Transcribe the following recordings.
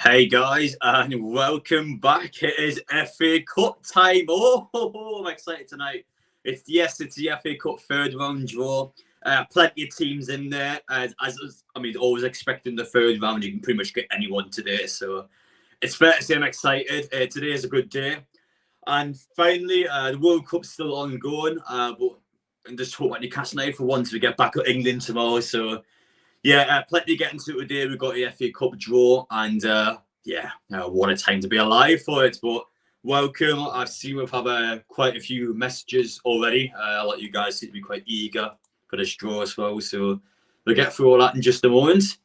Hey guys, and welcome back. It is FA Cup time. I'm excited tonight. It's the FA Cup third round draw. Plenty of teams in there. Always expecting the third round. You can pretty much get anyone today, so it's fair to say I'm excited. Today is a good day, and finally, the World Cup's still ongoing. But I'm just hoping Newcastle United for once we get back at England tomorrow. So. Yeah, plenty getting to today. We've got the FA Cup draw, and what a time to be alive for it. But welcome. I've seen we've had quite a few messages already. A lot of you guys seem to be quite eager for this draw as well. So we'll get through all that in just a moment.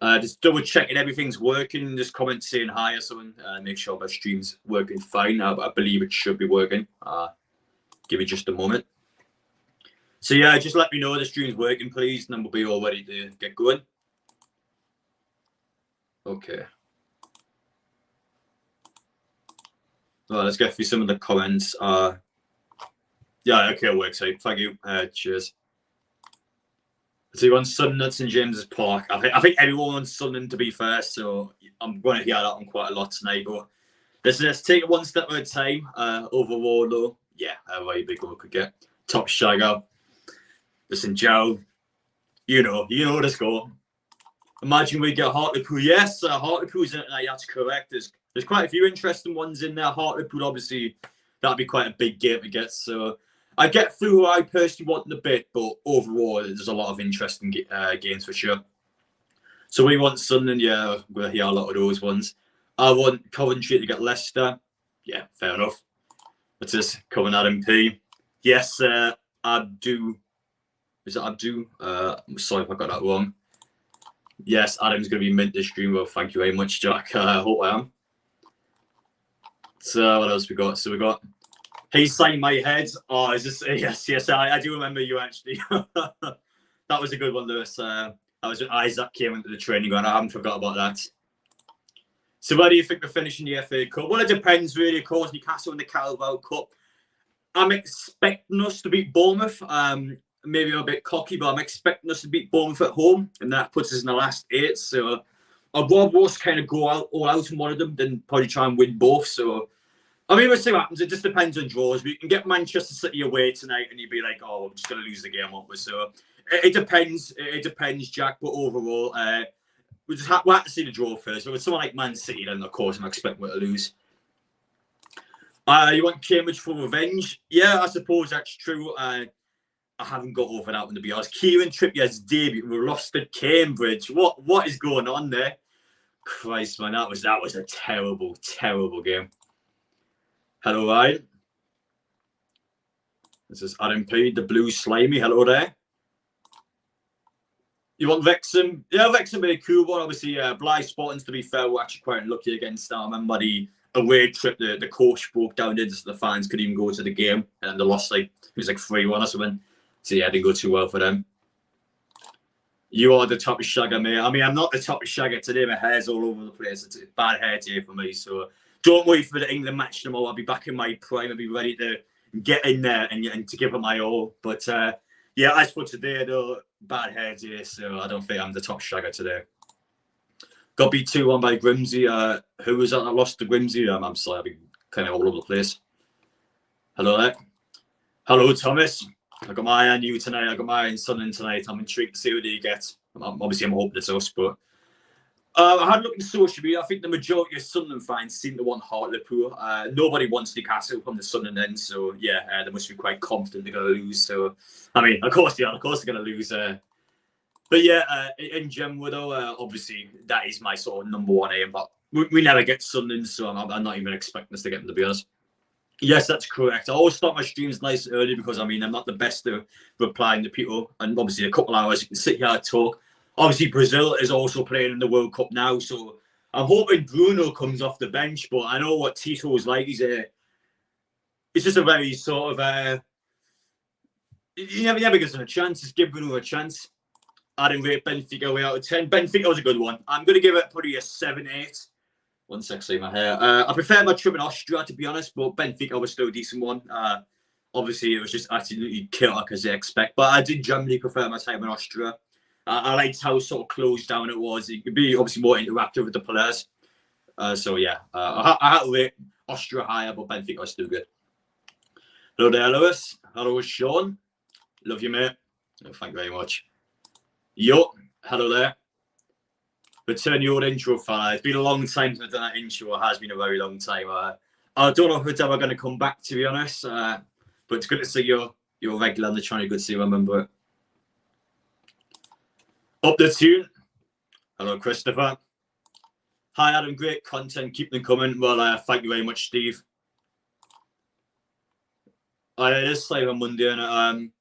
Just double checking everything's working. Just comment saying hi or something. Make sure my stream's working fine. I believe it should be working. Give it just a moment. So yeah, just let me know the stream's working, please, and then we'll be all ready to get going. Okay. Well, let's get through some of the comments. Yeah, okay, it works out. Thank you. Cheers. So you want Sunderland at St James's Park? I think everyone wants Sunderland to be first, so I'm going to hear that one quite a lot tonight. But let's take it one step at a time. Overall, though, yeah, a very big one we could get. Top Shagger. Listen, Joe, you know the score. Imagine we get Hartlepool. Yes, Hartlepool's in it tonight. That's correct. There's quite a few interesting ones in there. Hartlepool, obviously, that'd be quite a big game to get. So I get through who I personally want in a bit, but overall, there's a lot of interesting games for sure. So we want Sunderland. Yeah, we'll hear a lot of those ones. I want Coventry to get Leicester. Yeah, fair enough. What's this? Coming Adam P. Yes, Abdu. Is it Abdu? Sorry if I got that wrong. Yes, Adam's going to be mint this stream. Well, thank you very much, Jack. I hope I am. So what else we got? So we got He Signed My Head. Oh, is this? Yes. I do remember you actually. That was a good one, Lewis. That was when Isaac came into the training ground. I haven't forgot about that. So where do you think we're finishing the FA Cup? Well, it depends really. Of course, Newcastle in the Carabao Cup. I'm expecting us to beat Bournemouth. Maybe I'm a bit cocky, but I'm expecting us to beat Bournemouth at home, and that puts us in the last 8. So I'd rather us kind of go all out in one of them than probably try and win both. So, I mean, we'll see what happens. It just depends on draws. We can get Manchester City away tonight, and you'd be like, oh, we're just going to lose the game, aren't we? So it depends. It depends, Jack. But overall, we'll have to see the draw first. But with someone like Man City, then, of course, I'm expecting to lose. You want Cambridge for revenge? Yeah, I suppose that's true. I haven't got over that one, to be honest. Kieran Trippier's debut, we lost at Cambridge. What is going on there? Christ, man, that was a terrible, terrible game. Hello, Ryan. This is Adam P, the blue slimy. Hello there. You want Wrexham? Yeah, Wrexham be a cool one. Obviously, Blythe Spartans, to be fair, we're actually quite unlucky against that. I remember the away trip, the coach broke down into the fans couldn't even go to the game, and they lost it was like 3-1 or something. So yeah, it didn't go too well for them. You are the top of shagger, mate. I mean, I'm not the top of shagger today. My hair's all over the place. It's a bad hair day for me. So don't wait for the England match tomorrow. I'll be back in my prime. I'll be ready to get in there and to give it my all. But yeah, as for today, though, bad hair day. So I don't think I'm the top shagger today. Got beat 2-1 by Grimsby. Who was that lost to Grimsby? I'm sorry, I've been kind of all over the place. Hello there. Hello, Thomas. I got my eye on you tonight. I got my eye on Sunderland tonight. I'm intrigued to see what he gets. Obviously, I'm hoping it's us, but I had a look at social media. I think the majority of Sunderland fans seem to want Hartlepool. Nobody wants Newcastle from the Sunderland end, so yeah, they must be quite confident they're going to lose. So, I mean, of course they are. Of course they're going to lose. But yeah, in general, though, obviously that is my sort of number one aim. But we never get Sunderland, so I'm not even expecting us to get them, to be honest. Yes, that's correct. I always start my streams nice and early because, I mean, I'm not the best at replying to people. And obviously, a couple of hours, you can sit here and talk. Obviously, Brazil is also playing in the World Cup now. So I'm hoping Bruno comes off the bench. But I know what Tito is like. He's just a very sort of... he never gives him a chance. Just give Bruno a chance. I didn't rate Benfica way out of 10. Benfica was a good one. I'm going to give it probably a 7-8. One sec, see my hair. I prefer my trip in Austria, to be honest, but Benfica was still a decent one. Obviously, it was just absolutely chaotic as they expect, but I did generally prefer my time in Austria. I liked how sort of closed down it was. It could be obviously more interactive with the players. So yeah, I had to rate Austria higher, but Benfica are still good. Hello there, Lewis. Hello, Sean. Love you, mate. Oh, thank you very much. Yo, hello there. Return your intro, fella. It's been a long time since I've done that intro. It has been a very long time. I don't know if it's ever going to come back, to be honest. But it's good to see you're regular on the channel. Good to see you remember it. Up the tune. Hello, Christopher. Hi, Adam. Great content. Keep them coming. Well, thank you very much, Steve. It is Cyber Monday, and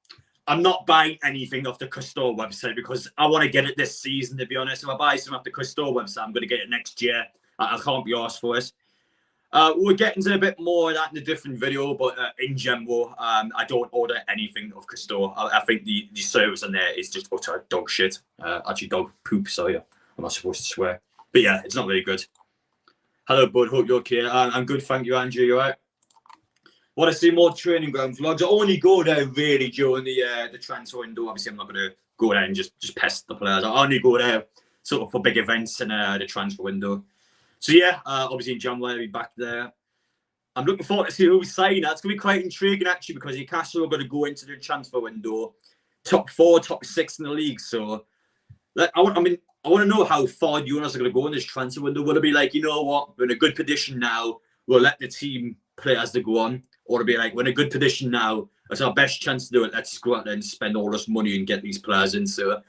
I'm not buying anything off the Custore website because I want to get it this season, to be honest. If I buy something off the Custore website, I'm going to get it next year. I can't be asked for it. We're getting to a bit more of that in a different video, but in general, I don't order anything off Custore. I think the service on there is just utter dog shit. Actually, dog poop, sorry. I'm not supposed to swear. But yeah, it's not really good. Hello, bud. Hope you're okay. I'm good, thank you, Andrew. You all right? Want to see more training ground vlogs? I only go there really during the transfer window. Obviously, I'm not going to go there and just pest the players. I only go there sort of for big events and the transfer window. So yeah, obviously in January I'll be back there. I'm looking forward to see who we sign. That's going to be quite intriguing actually, because Newcastle are going to go into the transfer window top 4, top 6 in the league. So I want to know how far you and us are going to go in this transfer window. Will it be like, you know what, we're in a good position now, we'll let the team play as they go on? Or to be like, we're in a good position now, it's our best chance to do it, let's just go out there and spend all this money and get these players in. So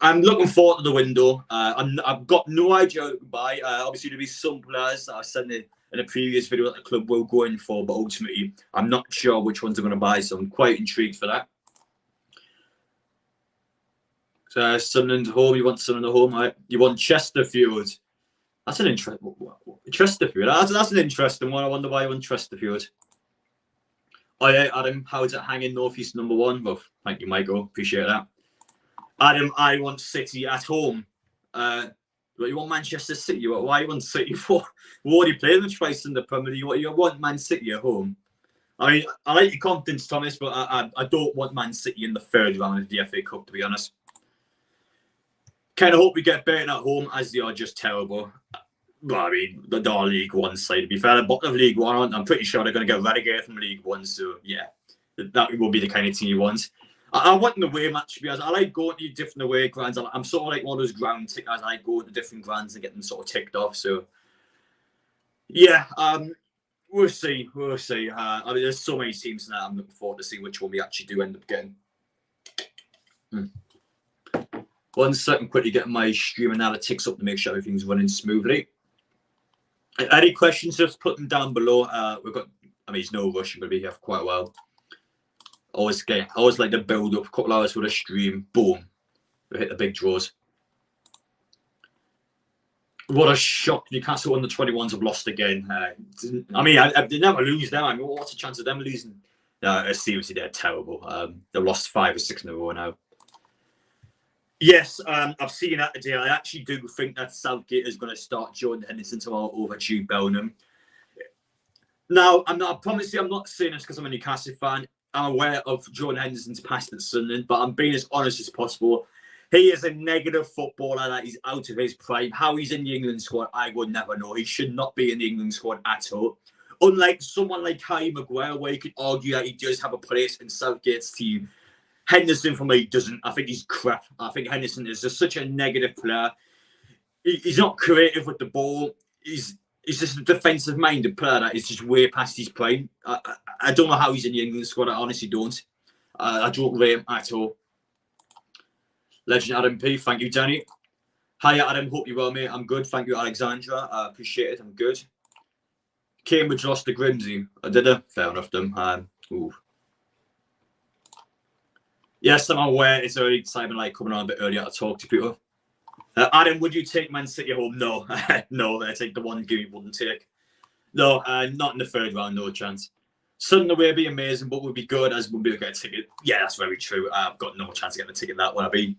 I'm looking forward to the window. I've got no idea who to buy. Obviously, there'll be some players that I said in a previous video that the club will go in for, but ultimately, I'm not sure which ones I'm going to buy, so I'm quite intrigued for that. So, Sunderland home, you want Sunderland home, right? You want Chesterfield. That's an interesting Chesterfield. That's an interesting one. I wonder why you want Chesterfield. Oh yeah, Adam, how is it hanging North East number 1? Well, thank you, Michael. Appreciate that. Adam, I want City at home. You want Manchester City? Why you want City for? We already played them twice in the Premier League. You want Man City at home? I mean, I like your confidence, Thomas, but I don't want Man City in the 3rd round of the FA Cup, to be honest. Kind of hope we get better at home, as they are just terrible. Well, I mean, the League One side, to be fair, the bottom of League One, I'm pretty sure they're going to get relegated from League One. So, yeah, that will be the kind of team you want. I want an away match, to be honest. I like going to different away grounds. I'm sort of like one of those ground tickers. I like going to different grounds and get them sort of ticked off. So, yeah, we'll see. We'll see. I mean, there's so many teams now. I'm looking forward to see which one we actually do end up getting. 1 second, quickly getting my stream analytics up to make sure everything's running smoothly. Any questions, just put them down below. We've got, I mean, it's no rush. We're going to be here for quite a while. Always like to build up a couple hours for a stream. Boom. We hit the big draws. What a shock. Newcastle under 21s have lost again. I mean, they never lose them. I mean, what's the chance of them losing? Seriously, they're terrible. They've lost 5 or 6 in a row now. Yes, I've seen that today. I actually do think that Southgate is going to start Jordan Henderson tomorrow over Jude Bellingham. Now, I promise you, I'm not saying this because I'm a Newcastle fan. I'm aware of Jordan Henderson's past at Sunderland, but I'm being as honest as possible. He is a negative footballer that he's out of his prime. How he's in the England squad, I would never know. He should not be in the England squad at all. Unlike someone like Harry Maguire, where you could argue that he does have a place in Southgate's team, Henderson, for me, doesn't. I think he's crap. I think Henderson is just such a negative player. He's not creative with the ball. He's just a defensive-minded player that is just way past his prime. I don't know how he's in the England squad. I honestly don't. I don't rate him at all. Legend Adam P. Thank you, Danny. Hi, Adam. Hope you're well, mate. I'm good. Thank you, Alexandra. I appreciate it. I'm good. Cambridge lost to Grimsby. I did it. Fair enough, them. Yes, I'm aware it's early time and like coming on a bit earlier to talk to people. Adam, would you take Man City home? No. No, I take the one game you wouldn't take. No, not in the 3rd round, no chance. Sunderland away would be amazing, but would be good as would be able to get a ticket. Yeah, that's very true. I've got no chance of getting a ticket that one. I'd be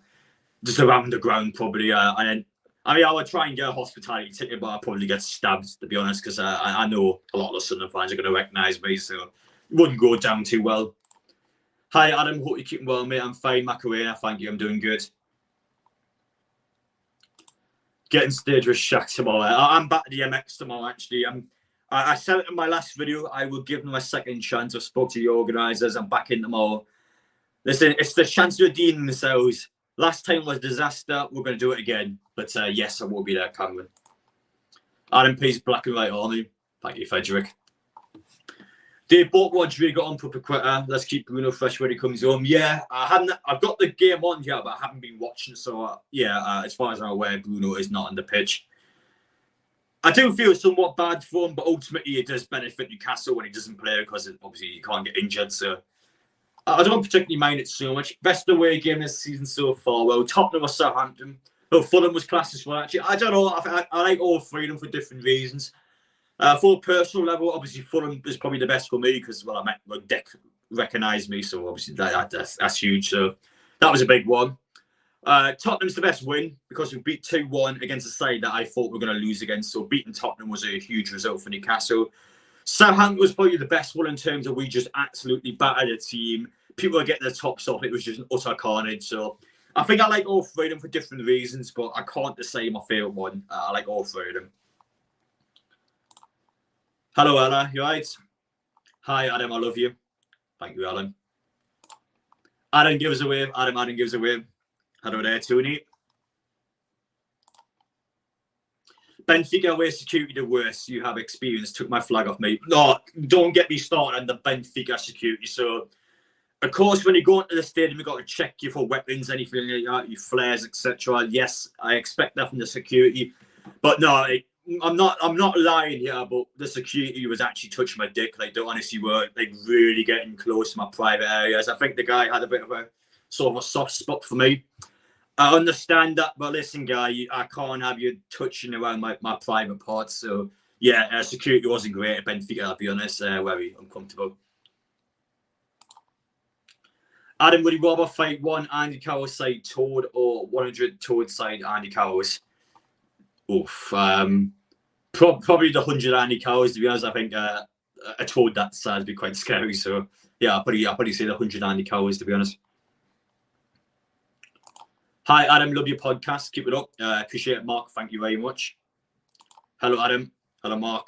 just around the ground probably. I would try and get a hospitality ticket, but I'd probably get stabbed, to be honest, because I know a lot of the Sunderland fans are going to recognise me, so it wouldn't go down too well. Hi, Adam. Hope you're keeping well, mate. I'm fine, Macarena. Thank you. I'm doing good. getting stage with Shaq tomorrow. I'm back at the MX tomorrow, actually. I said it in my last video, I will give them a second chance. I spoke to the organisers. I'm back in tomorrow. Listen, it's the chance to redeem themselves. Last time was a disaster. We're going to do it again. But yes, I will be there, Cameron. Adam P's Black and White Army. Thank you, Frederick. They bought Rodrigo on for Paqueta. Let's keep Bruno fresh when he comes home. Yeah, I've got the game on here, but I haven't been watching. So as far as I'm aware, Bruno is not on the pitch. I do feel somewhat bad for him, but ultimately it does benefit Newcastle when he doesn't play because obviously he can't get injured. So I don't particularly mind it so much. Best away game this season so far. Well, Tottenham or Southampton. Oh, Fulham was class as well. Actually, I don't know. I like all three of them for different reasons. For a personal level, obviously Fulham is probably the best for me because Dick recognised me, so obviously that's huge. So that was a big one. Tottenham's the best win because we beat 2-1 against a side that I thought we were going to lose against. So beating Tottenham was a huge result for Newcastle. Southampton was probably the best one in terms of we just absolutely battered a team. People were getting their tops off. It was just an utter carnage. So I think I like all three of them for different reasons, but I can't just say my favourite one. I like all three of them. Hello, Ella. You right? Hi, Adam. I love you. Thank you, Alan. Adam gives a wave. Adam gives a wave. Hello there, Tony. Benfica away security the worst you have experienced. Took my flag off me. No, don't get me started on the Benfica security. So, of course, when you go into the stadium, you've got to check you for weapons, anything like that, your flares, etc. Yes, I expect that from the security. But no, I'm not lying here, but the security was actually touching my dick. Like, they honestly were like really getting close to my private areas. I think the guy had a bit of a sort of a soft spot for me. I understand that, but listen, guy, I can't have you touching around my private parts. So, yeah, security wasn't great at Benfica, I'll be honest. Very uncomfortable. Adam, would you rather fight one Andy Carroll side Toad or 100 Toad side Andy Carrolls? Oof. Probably the 100 Andy Carrolls, to be honest. I think a Toad that size would be quite scary. So, yeah, I'll probably say the 100 Andy Carrolls, to be honest. Hi, Adam. Love your podcast. Keep it up. Appreciate it, Mark. Thank you very much. Hello, Adam. Hello, Mark.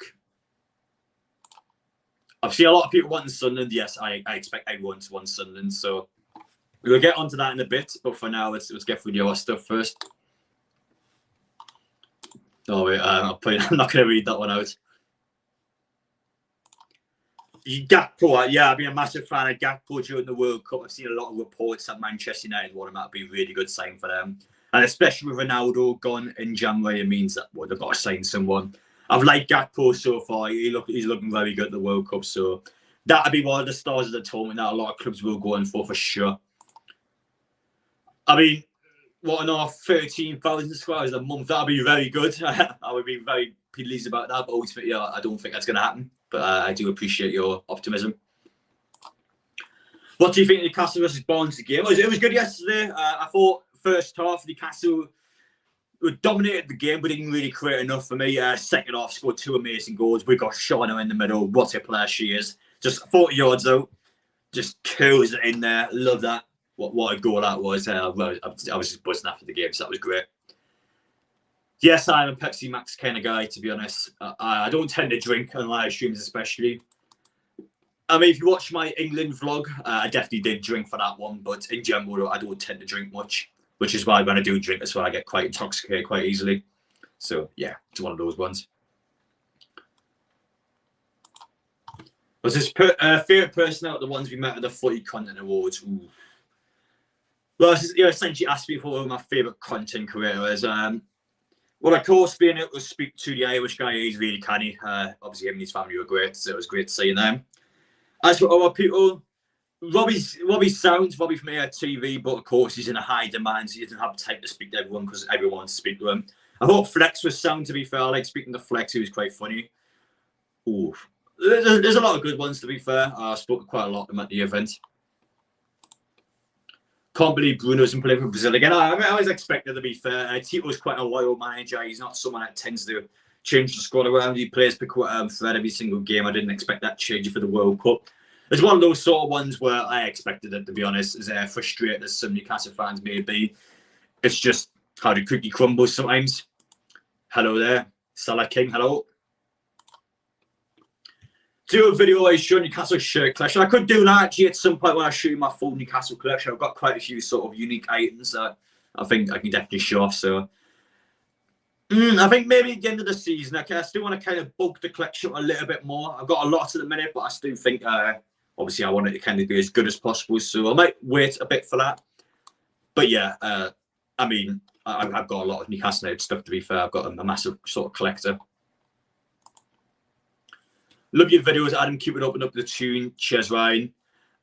I've seen a lot of people wanting Sunderland. Yes, I expect everyone to want Sunderland. So we'll get onto that in a bit. But for now, let's get through the other stuff first. Oh, wait. I'm not going to read that one out. Gakpo, yeah, I've been a massive fan of Gakpo during the World Cup. I've seen a lot of reports that Manchester United want him. That'd be a really good sign for them. And especially with Ronaldo gone in January, it means that they've got to sign someone. I've liked Gakpo so far. He's looking very good at the World Cup. So that'd be one of the stars of the tournament that a lot of clubs will go in for sure. I mean, what another 13,000 subscribers a month? That'd be very good. I would be very pleased about that. But ultimately, I don't think that's going to happen. But I do appreciate your optimism. What do you think of Newcastle versus Barnes game? It was good yesterday. I thought first half Newcastle dominated the game, but didn't really create enough for me. Second half scored 2 amazing goals. We got Shauna in the middle. What a player she is. Just 40 yards out. Just kills it in there. Love that. What a goal that was. I was just buzzing after the game, so that was great. Yes, I'm a Pepsi Max kind of guy, to be honest. I don't tend to drink on live streams, especially. I mean, if you watch my England vlog, I definitely did drink for that one. But in general, I don't tend to drink much, which is why when I do drink, that's why I get quite intoxicated quite easily. So, yeah, it's one of those ones. Was his favourite person out of the ones we met at the Footy Content Awards? Ooh. Well, essentially asked me for my favourite content creators. Well, of course, being able to speak to the Irish guy, he's really canny. Obviously, him and his family were great, so it was great seeing them. As for other people, Robbie sounds from ATV, but of course, he's in a high demand, so he doesn't have time to speak to everyone because everyone wants to speak to him. I thought Flex was sound, to be fair. I like speaking to Flex, he was quite funny. Ooh. There's a lot of good ones, to be fair. I spoke to quite a lot of them at the event. Can't believe Bruno's in play for Brazil again. I was expected, to be fair. Tito's quite a loyal manager. He's not someone that tends to change the squad around. He plays thread every single game. I didn't expect that change for the World Cup. It's one of those sort of ones where I expected it, to be honest, as frustrated as some Newcastle fans may be. It's just how the cookie crumbles sometimes. Hello there. Salah King, hello. Do a video where I show Newcastle shirt collection. I could do that actually at some point when I show you my full Newcastle collection. I've got quite a few sort of unique items that I think I can definitely show off. So I think maybe at the end of the season, I still want to kind of bulk the collection a little bit more. I've got a lot at the minute, but I still think obviously I want it to kind of be as good as possible. So I might wait a bit for that. But yeah, I mean, I've got a lot of Newcastle United stuff, to be fair. I've got a massive sort of collector. Love your videos, Adam. Keep it up and up the tune. Cheers, Ryan.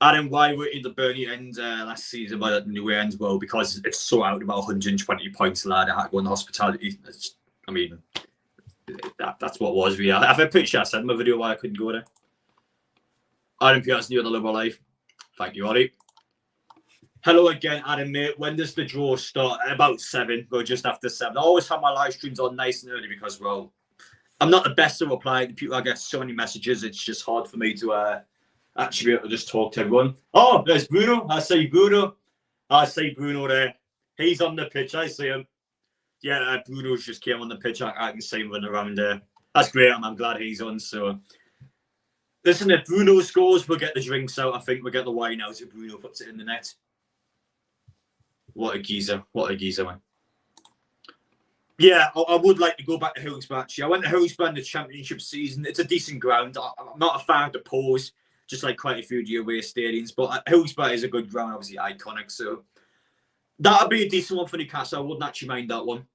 Adam, why were you in the Burnley end last season by the new end? Well, because it's so out about 120 points, lad. I had to go on the hospitality. I mean, that's what it was. Really. I'm pretty sure I said in my video why I couldn't go there. Adam Pearson, you're the love of life. Thank you, Ollie. Hello again, Adam, mate. When does the draw start? About 7, or just after 7. I always have my live streams on nice and early because, well, I'm not the best at replying to people. I get so many messages. It's just hard for me to actually be able to just talk to everyone. Oh, there's Bruno. I see Bruno. I see Bruno there. He's on the pitch. I see him. Yeah, Bruno's just came on the pitch. I can see him running around there. That's great. I'm glad he's on. So, listen, if Bruno scores, we'll get the drinks out. I think we'll get the wine out if Bruno puts it in the net. What a geezer. What a geezer, man. Yeah, I would like to go back to Hillsborough. Actually, I went to Hillsborough in the Championship season. It's a decent ground. I'm not a fan of the pause, just like quite a few of the away stadiums. But Hillsborough is a good ground, obviously iconic. So that would be a decent one for Newcastle. I wouldn't actually mind that one.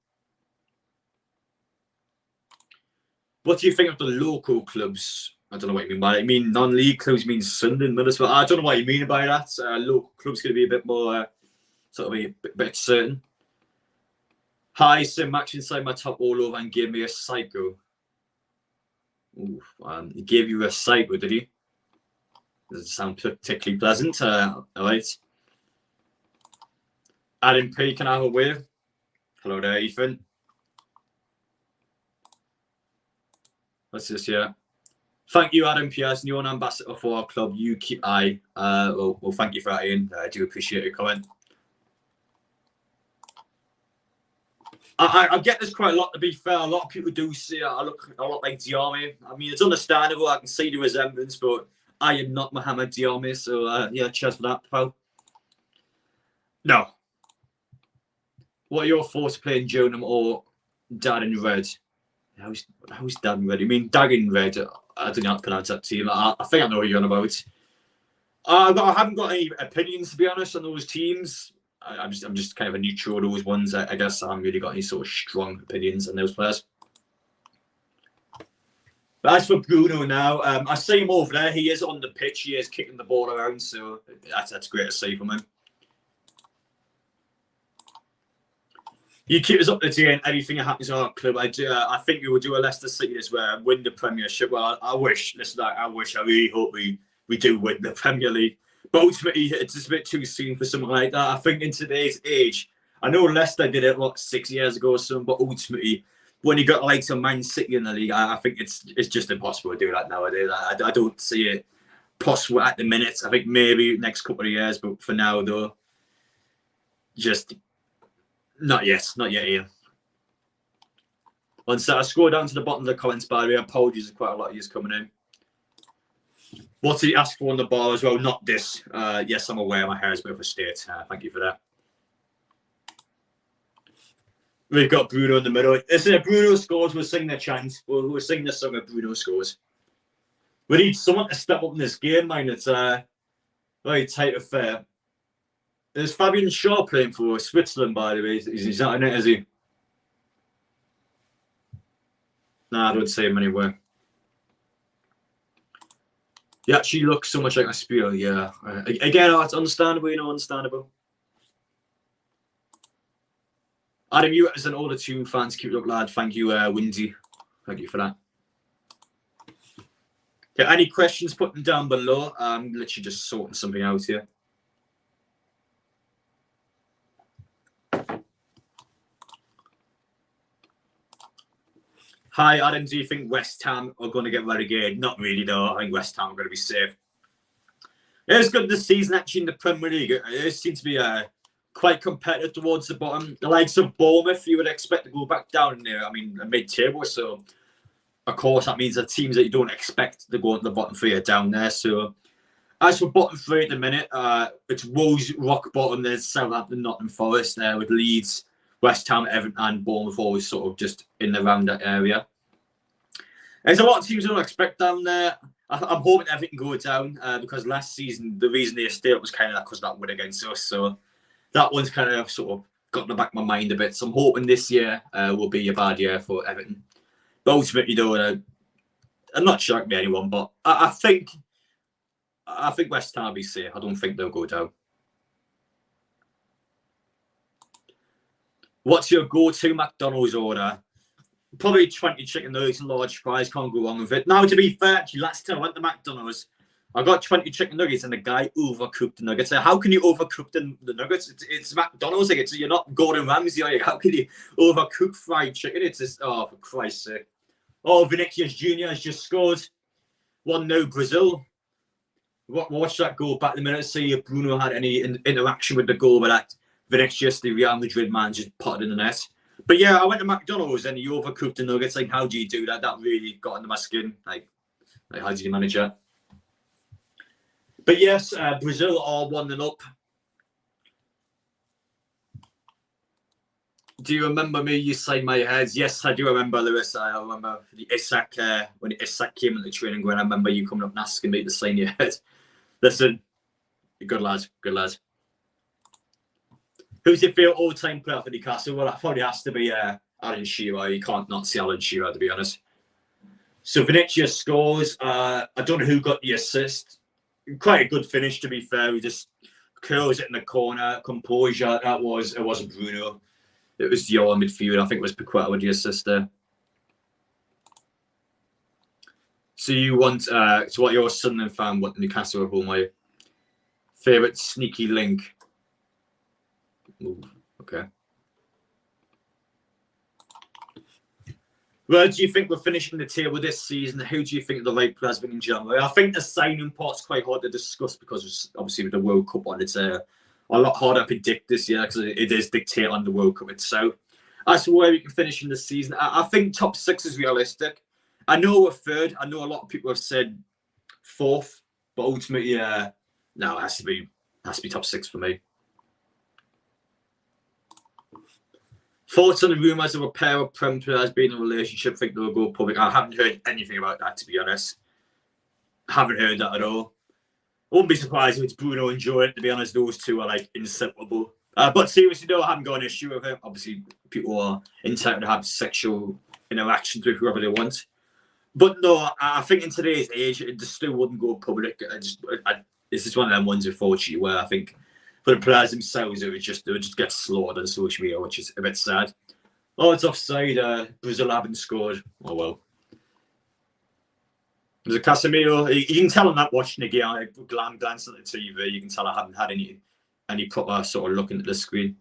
What do you think of the local clubs? I don't know what you mean by it. I mean, non-league clubs means Sunderland, Middlesbrough. I don't know what you mean by that. Local clubs going to be a bit more, sort of a bit certain. Hi, so Max inside my top all over and gave me a psycho. Ooh, he gave you a psycho, did he? Doesn't sound particularly pleasant. All right. Adam P, can I have a wave? Hello there, Ethan. What's this here? Thank you, Adam Pearson. You're an ambassador for our club. You keep eye. Well, thank you for that, Ian. I do appreciate your comment. I get this quite a lot, to be fair. A lot of people do say I look a lot like Diarmi. I mean, it's understandable. I can see the resemblance, but I am not Mohamed Diarmi. So, yeah, cheers for that, pal. No. What are your thoughts playing Jonam or Dad in Red? How's Dad in Red? You mean Dag in Red? I don't know how to pronounce that team. I think I know what you're on about. I haven't got any opinions, to be honest, on those teams. I'm just kind of a neutral on those ones. I guess I haven't really got any sort of strong opinions on those players. But as for Bruno now, I see him over there. He is on the pitch. He is kicking the ball around, so that's great to see from him. You keep us up to date on anything that happens at our club. I think we will do a Leicester City this where win the Premiership. Well, I wish. Listen, I really hope we do win the Premier League. But ultimately, it's just a bit too soon for something like that. I think in today's age, I know Leicester did it, 6 years ago or something, but ultimately, when you got like some Man City in the league, I think it's just impossible to do that nowadays. I don't see it possible at the minute. I think maybe next couple of years, but for now, though, just not yet. Not yet, Ian. So I scroll down to the bottom of the comments, by the way. Apologies, there's quite a lot of yous coming in. What did he ask for on the bar as well? Not this. Yes, I'm aware my hair is a bit of a state. Thank you for that. We've got Bruno in the middle. Listen, if Bruno scores, we'll sing the chant. We'll sing the song if Bruno scores. We need someone to step up in this game, man. It's very tight affair. There's Fabian Shaw playing for Switzerland, by the way. He's not in it, is he? Nah, I don't see him anywhere. He actually looks so much like a spear, yeah. Again, it's understandable, understandable. Adam, you as an older Tune fans, keep it up, lad. Thank you, Windy. Thank you for that. Yeah, any questions, put them down below. I'm literally just sorting something out here. Hi, Adam. Do you think West Ham are going to get relegated? Not really, though. I think West Ham are going to be safe. It was good this season, actually, in the Premier League. It seemed to be quite competitive towards the bottom. The likes of Bournemouth, you would expect to go back down in there. I mean, a mid-table, so of course that means the teams that you don't expect to go into the bottom three are down there. So as for bottom three at the minute, it's Wolves rock bottom. There's Southampton, Nottingham Forest there with Leeds, West Ham, Everton, and Bournemouth always sort of just in around that area. There's a lot of teams I don't expect down there. I'm hoping everything can go down because last season the reason they stayed up was kind of because of that win against us. So that one's kind of sort of got in the back of my mind a bit. So I'm hoping this year will be a bad year for Everton. But ultimately, though, I'm not sure it can be anyone, but I think West Ham will be safe. I don't think they'll go down. What's your go-to McDonald's order? Probably 20 chicken nuggets and large fries. Can't go wrong with it. Now, to be fair, actually, last time I went to McDonald's, I got 20 chicken nuggets and the guy overcooked the nuggets. How can you overcook the nuggets? It's McDonald's. Like you're not Gordon Ramsay, are you? How can you overcook fried chicken? It's just, oh, for Christ's sake. Oh, Vinicius Jr. has just scored. 1-0 Brazil. Watch that goal back in a minute. See if Bruno had any interaction with the goal, but that Vinicius, the Real Madrid man, just potted in the net. But yeah, I went to McDonald's and he overcooked the nuggets. Like, how do you do that? That really got under my skin. Like how do you manage that? But yes, Brazil are 1-0 up. Do you remember me? You say my heads. Yes, I do remember, Lewis. I remember the Isak, when Isak came into the training ground. I remember you coming up and asking me to sign your head. Listen, good lads, good lads. Who's your favourite all-time player for Newcastle? Well, that probably has to be Alan Shearer. You can't not see Alan Shearer, to be honest. So Vinicius scores. I don't know who got the assist. Quite a good finish, to be fair. He just curls it in the corner. Composure. It wasn't Bruno. It was the other midfield. I think it was Paqueta with the assist there. So you want, so what you're a Sunderland fan, what Newcastle at home, are you? Favourite sneaky link? Ooh, okay. Where do you think we're finishing the table this season? Who do you think the right players been in January? I think the signing part's quite hard to discuss because it's obviously with the World Cup on, it's a lot harder to predict this year because it is dictated on the World Cup itself. As for where we can finish in the season, I think top 6 is realistic. I know we're third. I know a lot of people have said 4th, but ultimately, no, it has to be top 6 for me. Thoughts on the rumours of a pair of Prem players being in a relationship? Think they'll go public? I haven't heard anything about that, to be honest. Haven't heard that at all. I wouldn't be surprised if it's Bruno and Joe. To be honest, those two are like inseparable. But seriously, though, I haven't got an issue with it. Obviously, people are entitled to have sexual interactions with whoever they want. But no, I think in today's age, it just still wouldn't go public. This is one of them ones, unfortunately, where I think for the players themselves, they would just get slaughtered on social media, which is a bit sad. Oh, it's offside. Brazil haven't scored. Oh, well. There's a Casemiro. You can tell I'm not watching the game. I'm glancing at the TV. You can tell I haven't had any proper sort of looking at the screen.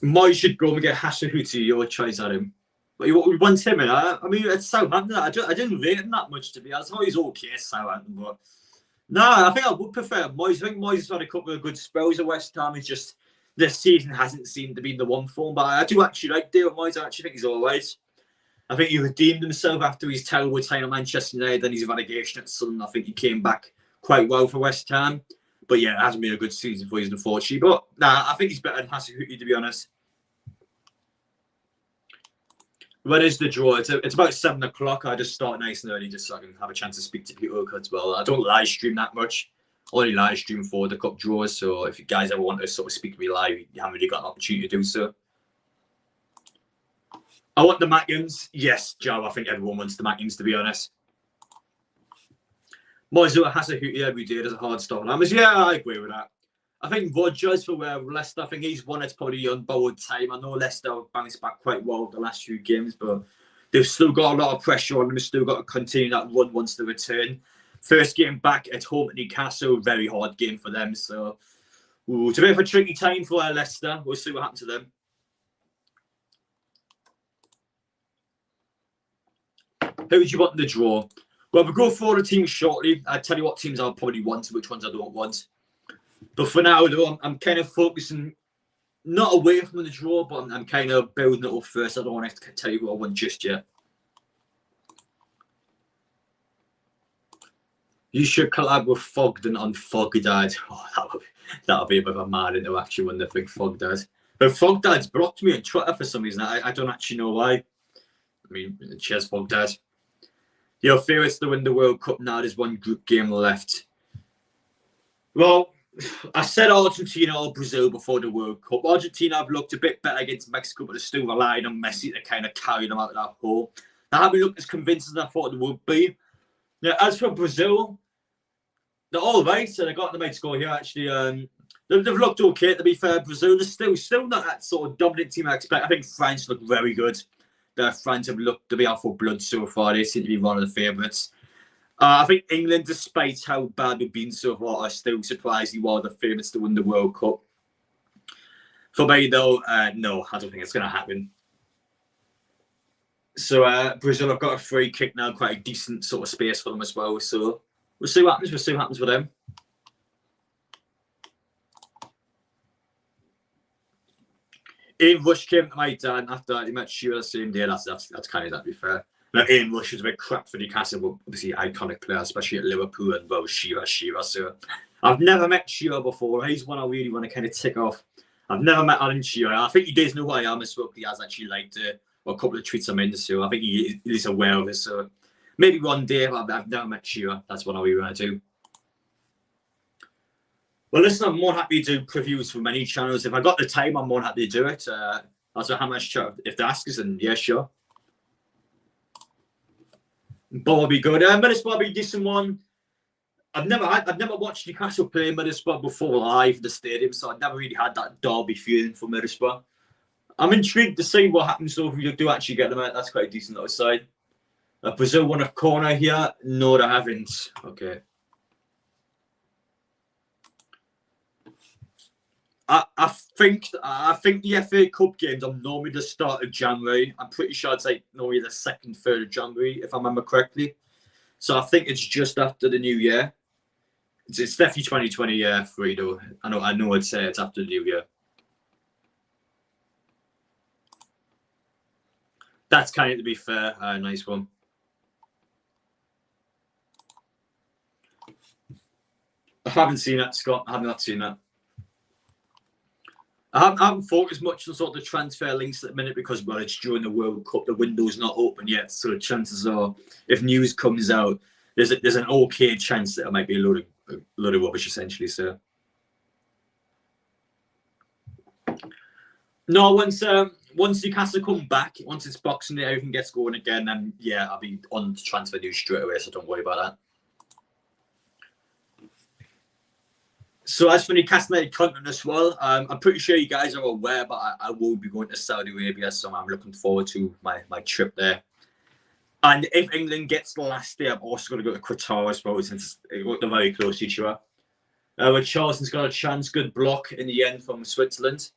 Moy should go and get Hasahuti. Your choice at him. But we want him in. I mean, it's Southampton. I didn't rate him that much, to be honest. I thought he's okay, Southampton, but no, I think I would prefer Moyes. I think Moyes has had a couple of good spells at West Ham. It's just this season hasn't seemed to be the one for him. But I do actually like David Moyes. I actually think he's all right. I think he redeemed himself after his terrible time at Manchester United and his relegation at Sunderland. I think he came back quite well for West Ham. But yeah, it hasn't been a good season for him, unfortunately. But nah, I think he's better than Hasahuti, to be honest. When is the draw? It's about 7 o'clock. I just start nice and early just so I can have a chance to speak to people as well. I don't live stream that much. I only live stream for the cup draws. So if you guys ever want to sort of speak to me live, you haven't really got an opportunity to do so. I want the Mackins. Yes, Joe, I think everyone wants the Mackins, to be honest. Moizu Hasahuti every day. There's a hard stop. Yeah, I agree with that. I think Rodgers for Leicester, I think he's one that's probably on borrowed time. I know Leicester have bounced back quite well the last few games, but they've still got a lot of pressure on them. They've still got to continue that run once they return. First game back at home at Newcastle, very hard game for them. So it's a bit of a tricky time for Leicester. We'll see what happens to them. Who would you want in the draw? Well, we'll go through all the teams shortly. I'll tell you what teams I'll probably want, which ones I don't want. But for now, though, I'm kind of focusing not away from the draw, but I'm kind of building it up first. I don't want to tell you who I want just yet. You should collab with Fogden on Fogdad. Oh, that'll be a bit of a mad interaction when they think Fogdad. But Fogdad's blocked me on Twitter for some reason. I don't actually know why. I mean, cheers, Fogdad. Your favourites to win the World Cup now. There's one group game left. Well, I said Argentina or Brazil before the World Cup. Argentina have looked a bit better against Mexico, but they're still relying on Messi to kind of carry them out of that hole. They haven't looked as convincing as I thought they would be. Now, as for Brazil, they're all right. So they got the right score here, actually. They've looked okay, to be fair. Brazil, they're still not that sort of dominant team I expect. I think France look very good. France have looked to be out for blood so far. They seem to be one of the favourites. I think England, despite how bad we've been so far, are still surprisingly one of the favourites to win the World Cup. For me, though, no, I don't think it's going to happen. So Brazil have got a free kick now, quite a decent sort of space for them as well. So we'll see what happens. We'll see what happens with them. Ian Rush came to my dad after he met Shearer the same day. That's kind of that, to be fair. Now, Ian Rush is a bit crap for Newcastle, but obviously iconic player, especially at Liverpool, and well, Shearer. So I've never met Shearer before. He's one I really want to kind of tick off. I've never met Alan Shearer. I think he does know who I am as well. He has actually liked a couple of tweets I'm into, so I think he is aware of it. So maybe one day, but I've never met Shearer. That's what I really want to do. Well, listen, I'm more happy to do previews for many channels. If I got the time, I'm more happy to do it. Also, how much if they ask us, then yeah, sure. But will be good. Middlesbrough will be a decent one. I've never watched Newcastle play Middlesbrough before live at the stadium, so I've never really had that derby feeling for Middlesbrough. I'm intrigued to see what happens though if we do actually get them out. That's quite a decent little side. Brazil won a corner here. No, they haven't. Okay. I think the FA Cup games are normally the start of January. I'm pretty sure it's like normally the 2nd, 3rd of January, if I remember correctly. So I think it's just after the New Year. It's definitely 2023 though. I know it's after the New Year. That's kind of, to be fair, a nice one. I haven't seen that, Scott. I have not seen that. I haven't focused much on sort of the transfer links at the minute because, well, it's during the World Cup. The window's not open yet. So the chances are, if news comes out, there's an okay chance that it might be a load of rubbish, essentially. So, no, once Newcastle come back, once it's Boxing Day, everything gets going again, then yeah, I'll be on to transfer news straight away. So don't worry about that. So as for Newcastle United content as well, I'm pretty sure you guys are aware, but I will be going to Saudi Arabia, so I'm looking forward to my trip there. And if England gets the last day, I'm also going to go to Qatar as well, since they're very close to each other. But Charleston's got a chance, good block in the end from Switzerland.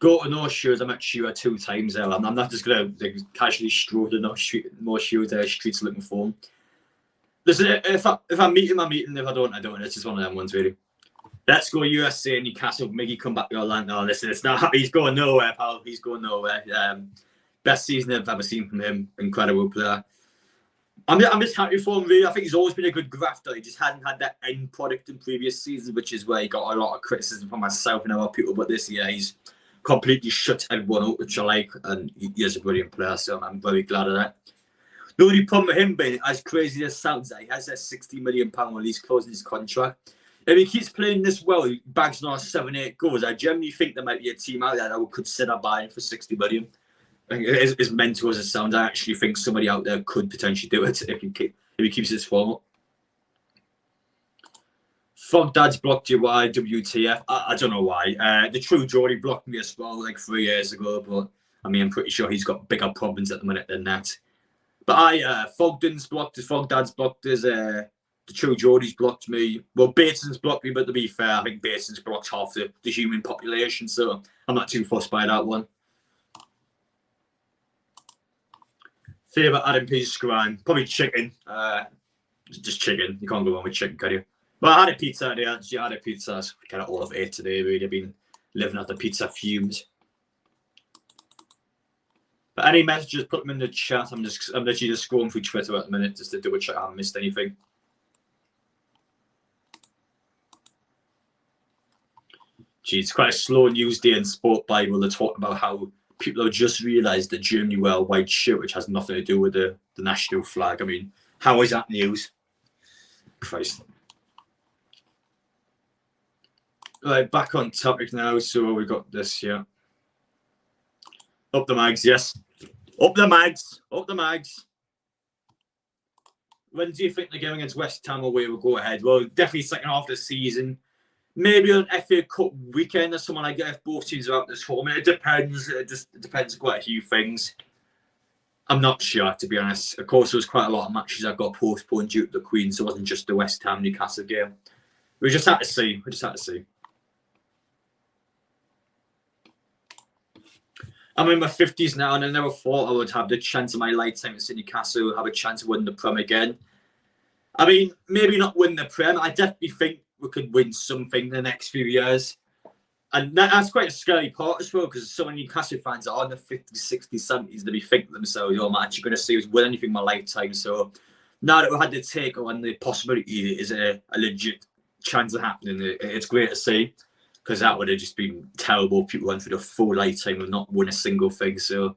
Go to North Shields. I met Shearer 2 times there. I'm not just going to casually stroll the North Shields streets looking for him. Listen, if I meet him, I meet him. If I don't, I don't. It's just one of them ones, really. Let's go USA, Newcastle. Miggy come back to Orlando. Listen, it's not. He's going nowhere, pal. He's going nowhere. Best season I've ever seen from him. Incredible player. I'm just happy for him, really. I think he's always been a good grafter. He just hadn't had that end product in previous seasons, which is where he got a lot of criticism from myself and other people. But this year, he's completely shut everyone up, which I like, and he is a brilliant player, so I'm very glad of that. The only problem with him being, as crazy as it sounds, that he has that £60 million when he's closing his contract. If he keeps playing this well, he bags another 7-8 goals. I generally think there might be a team out there that would consider buying for £60 million. As mental as it sounds, I actually think somebody out there could potentially do it if he keeps his form up. Fog Dad's blocked you. Why? WTF? I don't know why. The True Geordie blocked me as well like 3 years ago, but I mean, I'm pretty sure he's got bigger problems at the minute than that. But Fogden's blocked us. Fog Dad's blocked us. The True Geordie's blocked me. Well, Bateson's blocked me, but to be fair, I think Bateson's blocked half the human population, so I'm not too fussed by that one. Favourite Adam Pizza Scrime? Probably chicken. Just chicken. You can't go wrong with chicken, can you? But I had a pizza today, actually. I had a pizza. I kind of all of it today, really. I've been living off the pizza fumes. But any messages, put them in the chat. I'm literally just scrolling through Twitter at the minute just to double check I haven't missed anything. Gee, it's quite a slow news day in Sport Bible. They're talking about how people have just realised that Germany wear a white shirt, which has nothing to do with the national flag. I mean, how is that news? Christ. Right, back on topic now. So we got this here. Up the mags, yes. Up the mags. Up the mags. When do you think the game against West Ham away will go ahead? Well, definitely second half of the season. Maybe an FA Cup weekend or something like that if both teams are out this home. It depends. It depends on quite a few things. I'm not sure, to be honest. Of course, there was quite a lot of matches that got postponed due to the Queen, so it wasn't just the West Ham Newcastle game. We just had to see. I'm in my 50s now, and I never thought I would have the chance of my lifetime at Newcastle, have a chance of winning the Prem again. I mean, maybe not win the Prem. I definitely think we could win something in the next few years. And that's quite a scary part as well, because so many Newcastle fans are in the 50s, 60s, 70s, they'll be thinking to themselves, oh, I'm actually going to see us win anything in my lifetime. So now that we had the take on the possibility is a legit chance of happening, it's great to see, because that would have just been terrible. People went through the full lifetime and not win a single thing. So,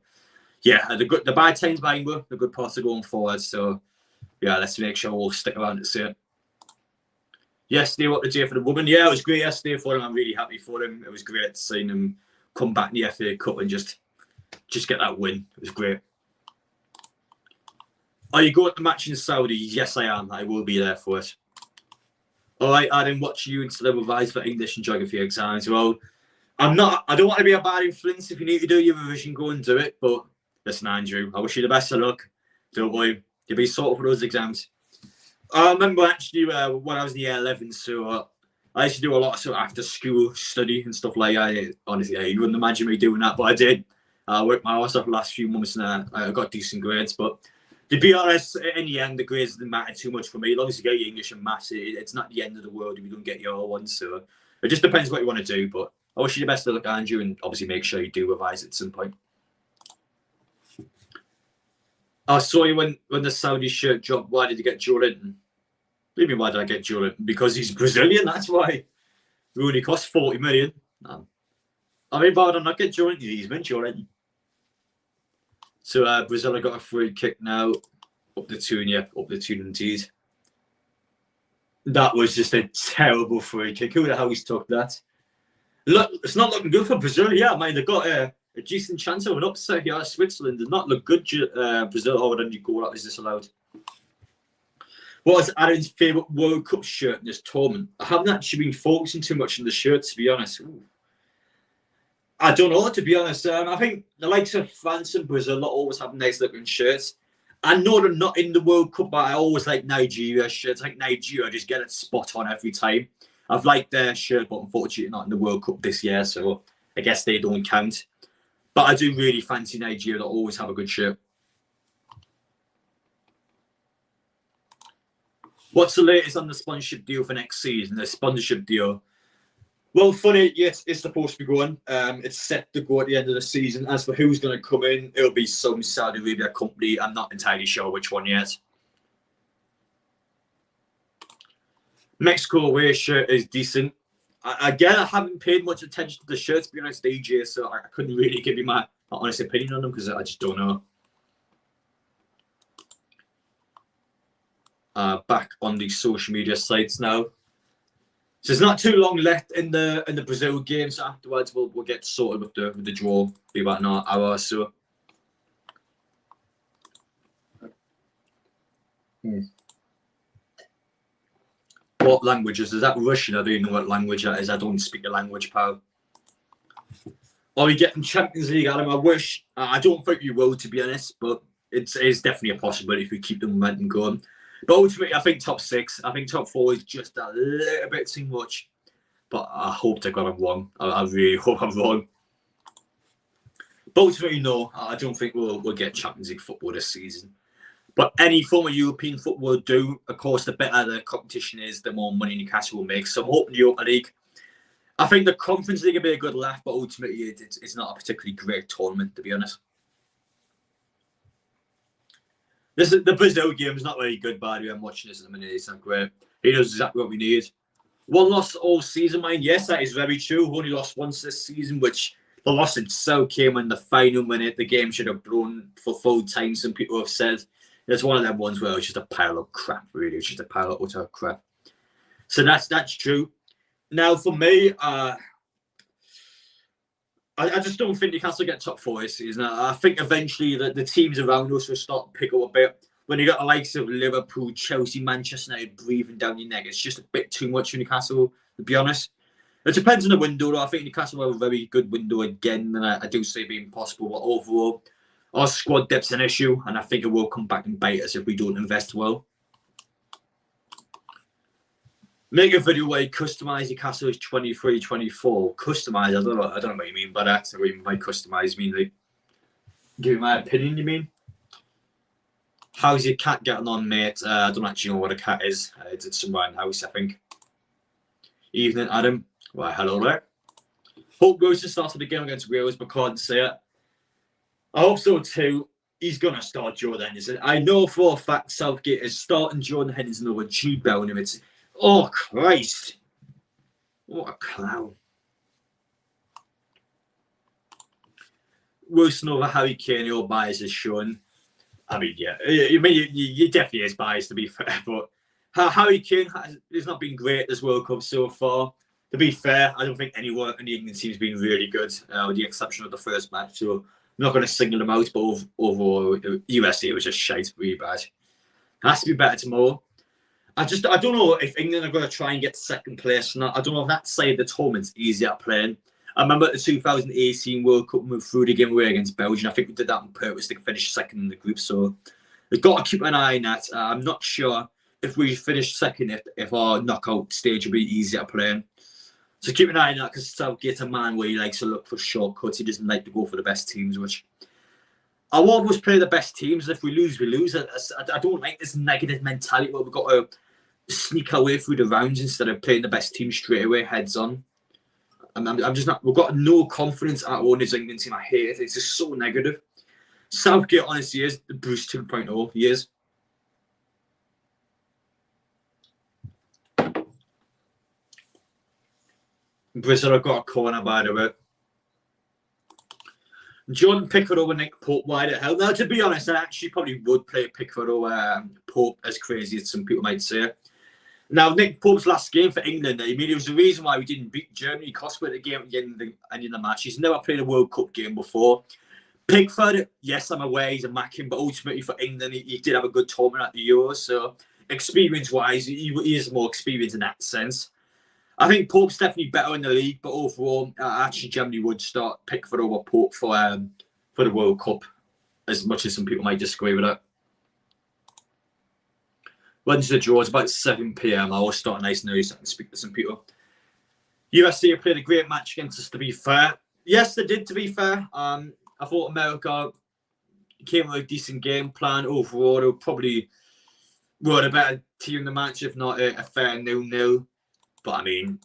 yeah, the bad times behind us, the good parts are going forward. So, yeah, let's make sure we'll stick around to see it. Yesterday, what the day for the women? Yeah, it was great yesterday for them. I'm really happy for them. It was great seeing them come back in the FA Cup and just get that win. It was great. Are you going to the match in Saudi? Yes, I am. I will be there for it. All right, Adam, watch you instead of revise for English and geography exams. Well, I don't want to be a bad influence. If you need to do your revision, go and do it. But listen, Andrew, I wish you the best of luck. Don't worry. You'll be sorted for those exams. I remember actually when I was in year 11, so I used to do a lot of sort of after school study and stuff like that. Honestly, you wouldn't imagine me doing that, but I did. I worked my ass off the last few months and I got decent grades. But to be honest, in the end, the grades didn't matter too much for me. As long as you get your English and maths, it's not the end of the world if you don't get your ones. So it just depends what you want to do. But I wish you the best of luck, Andrew, and obviously make sure you do revise at some point. I saw you when the Saudi shirt dropped. Why did you get Joe Linton? What do you mean, why did I get Joe Linton? Because he's Brazilian, that's why. He only cost 40 million. No. I mean, but I'm not get Joe Linton. He's been Joe Linton. So Brazil have got a free kick now. Up the tune, yeah. Up the tune indeed. That was just a terrible free kick. Who the hell took that? Look, it's not looking good for Brazil. Yeah, I mean, they've got a decent chance of an upset here at Switzerland. Does not look good, Brazil. Oh, then you go, that was disallowed. What was Aaron's favourite World Cup shirt in this tournament? I haven't actually been focusing too much on the shirt, to be honest. Ooh. I don't know, to be honest. I think the likes of France and Brazil not always have nice looking shirts. I know they're not in the World Cup, but I always like Nigeria shirts. I think Nigeria just get it spot on every time. I've liked their shirt, but unfortunately not in the World Cup this year, so I guess they don't count. But I do really fancy Nigeria. They'll always have a good shirt. What's the latest on the sponsorship deal for next season? The sponsorship deal. Well, funny, yes, it's supposed to be going. It's set to go at the end of the season. As for who's going to come in, it'll be some Saudi Arabia company. I'm not entirely sure which one yet. Mexico away shirt is decent. Again, I haven't paid much attention to the shirts, to be honest, DJ, so I couldn't really give you my honest opinion on them because I just don't know. Back on the social media sites now. So there's not too long left in the Brazil game, so afterwards we'll get sorted with the draw. Be about an hour or so. What languages? Is that Russian? I don't even know what language that is. I don't speak the language, pal. Are we getting Champions League, Adam? I wish. I don't think you will, to be honest, but it's definitely a possibility if we keep the momentum going. But ultimately, I think top 6. I think top 4 is just a little bit too much. But I hope they got it wrong. I really hope I'm wrong. But ultimately, no. I don't think we'll get Champions League football this season. But any form of European football will do. Of course, the better the competition is, the more money Newcastle will make. So I'm hoping the Europa League. I think the Conference League will be a good laugh, but ultimately it's not a particularly great tournament, to be honest. The Brazil game is not very good, by the way. I'm watching this at the minute. It's not great. He knows exactly what we need. One loss all season, mine. Yes, that is very true. We only lost once this season, which the loss itself came in the final minute. The game should have blown for full time. Some people have said it's one of them ones where it's just a pile of crap, really. It's just a pile of utter crap. So that's true. Now, for me, I just don't think Newcastle get top four this season. I think eventually the teams around us will start to pick up a bit. When you got the likes of Liverpool, Chelsea, Manchester United breathing down your neck, it's just a bit too much for Newcastle, to be honest. It depends on the window, though. I think Newcastle will have a very good window again, and I do see it being possible. But overall, our squad depth's an issue, and I think it will come back and bite us if we don't invest well. Make a video where you customise Newcastle as 23, 24. Customise, I don't know what you mean by that. I mean by customise, mean like give my opinion, you mean? How's your cat getting on, mate? I don't actually know what a cat is. It's somewhere in the house, I think. Evening, Adam. Well, hello there. Hope Rose started the game against Wales, but can't say it. I hope so too. He's going to start Jordan Henderson. I know for a fact Southgate is starting Jordan Henderson over Jude Bellingham. Oh, Christ. What a clown. Worse than over Harry Kane, your bias is shown. I mean, yeah. You definitely is biased, to be fair. But Harry Kane has not been great this World Cup so far. To be fair, I don't think anyone in the England team has been really good, with the exception of the first match. So I'm not going to single them out, but overall, USA was just shite, really bad. It has to be better tomorrow. I don't know if England are going to try and get second place or not. I don't know if that side of the tournament's easier playing. I remember the 2018 World Cup we threw the game away against Belgium. I think we did that on purpose to finish second in the group. So we've got to keep an eye on that. I'm not sure if we finish second, if our knockout stage will be easier playing. So keep an eye on that, because Southgate's a man where he likes to look for shortcuts. He doesn't like to go for the best teams, which I will always play the best teams. If we lose, we lose. I don't like this negative mentality where we've got to sneak our way through the rounds instead of playing the best team straight away, heads on. I'm just not. We've got no confidence at all in this England team. I hate it. It's just so negative. Southgate, honestly, is the Bruce 2.0. He is. Brazil have got a corner, by the way. Jordan Pickford over Nick Pope, why the hell? Now, to be honest, I actually probably would play Pickford over Pope, as crazy as some people might say. Now, Nick Pope's last game for England, I mean, it was the reason why we didn't beat Germany, because we had the game at the end of the match. He's never played a World Cup game before. Pickford, yes, I'm aware he's a macking, but ultimately for England, he did have a good tournament at the Euros. So, experience-wise, he is more experienced in that sense. I think Pope's definitely better in the league, but overall, I actually generally would start Pickford over Pope for the World Cup, as much as some people might disagree with that. When's the draw? It's about 7 p.m. I will start nice and early so I can speak to some people. UFC played a great match against us, to be fair. Yes, they did, to be fair. I thought America came with a decent game plan overall. They probably were a better team in the match, if not a fair 0-0. But I mean,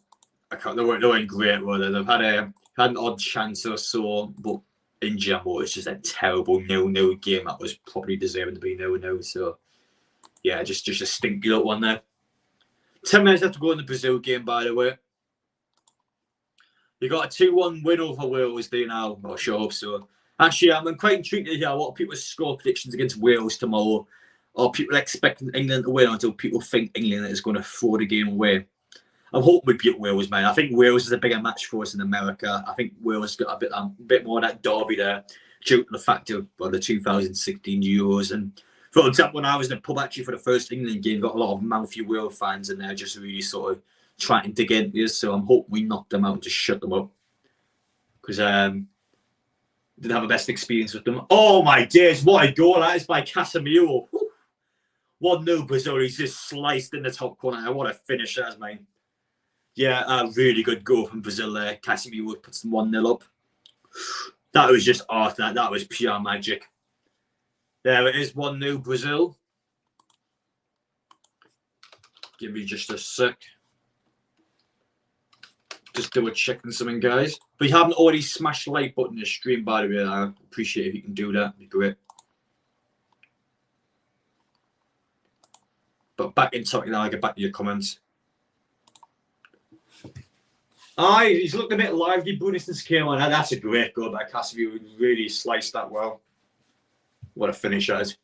they weren't great, were they? They've had an odd chance or so, but in general, it's just a terrible 0-0 game that was probably deserving to be 0-0. So yeah, just a stinky little one there. 10 minutes left to go in the Brazil game, by the way. You got a 2-1 win over Wales, do you now? I sure hope so. Actually, I'm quite intrigued to hear what people's score predictions against Wales tomorrow. Or people expecting England to win until people think England is going to throw the game away. I'm hoping we beat Wales, man. I think Wales is a bigger match for us in America. I think Wales got a bit more of that derby there due to the fact of the 2016 Euros. And for example, when I was in the pub actually for the first England game, got a lot of Mouthy Wales fans in there just really sort of trying to dig into this. So I'm hoping we knock them out and just shut them up. Because didn't have the best experience with them. Oh my days, what a goal that is by Casemiro. 1-0 Brazil, he's just sliced in the top corner. What a finish that is, mate. Yeah, a really good goal from Brazil there. Casemiro puts them 1-0 up. That was just art. That was pure magic. There it is, 1-0 Brazil. Give me just a sec. Just double checking something, guys. But you haven't already smashed the like button in the stream, by the way. I appreciate if you can do that. It'd be great. But back in talking now, I'll get back to your comments. Aye, he's looked a bit lively, Bruno, since came on. That's a great goal by Casemiro. Really sliced that well. What a finish that is.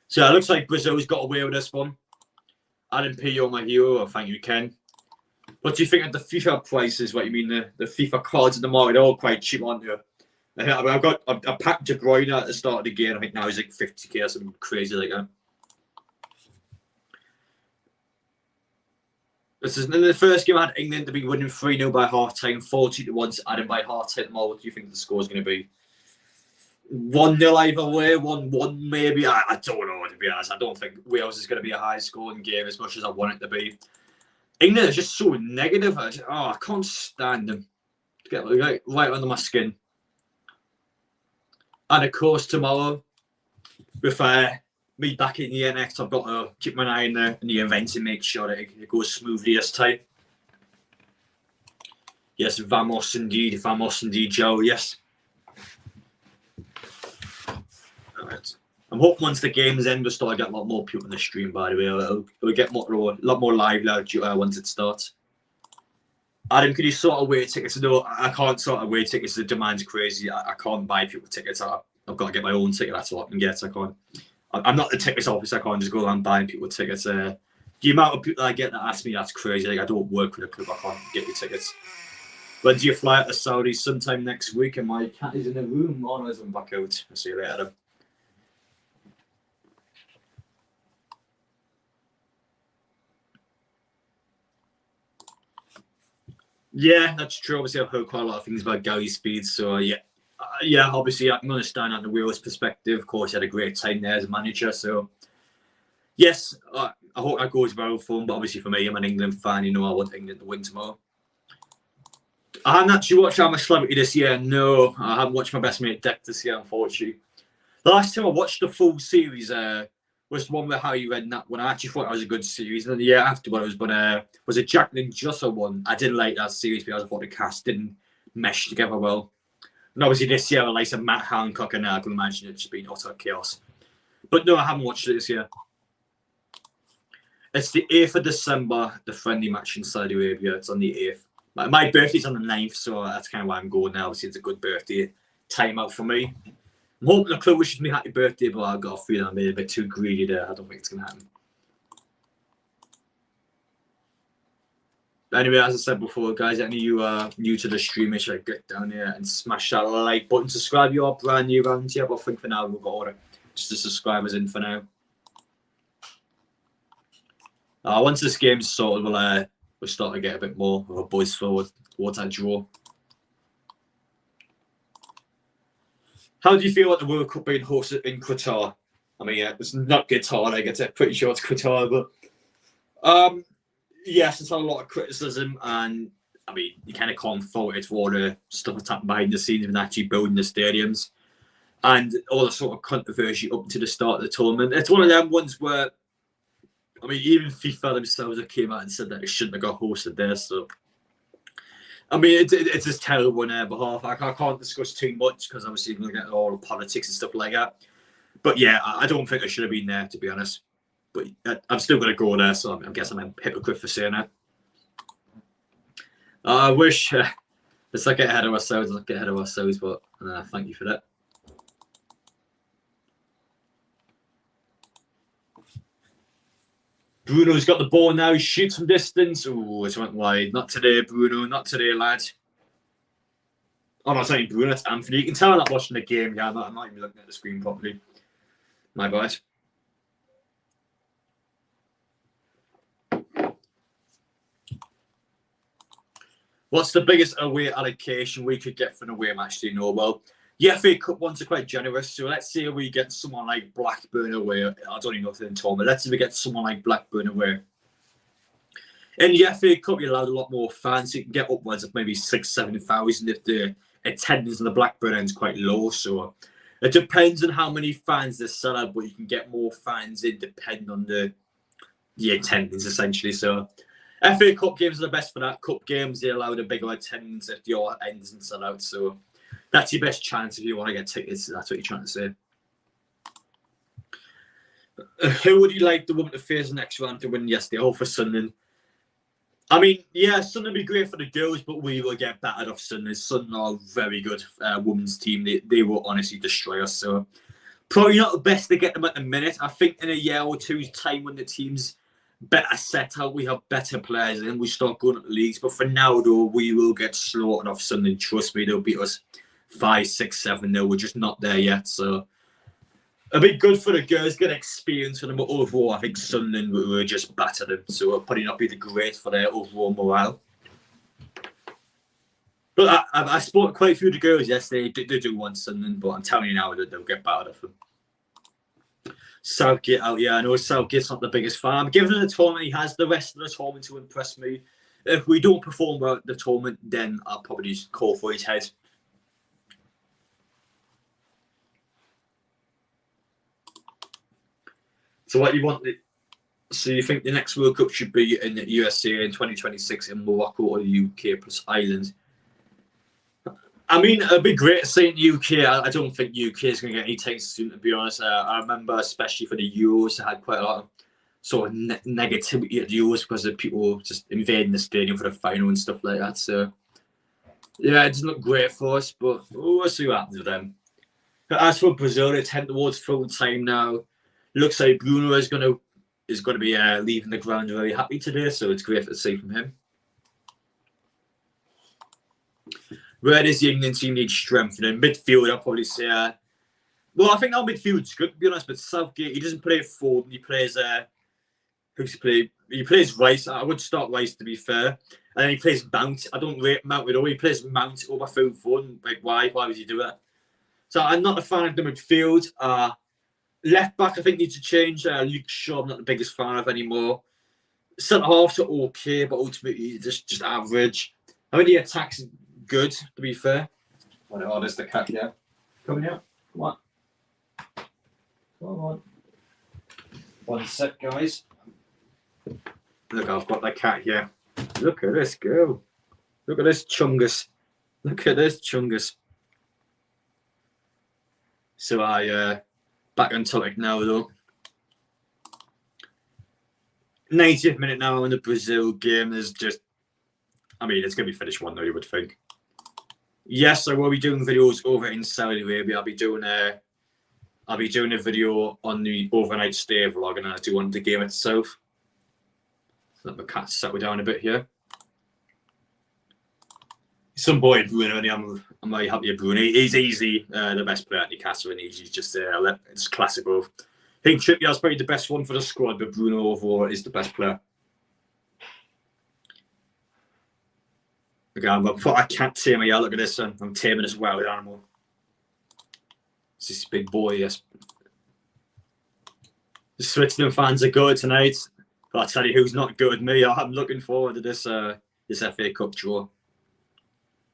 So it looks like Brazil's got away with this one. Adam P, you're my hero. Oh, thank you, Ken. What do you think of the FIFA prices? What you mean, the FIFA cards in the market? They're all quite cheap, aren't they? I've got a pack De Bruyne at the start of the game. I think now he's like 50k or something crazy like that. This is the first game I had England to be winning 3-0 by half time, 40-1 adding by half time. What do you think the score is going to be? 1-0 either way, 1-1 maybe. I don't know, to be honest. I don't think Wales is going to be a high scoring game as much as I want it to be. England is just so negative. I can't stand them. Get right under my skin. And of course, tomorrow, with me back in the NX, I've got to keep my eye in the event and make sure that it goes smoothly this time. Yes, vamos indeed, Joe. Yes. All right. I'm hoping once the game's end, we'll start getting a lot more people in the stream. By the way, it'll get a lot more live once it starts. Adam, can you sort away tickets? No, I can't sort away tickets. The demand's crazy. I can't buy people tickets. I've got to get my own ticket. That's all I can get. I can't. I'm not the tickets office. I can't just go around buying people tickets. The amount of people I get that ask me, that's crazy. Like, I don't work with a club. I can't get you tickets. When do you fly out to Saudi? Sometime next week. And my cat is in the room. Oh, no, I'm back out. I'll see you later, Adam. Yeah, that's true. Obviously, I've heard quite a lot of things about Gary Speed. So, yeah, obviously, I can understand on the Wales perspective. Of course, he had a great time there as a manager. So, yes, I hope that goes well for him. But obviously, for me, I'm an England fan. I want England to win tomorrow. I haven't actually watched I'm a Celebrity this year. No, I haven't watched My Best Mate Deck this year, unfortunately. The last time I watched the full series was the one with Harry Redknapp when I actually thought it was a good series. And then the year after when it was a Jacqueline Jusser one. I didn't like that series because I thought the cast didn't mesh together well. And obviously this year, like some Matt Hancock, and I can imagine it just being utter chaos. But no, I haven't watched it this year. It's the 8th of December, the friendly match in Saudi Arabia. It's on the 8th. My birthday's on the 9th, so that's kind of why I'm going now. Obviously, it's a good birthday time out for me. I'm hoping the club wishes me happy birthday, but I've got a feeling I'm a bit too greedy there. I don't think it's going to happen. Anyway, as I said before, guys, any of you are new to the stream, make sure you get down here and smash that like button. Subscribe, you are brand new around here, but I think for now we've got just the subscribers in for now. Once this game's sorted, we'll start to get a bit more of a buzz forward towards that draw. How do you feel about the World Cup being hosted in Qatar? I mean, it's not Qatar, I guess. I'm pretty sure it's Qatar, but yes, it's had a lot of criticism, and I mean, you kind of can't fault it for all the stuff that's happened behind the scenes and actually building the stadiums and all the sort of controversy up to the start of the tournament. It's one of them ones where, I mean, even FIFA themselves have came out and said that it shouldn't have got hosted there. So, I mean, it's just terrible on their behalf. I can't discuss too much because obviously you're going to get all the politics and stuff like that. But yeah, I don't think I should have been there, to be honest. But I'm still going to go there, so I guess I'm a hypocrite for saying that. I wish let's not get ahead of ourselves. But thank you for that. Bruno's got the ball now. He shoots from distance. Oh, it went wide. Not today, Bruno. Not today, lad. I'm not saying Bruno. It's Anthony. You can tell I'm not watching the game. Yeah, I'm not even looking at the screen properly. My bad. What's the biggest away allocation we could get for an away match? Do you know? Well, the FA Cup ones are quite generous. So let's say we get someone like Blackburn away. I don't even know if they're in tournament. Let's say we get someone like Blackburn away. In the FA Cup, you're allowed a lot more fans. So you can get upwards of maybe 6,000 to 7,000 if the attendance on the Blackburn end is quite low. So It depends on how many fans they sell out, but you can get more fans in depending on the attendance, essentially. So FA Cup games are the best for that. Cup games, they allow a bigger attendance if your end doesn't sell out. So that's your best chance if you want to get tickets. That's what you're trying to say. Who would you like the woman to face next round to win yesterday? Oh, for Sunderland. I mean, yeah, Sunderland would be great for the girls, but we will get battered off Sunderland. Sunderland are a very good women's team. They will honestly destroy us. So probably not the best to get them at the minute. I think in a year or two's time when the team's better set out, we have better players, and we start going up the leagues. But for now, though, we will get slaughtered off Sunderland. Trust me, they'll beat us 5, 6, 7-0. We're just not there yet. So it'll be good for the girls, get experience for them. But overall, I think Sunderland will just batter them. So it'll probably not be the great for their overall morale. But I spoke to quite a few of the girls yesterday. They do want Sunderland, but I'm telling you now that they'll get battered off them. Southgate out, yeah. I know Southgate's not the biggest fan. Given the tournament he has, the rest of the tournament to impress me. If we don't perform well at the tournament, then I'll probably just call for his head. So what you want? So you think the next World Cup should be in the USA in 2026 in Morocco or the UK plus Ireland? I mean, it'd be great to see in the UK. I don't think UK is going to get any tickets soon, to be honest. I remember, especially for the Euros, they had quite a lot of sort of negativity at the Euros because of people just invading the stadium for the final and stuff like that. So, yeah, it doesn't look great for us, but we'll see what happens with them. But as for Brazil, they tend towards full time now. Looks like Bruno is going to be leaving the ground very happy today, so it's great to see from him. Where does the England team need strengthening? Midfield, I'll probably say. Well, I think our midfield's good, to be honest, but Southgate, he doesn't play forward. He plays, who's he play? He plays Rice. I would start Rice, to be fair. And then he plays Mount. I don't rate Mount at all. He plays Mount over forward. Like, why? Why would you do that? So I'm not a fan of the midfield. Left back, I think, needs to change. Luke Shaw, I'm not the biggest fan of anymore. Centre halves are okay, but ultimately just average. I mean, the attack's good, to be fair. Oh, there's the cat here. Coming out. Come on. Come on. 1 sec, guys. Look, I've got the cat here. Look at this girl. Look at this chungus. Look at this chungus. So back on topic now, though. 90th minute now in the Brazil game. There's just, I mean, it's going to be finished 1-0, you would think. Yes, I will be doing videos over in Saudi Arabia. I'll be doing a video on the overnight stay vlog, and I do on the game itself. Let my cat settle down a bit here. Some boy Bruno, and I'm very happy with Bruno. He's easy, the best player at Newcastle, and he's just it's classic both. I think Trippier's probably the best one for the squad, but Bruno overall is the best player. Again, I can't tame him. Yeah, look at this. I'm taming as well, the animal. It's this big boy, yes. The Switzerland fans are good tonight. But I'll tell you who's not good. Me. I'm looking forward to this FA Cup draw.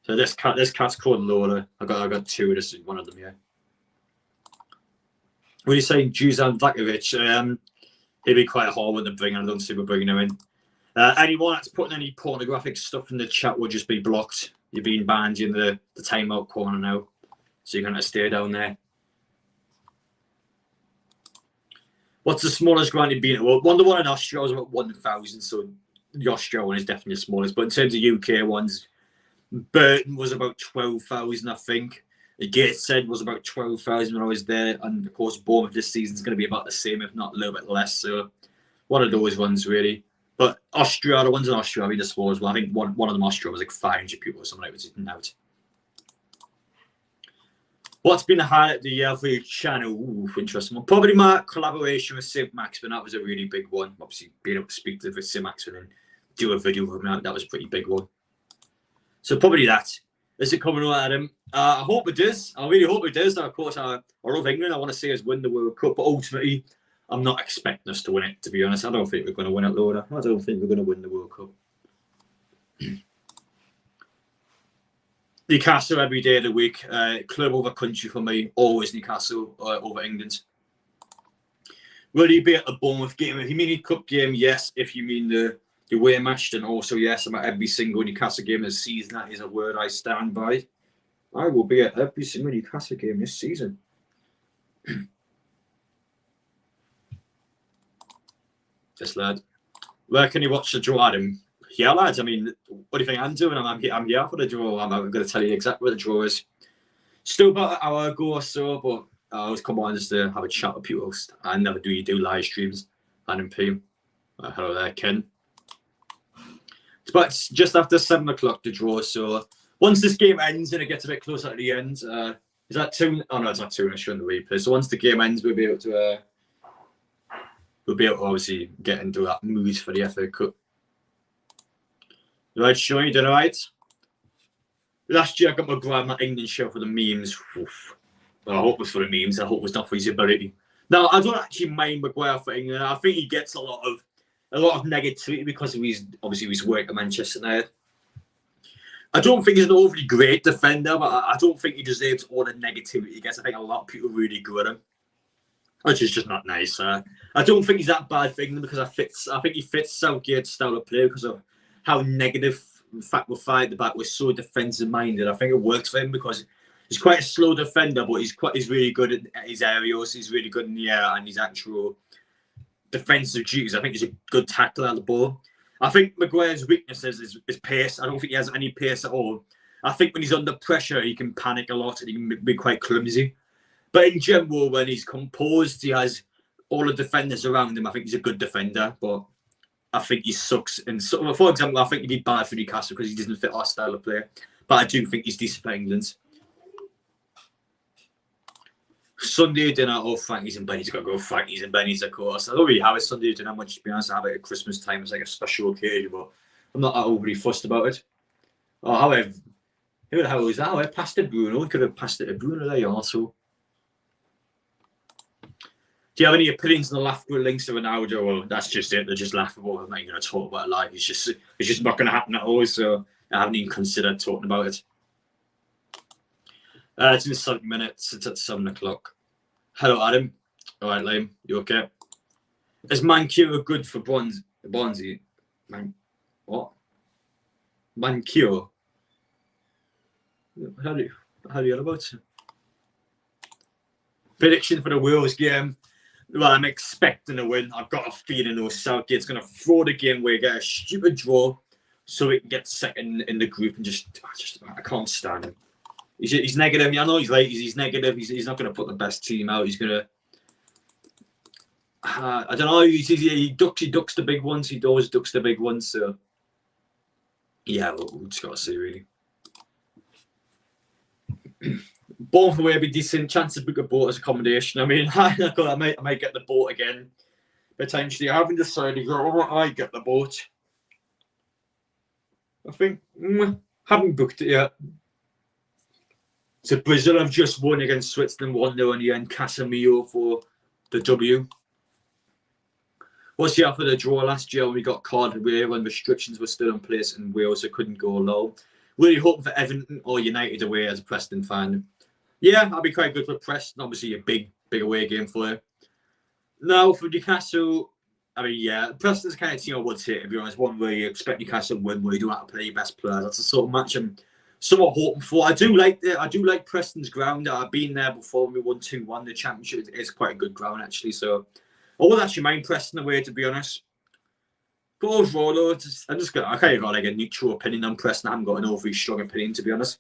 So this cat's called Lola. I got two. This is one of them, yeah. What are you saying, Dusan Vlahovic? He'd be quite a hard one to bring. I don't see we're bringing him in. Anyone that's putting any pornographic stuff in the chat will just be blocked. You're being banned in the timeout corner now. So you're going to stay down there. What's the smallest ground you've been at? Well, the one in Austria was about 1,000, so the Austria one is definitely the smallest. But in terms of UK ones, Burton was about 12,000, I think. The Gateshead was about 12,000 when I was there. And of course, Bournemouth this season is going to be about the same, if not a little bit less. So one of those ones, really. But Austria, the ones in Austria, I mean, the small as well. I think one of them Austria was like 500 people or something like that. Out. What's been the highlight of the year for your channel? Ooh, interesting one. Probably my collaboration with Sim Maxman. That was a really big one. Obviously, being able to speak to Sim Maxman and do a video with him, that was a pretty big one. So probably that. Is it coming out at him? I hope it does. I really hope it does. Of course, I love England. I want to see us win the World Cup. But ultimately, I'm not expecting us to win it, to be honest. I don't think we're going to win it, Lola. I don't think we're going to win the World Cup. Newcastle every day of the week. Club over country for me. Always Newcastle over England. Will you be at the Bournemouth game? If you mean the Cup game, yes. If you mean the away match, then also yes. I'm at every single Newcastle game this season. That is a word I stand by. I will be at every single Newcastle game this season. This lad. Where can you watch the draw, Adam? Yeah, lads. I mean, what do you think I'm doing? I'm here for the draw. I'm going to tell you exactly what the draw is. Still about an hour ago or so, but I always come on just to have a chat with people. I never do live streams. Adam P. Hello there, Ken. It's about just after 7 o'clock the draw. So once this game ends and it gets a bit closer to the end, is that 2? Oh no, it's not 2. I'm showing the replay. So once the game ends, we'll be able to obviously get into that mood for the FA Cup. Right, Sean, you doing all right? Last year I got my grab my England shirt for the memes. Oof. Well, I hope it was for the memes. I hope it was not for his ability. No, I don't actually mind Maguire for England. I think he gets a lot of negativity because of his work at Manchester United. I don't think he's an overly great defender, but I don't think he deserves all the negativity he gets. I think a lot of people really good at him, which is just not nice. I don't think he's that bad for England because I think he fits Southgate's style of play because of how negative. In fact, we'll fight the back. We're so defensive minded. I think it works for him because he's quite a slow defender, but he's really good at his aerials. He's really good in the air and his actual defensive duties. I think he's a good tackler at the ball. I think Maguire's weakness is pace. I don't think he has any pace at all. I think when he's under pressure, he can panic a lot and he can be quite clumsy. But in general, when he's composed, he has all the defenders around him. I think he's a good defender, but I think he sucks. And so, for example, I think he'd be bad for Newcastle because he doesn't fit our style of play. But I do think he's decent for England. Sunday dinner, Frankie's and Benny's. Got to go Frankie's and Benny's, of course. I don't really have a Sunday dinner much, to be honest. I have it at Christmas time. It's like a special occasion, but I'm not that overly fussed about it. Oh, however, who the hell was that? I passed it Bruno. We could have passed it to Bruno there, also. Do you have any opinions on the laughable links of Ronaldo? Well, that's just it. They're just laughable. I'm not even going to talk about it live. It's just not going to happen at all. So I haven't even considered talking about it. It's in 7 minutes. It's at 7 o'clock. Hello, Adam. All right, Liam. You okay? Is Mancure good for Bonzi? What? Mancure? How do you know about it? Prediction for the Wales game. Well, I'm expecting a win. I've got a feeling though Southgate's going to throw the game away, get a stupid draw, so we can get second in the group and I can't stand him. He's negative. I know he's late. He's negative. He's not going to put the best team out. He's going to. I don't know. He ducks the big ones. He always ducks the big ones. So yeah, we'll just got to see really. Both away be decent. Chance to book a boat as accommodation. I mean, I might get the boat again potentially. I haven't decided. I might get the boat. I think haven't booked it yet. So Brazil have just won against Switzerland 1-0 in the end. Casemiro for the W. What's the after the draw last year when we got carded away when restrictions were still in place in Wales, so couldn't go low. Really hoping for Everton or United away as a Preston fan. Yeah, I'll be quite good for Preston. Obviously, a big away game for you. Now, for Newcastle, I mean, yeah, Preston's kind of team I would say, to be honest. One where you expect Newcastle to win, where you don't have to play your best players. That's the sort of match I'm somewhat hoping for. I do like Preston's ground. I've been there before when we won 2-1. The championship is quite a good ground, actually. So I wouldn't actually mind Preston away, to be honest. But overall, though, I kind of got like a neutral opinion on Preston. I haven't got an overly strong opinion, to be honest.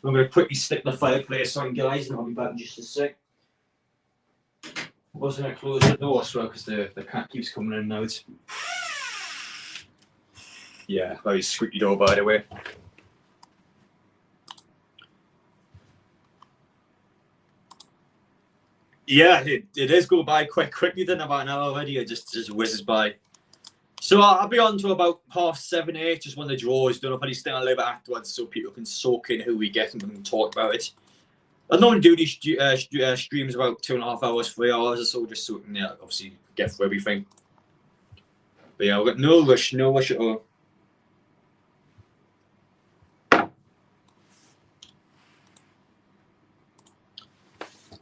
I'm going to quickly stick the fireplace on, guys, and I'll be back in just a sec. I was going to close the door as well because the cat keeps coming in and out. Yeah, very squeaky door, by the way. Yeah, it does go by quite quickly. Then about an hour already. It just whizzes by. So I'll be on to about 7:30, 8, just when the draw is done. I'll probably stay on a little bit afterwards so people can soak in who we get and we can talk about it. I normally do these streams about 2.5 hours, 3 hours or so, just so we can obviously get through everything. But yeah, we've got no rush at all.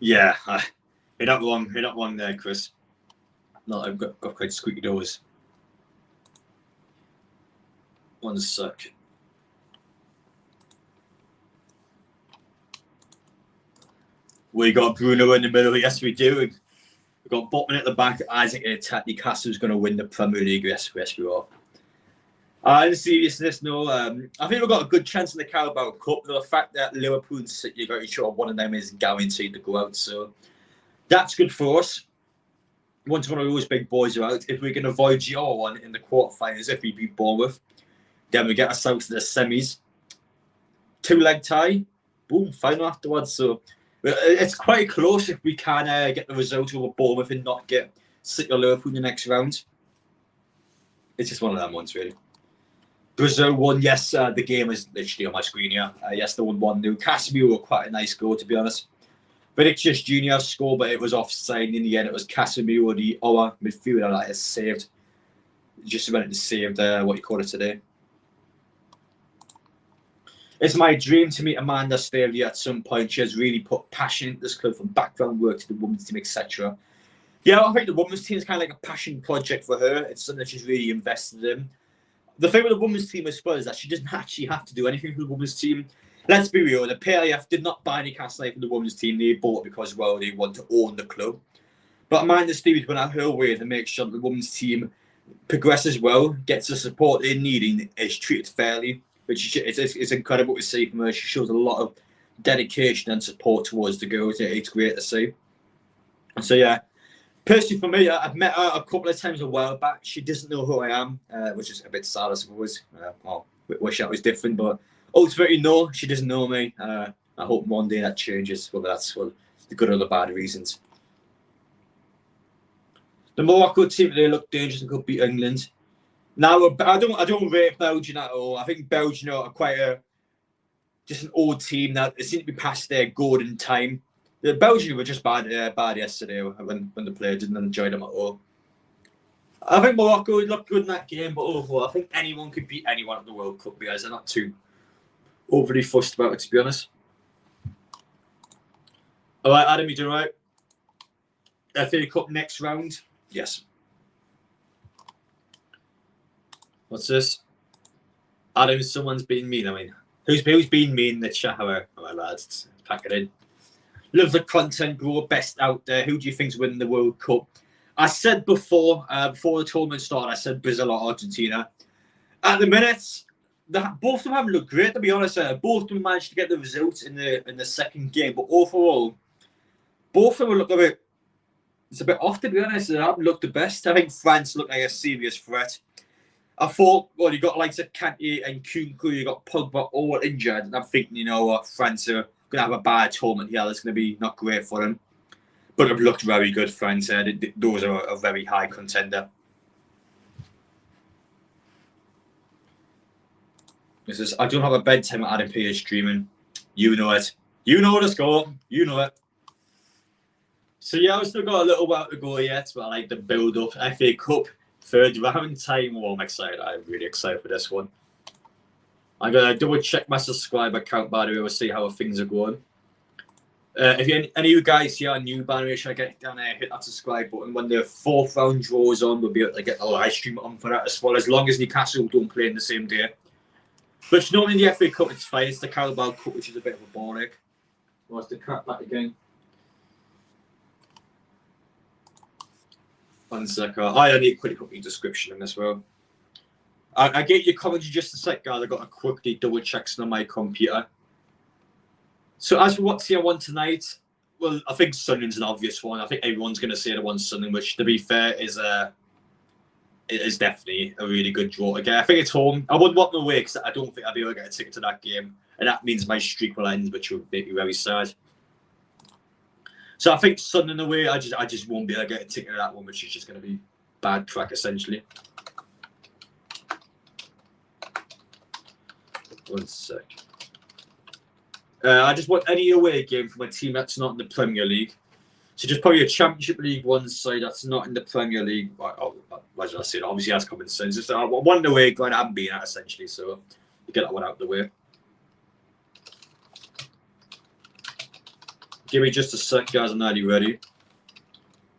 Yeah, you're not wrong. You're not wrong there, Chris. No, I've got quite squeaky doors. One sec. We got Bruno in the middle. Yes, we do. We've got Botman at the back. Isaac and Tati Castle's going to win the Premier League. Yes, we are. In seriousness, no. I think we've got a good chance in the Carabao Cup. The fact that Liverpool and City got each other, one of them is guaranteed to go out. So that's good for us. Once one of those big boys are out, if we can avoid the other one in the quarterfinals, if we beat Bournemouth, then we get ourselves to the semis. 2-leg tie, boom, final afterwards. So it's quite close if we can get the result over Bournemouth and not get City or Liverpool in the next round. It's just one of them ones, really. Brazil won, yes. The game is literally on my screen here. Yes, they won 1-0. Casemiro, quite a nice goal, to be honest. Vinicius Junior scored, but it was offside. In the end, it was Casemiro, the other midfielder that is saved. Just about to save what you call it today. It's my dream to meet Amanda Stavely at some point. She has really put passion into this club, from background work to the women's team, etc. Yeah, I think the women's team is kind of like a passion project for her. It's something that she's really invested in. The thing with the women's team as well is that she doesn't actually have to do anything for the women's team. Let's be real, the PLF did not buy Newcastle United from the women's team. They bought it because, well, they want to own the club. But Amanda Stevens went out her way to make sure that the women's team progresses well, gets the support they need, and is treated fairly, which is incredible to see from her. She shows a lot of dedication and support towards the girls. It's great to see. So, yeah. Personally, for me, I've met her a couple of times a while back. She doesn't know who I am, which is a bit sad, I suppose. Well, I wish that was different, but ultimately, no, she doesn't know me. I hope one day that changes, whether that's for the good or the bad reasons. The Morocco team, they look dangerous and could beat England. Now, I don't rate Belgium at all. I think Belgium are quite just an old team that they seem to be past their golden time. The Belgium were just bad yesterday when the player didn't enjoy them at all. I think Morocco looked good in that game, but overall, I think anyone could beat anyone at the World Cup, because they're not too overly fussed about it, to be honest. All right, Adam, you doing all right? FA Cup next round? Yes. What's this? Adam, someone's being mean. I mean, who's being mean in the chat? All right, lads, pack it in. Love the content, grow best out there. Who do you think's winning the World Cup? I said before the tournament started, I said Brazil or Argentina. At the minute, both of them haven't looked great, to be honest. Both of them managed to get the results in the second game, but overall, both of them look it's a bit off, to be honest. They haven't looked the best. I think France looked like a serious threat. I thought, well, you got likes of Kante and Kunku, you got Pogba all injured, and I'm thinking, you know what, France are going to have a bad tournament here. That's going to be not great for them. But they've looked very good, France. Those are a very high contender. I don't have a bedtime at Adam P is streaming. You know it. You know the score. You know it. So, yeah, I've still got a little while to go yet, but I like the build-up. FA Cup, third round time. Well, I'm excited. I'm really excited for this one. I'm going to double-check my subscriber count, by the way. We'll see how things are going. If any of you guys here are new, by the way, should I get down there, hit that subscribe button. When the fourth round draws on, we'll be able to get a live stream on for that as well, as long as Newcastle don't play in the same day. But you know, in the FA Cup, it's fine. It's the Carabao Cup, which is a bit of a ball ache. What's the crap back again? 1 sec. I need to quickly put your description in as well. I get your comments in just a sec, guys. I've got to quickly double check on my computer. So as for what's here one tonight, well, I think Sunderland's an obvious one. I think everyone's going to say the one Sunderland, which, to be fair, is definitely a really good draw. Again, I think it's home. I wouldn't want them away because I don't think I'll be able to get a ticket to that game. And that means my streak will end, which would make me very sad. So I think Sunderland away, I just won't be able to get a ticket to that one, which is just going to be bad crack, essentially. 1 sec. I just want any away game from a team that's not in the Premier League. So just probably a Championship League one side that's not in the Premier League. What did I say? Obviously, that's common sense. Just one away going I haven't been at, essentially. So you get that one out of the way. Give me just a sec, guys. I'm nearly ready.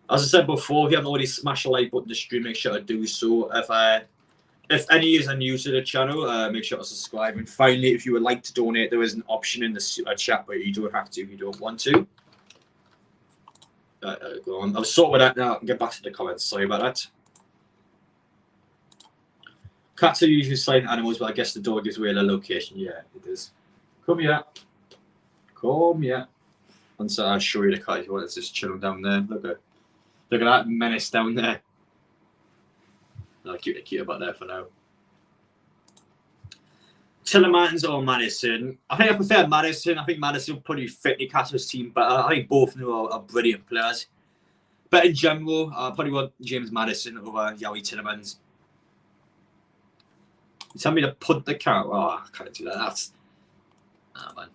As I said before, if you haven't already smashed the like button to stream, make sure to do so. If any of you are new to the channel, make sure to subscribe. And finally, if you would like to donate, there is an option in the chat, but you don't have to if you don't want to. Go on. I'll sort with that now and get back to the comments. Sorry about that. Cats are usually silent animals, but I guess the dog is where the location. Yeah, it is. Come here. Come here. And so I'll show you the cat if you want. It's just chilling down there. Look at that menace down there. I'll keep the key about there for now. Tillemans or Madison? I think I prefer Madison. I think Madison will probably fit Newcastle's team, but I think both of them are brilliant players. But in general, I probably want James Madison over Yowie Tillemans. You tell me to punt the cat. Oh, I can't do that. That's man.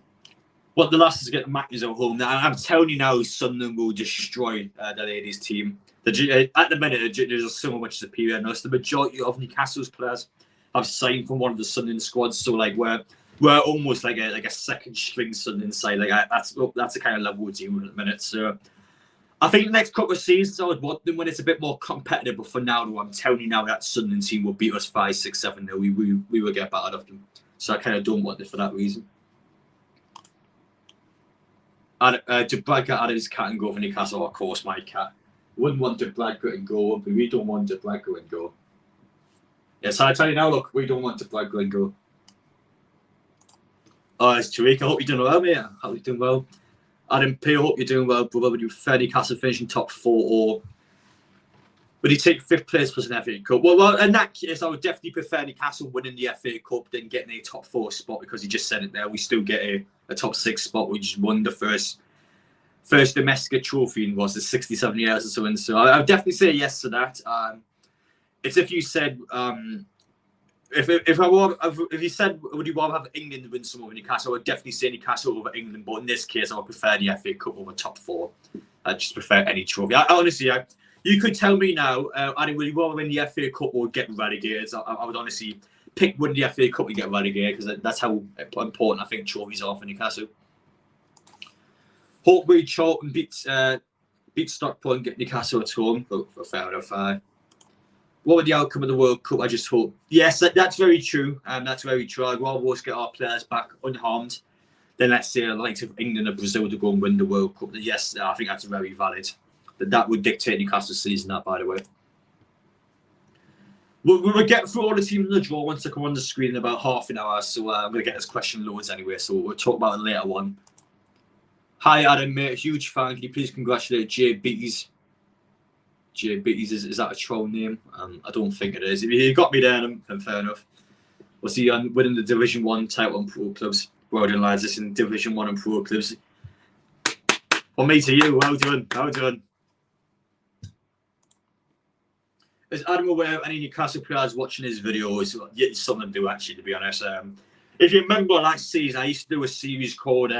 What the last is to get the Maccas at home. Now, I'm telling you now, Sunderland will destroy the ladies' team. At the minute, there's so much superior than us. The majority of Newcastle's players have signed from one of the Sunderland squads, so like we're almost like a second string Sunderland side. Like that's the kind of level we're dealing with at the minute. So I think the next couple of seasons I would want them when it's a bit more competitive. But for now, I'm telling you now that Sunderland team will beat us 5-6-7. We will get battered off them. So I kind of don't want it for that reason. Dubravka added his cat and go for Newcastle. Of course, my cat. Wouldn't want Dubravka and go, but we don't want Dubravka and go. Yes, I tell you now, look, we don't want Dubravka and go. Oh, it's Tariq. I hope you're doing well, mate. I hope you're doing well. Adam P, I hope you're doing well, brother. Would you prefer Newcastle finishing top 4 or would you take 5th place plus an FA Cup? Well, in that case, I would definitely prefer Newcastle winning the FA Cup than getting a top 4 spot because you just said it there. We still get a top 6 spot. We just won the first domestic trophy in was 67 years or so. And so I would definitely say yes to that. It's if you said if you said would you rather have England win some over Newcastle, I would definitely say Newcastle over England. But in this case, I would prefer the FA Cup over top 4. I just prefer any trophy. Honestly, you could tell me now, Adam, would you rather win the FA Cup or get relegated? I would honestly pick win the FA Cup and get relegated because that's how important I think trophies are for Newcastle. Hopefully, Charlton beats Stockport and get Newcastle at home. But fair enough. What would the outcome of the World Cup? I just hope. Yes, that's very true. That's very true. I'd rather us get our players back unharmed than let's say the likes of England or Brazil to go and win the World Cup. Yes, I think that's very valid. That would dictate Newcastle's season. That, by the way. We'll get through all the teams in the draw once they come on the screen in about half an hour. So I'm going to get this question loads anyway. So we'll talk about it later on. Hi, Adam, mate. Huge fan. Can you please congratulate Jay Beatties? Jay Beatties, is that a troll name? I don't think it is. If you got me there, then fair enough. We'll see you winning the Division 1 title and Pro Clubs. Well done, lads. This in Division 1 and Pro Clubs. From me to you, well done. Well done. Is Adam aware of any Newcastle players watching his videos? Yeah, some of them do, actually, to be honest. If you remember last season, I used to do a series called...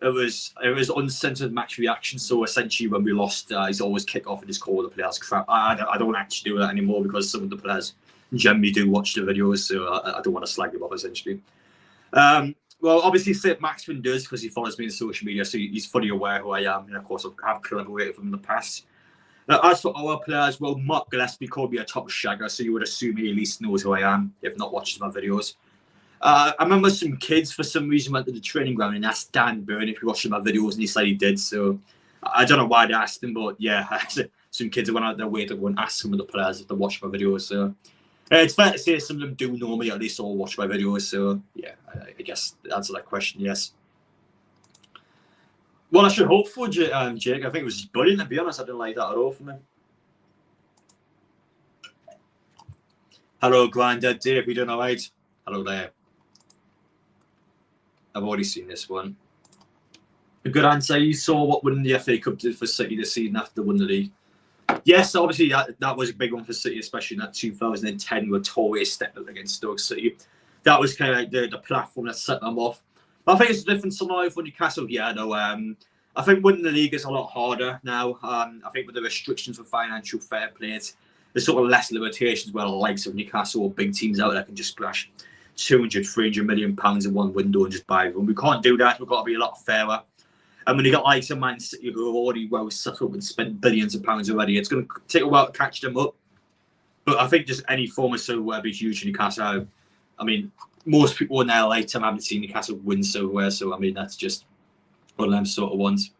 It was uncensored match reaction. So essentially, when we lost, he's always kick off and just call the players crap. I don't actually do that anymore because some of the players generally do watch the videos, so I don't want to slag them off essentially. Well, obviously, St. Maxman does because he follows me on social media, so he's fully aware who I am, and of course, I've collaborated with him in the past. As for our players, well, Mark Gillespie called me a top shagger, so you would assume he at least knows who I am if not watches my videos. I remember some kids, for some reason, went to the training ground and asked Dan Byrne if he watched my videos, and he said he did. So I don't know why they asked him, but yeah, some kids went out their way to go and ask some of the players if they watch my videos. So it's fair to say some of them do know me, at least all watch my videos. So yeah, I guess to answer that question, yes. Well, I should hope for Jake. I think it was just brilliant, to be honest. I didn't like that at all for me. Hello, Grandad Dave. You doing all right? Hello there. I've already seen this one. A good answer. You saw what winning the FA Cup did for City this season after they won the league. Yes, obviously that was a big one for City, especially in that 2010 where Torre stepped up against Stoke City. That was kind of like the platform that set them off. But I think it's a different scenario for Newcastle. Yeah, no. I think winning the league is a lot harder now. I think with the restrictions for financial fair play, there's sort of less limitations where the likes of Newcastle or big teams out there can just splash 200, 300 million pounds in one window and just buy them. We can't do that. We've got to be a lot fairer. And when you got like some Man City who are already well set up and spent billions of pounds already, it's going to take a while to catch them up. But I think just any form of silverware would be huge in Newcastle. I mean, most people in their lifetime haven't seen Newcastle win silverware, so I mean, that's just one of them sort of ones.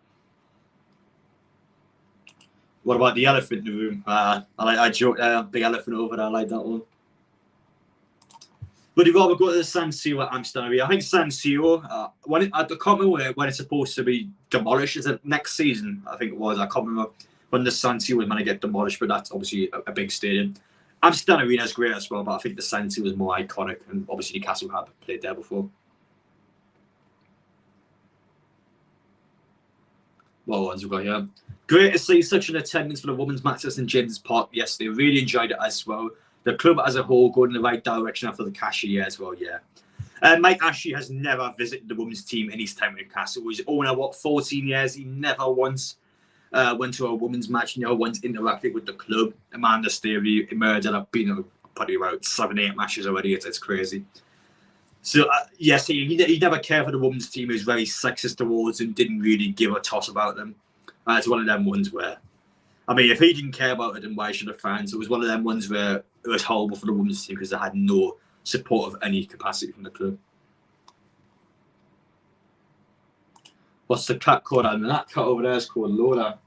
What about the elephant in the room? I joke, big elephant over there. I like that one. Would you rather go to the San Siro at Amsterdam? I think San Siro, I can't remember when it's supposed to be demolished. Is it next season? I think it was. I can't remember when the San Siro was going to get demolished, but that's obviously a big stadium. Amsterdam Arena is great as well, but I think the San Siro was more iconic, and obviously Newcastle have played there before. What ones we've got here? Great to see such an attendance for the women's match at St James's Park yesterday. Really enjoyed it as well. The club as a whole going in the right direction after the Cashy year as well, yeah. Mike Ashley has never visited the women's team in his time at Newcastle. He's owner, 14 years. He never once went to a women's match, never once interacted with the club. Amanda Stavey emerged, and I've been to probably about 7-8 matches already. It's crazy. So, yes, he never cared for the women's team. He was very sexist towards them, didn't really give a toss about them. It's one of them ones where, I mean, if he didn't care about it, then why should the fans? It was one of them ones where it was horrible for the women's team because they had no support of any capacity from the club. What's the cat called? And that cat over there is called Lola.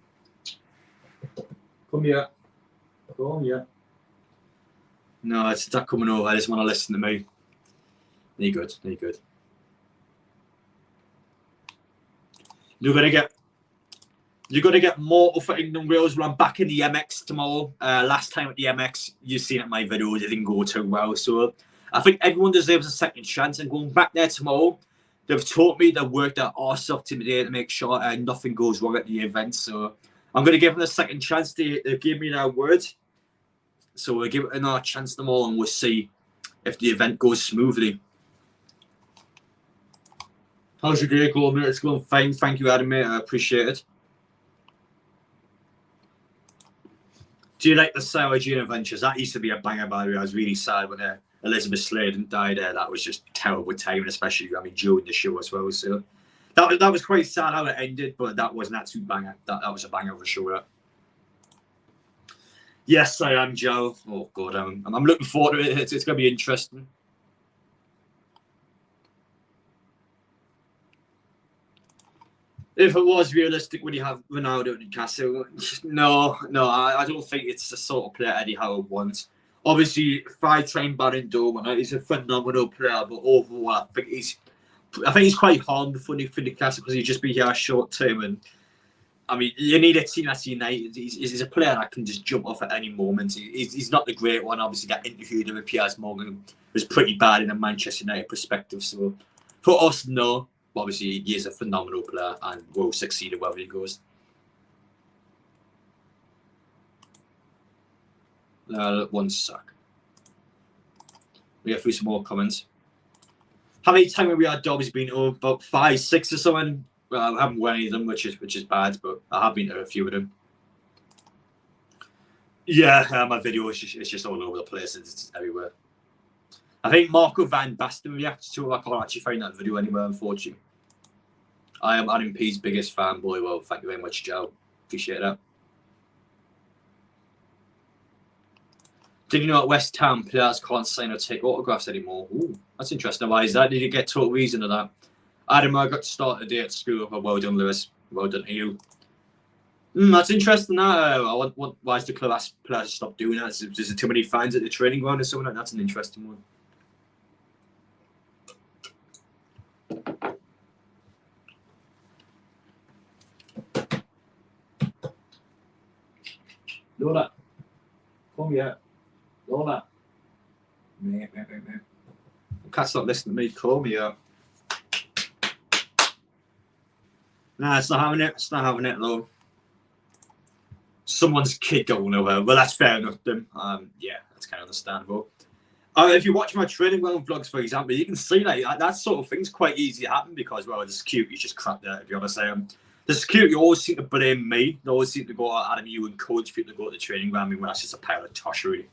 Come here. Come here. No, it's not coming over. I just want to listen to me. You're good. You're good. You're gonna get more for England Wales when I'm back in the MX tomorrow. Last time at the MX, you've seen it in my videos, it didn't go too well. So I think everyone deserves a second chance. And going back there tomorrow, they've taught me they've worked their arse off today to make sure nothing goes wrong at the event. So I'm gonna give them a second chance. They gave me their word. So we'll give it another chance tomorrow, and we'll see if the event goes smoothly. How's your day going, mate? It's going fine. Thank you, Adam, mate. I appreciate it. Do you like the Sarah Jane Adventures? That used to be a banger, by the way. I was really sad when Elizabeth Sladen died. That was just terrible timing, especially during the show as well. So that was quite sad how it ended, but that wasn't that too banger. That was a banger of a show. That. Yes, I am, Joe. Oh God, I'm looking forward to it. It's going to be interesting. If it was realistic, would you have Ronaldo at Newcastle? No, I don't think it's the sort of player Eddie Howe wants. Obviously, 5-time Ballon d'Or, he's a phenomenal player, but overall, I think he's quite harmful for Newcastle because he'd just be here short term. And I mean, you need a team that's united. He's a player that can just jump off at any moment. He's not the great one. Obviously, that interview with Piers Morgan was pretty bad in a Manchester United perspective. So for us, no. Obviously, he is a phenomenal player and will succeed wherever he goes. One sec. We get through some more comments. How many times have we had Derby's been to? About 5, 6 or something. Well, I haven't won any of them, which is bad, but I have been to a few of them. Yeah, my video is just all over the place. It's everywhere. I think Marco Van Basten reacted to it. I can't actually find that video anywhere, unfortunately. I am Adam P's biggest fanboy. Well, thank you very much, Joe. Appreciate that. Did you know at West Ham players can't sign or take autographs anymore? Ooh, that's interesting. Why is that? Did you get total reason of that? Adam, I got to start the day at school. Well done, Lewis. Well done to you. That's interesting. Why is the club ask players to stop doing that? Is there too many fans at the training ground or something? That's an interesting one. Lola, come here. Lola. Me. Cat's not listening to me. Come here. Nah, it's not having it. It's not having it, though. Someone's kid going over. Well, that's fair enough, then. Yeah, that's kind of understandable. If you watch my training ground vlogs, for example, you can see that sort of thing's quite easy to happen because, well, the security's just crap there, to be honest. The security always seem to blame me. They always seem to go, Adam, you encourage people to go to the training ground. I mean, that's just a pile of tosh, really.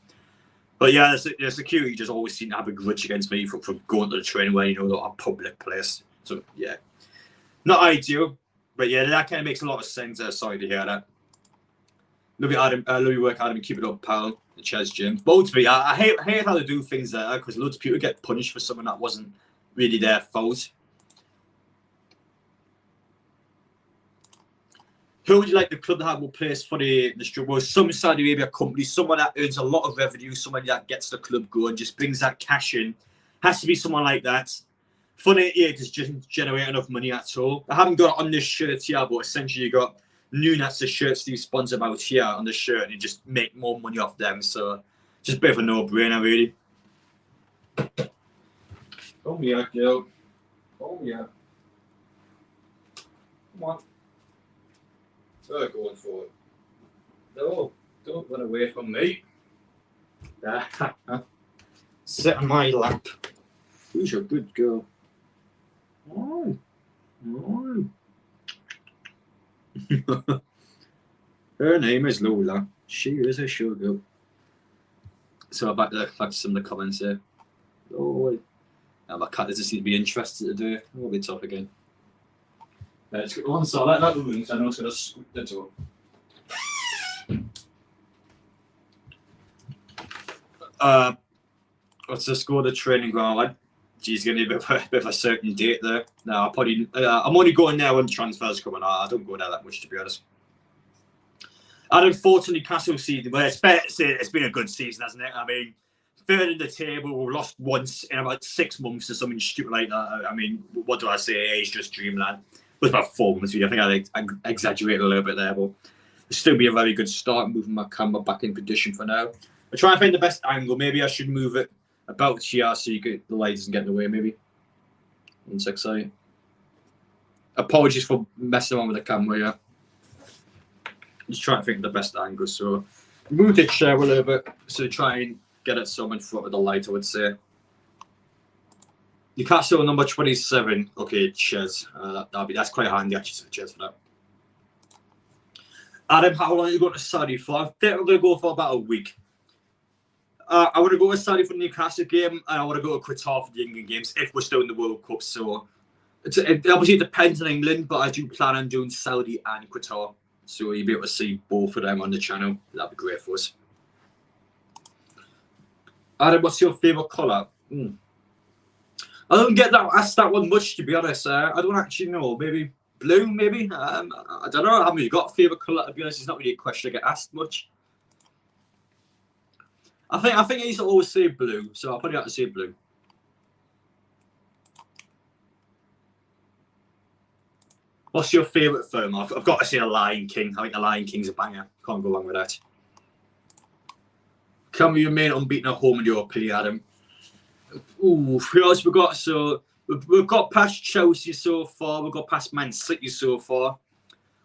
But yeah, the security just always seem to have a grudge against me for going to the training where, they're a public place. So, yeah. Not ideal. But yeah, that kind of makes a lot of sense. Sorry to hear that. Love your work, Adam, and keep it up, pal. The Ches Gym. Both to me, I hate how they do things there because loads of people get punished for something that wasn't really their fault. Who would you like the club to have more place for the struggle? Some Saudi Arabia company, someone that earns a lot of revenue, someone that gets the club going, just brings that cash in. Has to be someone like that. Fun 88 doesn't generate enough money at all. I haven't got it on this shirt here, but essentially you got Nunes, the shirt Steve sponsor about here on the shirt, and you just make more money off them. So just a bit of a no-brainer, really. Oh yeah, girl. Oh yeah. Come on. They're going for it. No, don't run away from me. Sit on my lap. Who's a good girl? Oh. Oh. Her name is Lola. She is a sugar. So back to some of the comments here. Oh, my cat doesn't seem to be interested today. It'll be tough again. Let's get on. So I like that moving. I know it's going to squeak the door. What's the score of the training ground, lad? Geez, going to be a bit of a certain date there. No, I'm only going there when transfers coming out. I don't go there that much, to be honest. Unfortunately, Newcastle season, well, it's fair to say it's been a good season, hasn't it? I mean, third in the table, we've lost once in about 6 months or something stupid like that. I mean, what do I say? It's just dreamland. It was about 4 months. I think I exaggerated a little bit there, but it'll still be a very good start. Moving my camera back in position for now. I try and find the best angle. Maybe I should move it about here so the light doesn't get in the way, maybe. 1 sec, sorry. Apologies for messing around with the camera, yeah. Just trying to think of the best angle. So move the chair a little bit so try and get it some in front of the light, I would say. Newcastle number 27. Okay, cheers. That's quite handy actually. Cheers for that. Adam, how long are you going to Saudi for? I think I'm going to go for about a week. I want to go to Saudi for the Newcastle game, and I want to go to Qatar for the England games if we're still in the World Cup. So it obviously depends on England, but I do plan on doing Saudi and Qatar. So you'll be able to see both of them on the channel. That'd be great for us. Adam, what's your favourite colour? I don't get asked that one much, to be honest. I don't actually know. Maybe blue, maybe? I don't know. I haven't really got a favourite colour, to be honest. It's not really a question I get asked much. I think I used to always say blue, so I'll probably have to say blue. What's your favourite film? I've got to say The Lion King. I think The Lion King's a banger. Can't go wrong with that. Can we remain unbeaten at home in your opinion, Adam? Ooh, who else we got? So we've got past Chelsea so far. We've got past Man City so far.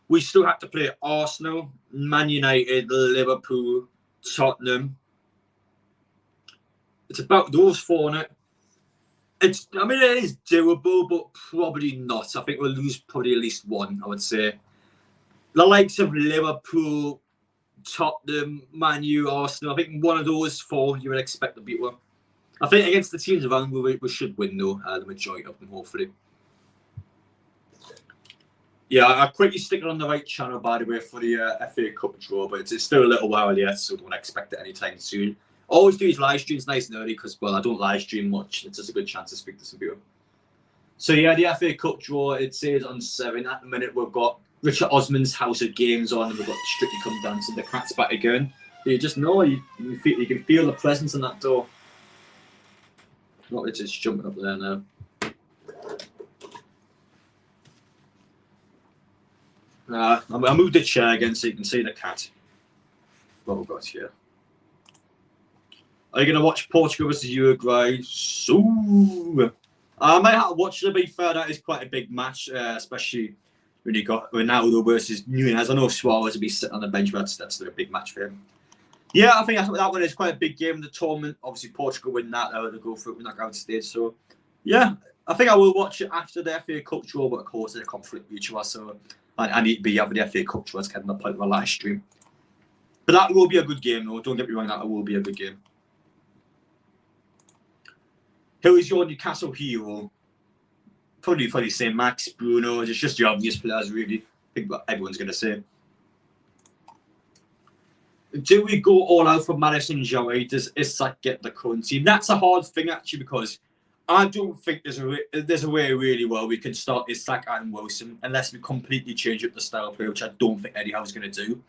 We still have to play Arsenal, Man United, Liverpool, Tottenham. It's about those 4, isn't it? I mean, it is doable, but probably not. I think we'll lose probably at least 1, I would say. The likes of Liverpool, Tottenham, Man U, Arsenal, I think one of those 4 you would expect to beat one. I think against the teams around, we should win, though, the majority of them, hopefully. Yeah, I'll quickly stick it on the right channel, by the way, for the FA Cup draw, but it's still a little while yet, so don't expect it anytime soon. Always do these live streams nice and early because, well, I don't live stream much. It's just a good chance to speak to some people. So, yeah, the FA Cup draw, it says on 7. At the minute, we've got Richard Osman's House of Games on, and we've got Strictly Come Dancing, the Cat's back again. You just know, you can feel the presence in that door. Not it's just jumping up there now. I moved the chair again so you can see the cat. What we've got here. Are you going to watch Portugal versus Uruguay? So I might have to watch it, to be fair. That is quite a big match, especially when you got Ronaldo versus Nunes. I know Suarez will be sitting on the bench, but that's still a big match for him. Yeah, I think that one is quite a big game in the tournament. Obviously, Portugal win that, they'll go through the knockout stage. So, yeah, I think I will watch it after the FA Cup draw, but of course, they conflict with each other. So, I need to be having the FA Cup draw as kind of a part of my live stream. But that will be a good game, though. Don't get me wrong, that will be a good game. Who is your Newcastle hero? Probably say Max, Bruno. It's just the obvious players, really. I think what everyone's going to say. Do we go all out for Madison Joey? Does Isak get the current team? That's a hard thing, actually, because I don't think there's a way really well we can start Isak and Wilson unless we completely change up the style of play, which I don't think Eddie Howe's going to do.